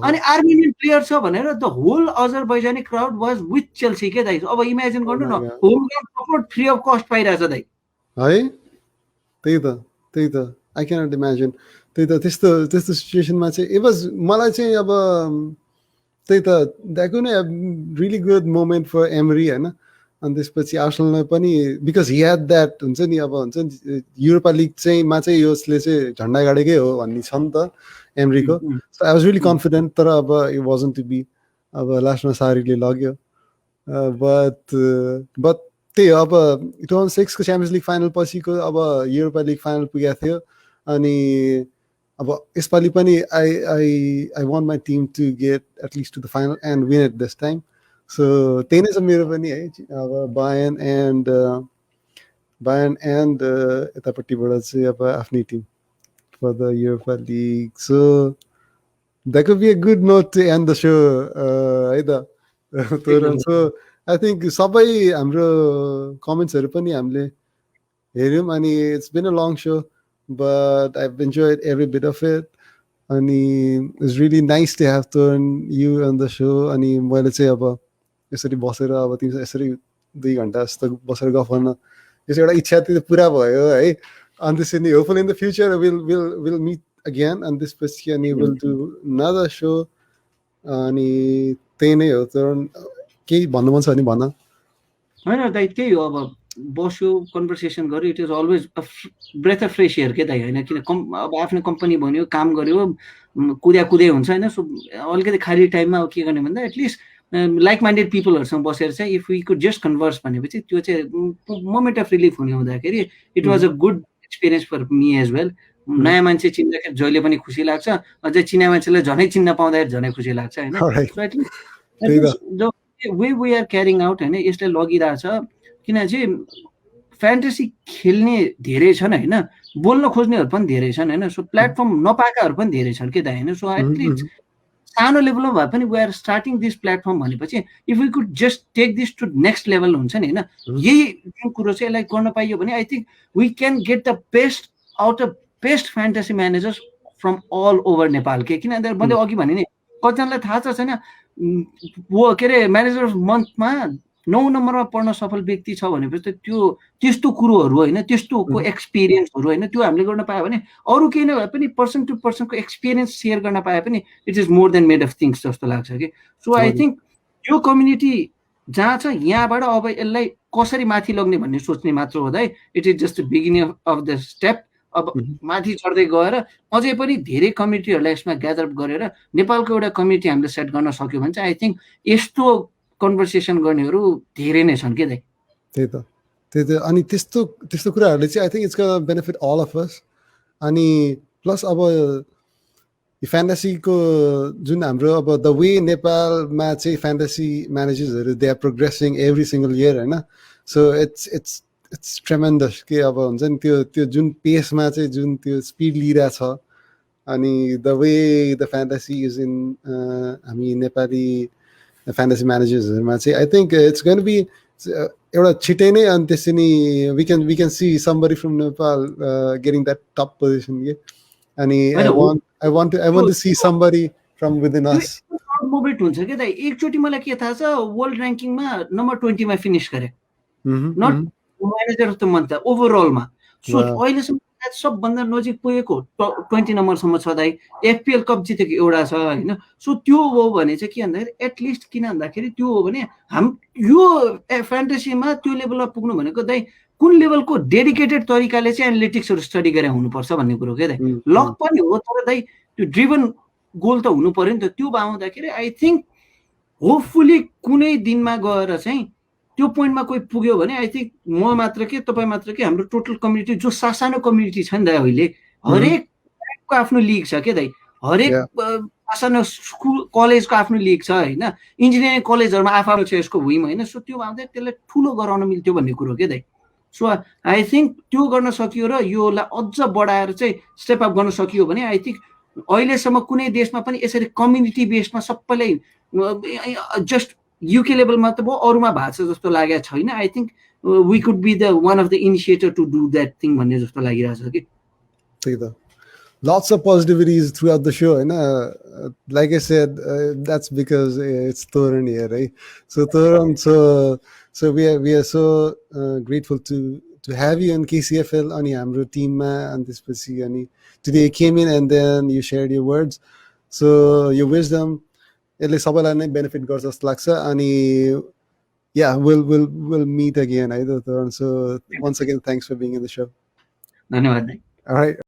अनि आर्मेनियन प्लेयर छ भनेर the whole Azerbaijani crowd was with Chelsea के दाइ। अब इमेजिन गर्नु न, home ground support free of cost पाइरहेछ दाइ है। त्यही त आई क्यानट इमेजिन। त्यही त त्यस्तो सिचुएसनमा चाहिँ इट वाज मलाई चाहिँ अब त्यही त द्याट कुनै रियली गुड मोमेन्ट फर एमरी होइन। अनि त्यसपछि आर्सेनलमा पनि बिकज हि ह्याड द्याट हुन्छ नि, अब हुन्छ नि युरोपा लिग चाहिँ मा चाहिँ यसले चाहिँ झन्डा गाडेकै हो भन्ने छ नि त एमरीको। So I was really confident, तर अब इट वाजन्ट टु बी। अब लास्टमा सारीले लग्यो। बट त्यही अब 2006को च्याम्पियन्स लिग फाइनल पछिको अब युरोपा लिग फाइनल पुगेको थियो। अनि अब यसपालि पनि I want my team to get at least to the final and win at this time. So त्यही नै छ मेरो पनि है। अब बायर्न एन्ड यतापट्टिबाट चाहिँ अब आफ्नै team for the Europa league. So that could be a good note to end the show है त तोरण। सो आई थिङ्क सबै हाम्रो कमेन्ट्सहरू पनि हामीले हेऱ्यौँ। अनि it's been a long so but I've enjoyed every bit of it. अनि it's really nice to have Toran you on the show. अनि मैले चाहिँ अब यसरी बसेर अब तिमीसँग यसरी 2 घन्टा जस्तो बसेर गफ गर्न यसो एउटा इच्छा त्यो पुरा भयो है। अनि त्यसरी hopefully in the future we'll meet again and त्यसपछि अनि we'll do another show। अनि त्यही नै हो। Toran केही भन्नु मन छ भने भन। होइन दाइ त्यही हो, अब बस्यो कन्भर्सेसन गर्यो, it is always breath of fresh air के दाइ होइन। किन अब आफ्नो कम्पनी भन्यो, काम गर्यो, कुदै हुन्छ होइन। सो अलिकति खाली टाइममा अब के गर्ने भन्दा एटलिस्ट लाइक माइन्डेड पिपलहरूसँग बसेर चाहिँ if we could just converse भनेपछि त्यो चाहिँ मोमेन्ट अफ रिलिफ हुने हुँदाखेरि it was a good experience for me as well. नयाँ मान्छे चिन्दाखेरि जहिले पनि खुसी लाग्छ, अझै चिना मान्छेलाई झनै चिन्न पाउँदाखेरि झनै खुसी लाग्छ होइन। So at least way we are carrying out होइन, यसले लगिरहेको छ। किन चाहिँ फ्यान्टेसी खेल्ने धेरै छन् होइन, बोल्न खोज्नेहरू पनि धेरै छन् होइन। सो प्लेटफर्म नपाएकाहरू पनि धेरै छन् के त होइन। सो एटलिस्ट सानो लेभलमा भए पनि we are starting this platform भनेपछि if we could just take this to next level हुन्छ नि होइन। यही जुन कुरो चाहिँ यसलाई गर्न पाइयो भने I think we can get the best out of best fantasy managers from all over Nepal के। किन मैले अघि भने नि कतिजनालाई थाहा छ छैन, वो के अरे म्यानेजर अफ मन्थमा 9 नम्बरमा पढ्न सफल व्यक्ति छ भनेपछि त्यो त्यस्तो कुरोहरू होइन, त्यस्तोको एक्सपिरियन्सहरू होइन, त्यो हामीले गर्न पायो भने अरू केही नभए पनि पर्सन टु पर्सनको एक्सपिरियन्स सेयर गर्न पाए पनि it is more than made of things जस्तो लाग्छ कि। सो आई थिङ्क यो कम्युनिटी जहाँ छ यहाँबाट अब यसलाई कसरी माथि लग्ने भन्ने सोच्ने मात्र हो दाइ। It is just beginning of the step. अब माथि चढ्दै गएर अझै पनि धेरै कम्युनिटीहरूलाई यसमा ग्यादर गरेर नेपालको एउटा कम्युनिटी हामीले सेट गर्न सक्यो भने चाहिँ आई थिङ्क यस्तो कन्भर्सेसन गर्नेहरू धेरै नै छन् के दाइ। त्यही त अनि त्यस्तो कुराहरूले चाहिँ I think it's gonna benefit all of us. अनि प्लस अब फ्यान्टेसीको जुन हाम्रो अब द वे नेपालमा चाहिँ फ्यान्टेसी म्यानेजर्सहरू they are progressing every single year होइन। So it's tremendous के अब हुन्छ नि त्यो जुन पेसमा चाहिँ जुन त्यो स्पिड लिइरहेछ अनि the way the fantasy is in हामी नेपाली फ्यान्टासी म्यानेजर्सहरूमा चाहिँ I think it's going be एउटा छिटै नै अनि त्यसरी नै we can see somebody from Nepal getting that top position के अनि I want to see somebody from within us. Moment हुन्छ के दाइ एकचोटि मलाई के थाहा छ वर्ल्ड र्याङ्किङमा नम्बर 20 मा फिनिश गरे not manager of the month ओभरअलमा सो अहिलेसम्म सबभन्दा नजिक पुगेको 20 नम्बरसम्म छ दाइ एफपिएल कप जितेको एउटा छ होइन सो त्यो हो भने चाहिँ के भन्दाखेरि एटलिस्ट किन भन्दाखेरि त्यो हो भने यो फ्यान्टेसीमा त्यो लेभलमा पुग्नु भनेको दाइ कुन लेभलको डेडिकेटेड तरिकाले चाहिँ एनालिटिक्सहरू स्टडी गरेर हुनुपर्छ भन्ने कुरो के दाइ लक पनि हो तर दाइ त्यो ड्रिभन गोल त हुनु पर्यो नि त त्यो भाउँदाखेरि आई थिङ्क होपफुली कुनै दिनमा गएर चाहिँ त्यो पोइन्टमा कोही पुग्यो भने आई थिङ्क म मात्र के तपाईँ मात्र के हाम्रो टोटल कम्युनिटी जो सानो कम्युनिटी छ नि दाइ अहिले हरेकको आफ्नो लिग छ के दाइ हरेक सानो स्कुल कलेजको आफ्नो लिग छ होइन इन्जिनियरिङ कलेजहरूमा आफ्नो छ यसको भुइँमा होइन सो त्यो भाउँदा त्यसलाई ठुलो गराउन मिल्थ्यो भन्ने कुरो के दाइ सो आई थिङ्क त्यो गर्न सकियो र योलाई अझ बढाएर चाहिँ स्टेप अप गर्न सकियो भने आई थिङ्क अहिलेसम्म कुनै देशमा पनि यसरी कम्युनिटी बेसमा सबैलाई जस्ट युके लेभलमा त भयो अरूमा भएको छ जस्तो लागेको छैन I think we could be the one of the initiator to do that thing भन्ने जस्तो लागिरहेको छ कि त्यही त lots of positivities throughout the show and like I said that's because it's Toran here right so Toran so we are so grateful to have you in KCFL on हाम्रो टिममा and त्यसपछि अनि today you came in and then you shared your words so your wisdom यसले सबैलाई नै बेनिफिट गर्छ जस्तो लाग्छ अनि yeah we'll meet again है Toran so once again thanks for being in the show धन्यवाद all right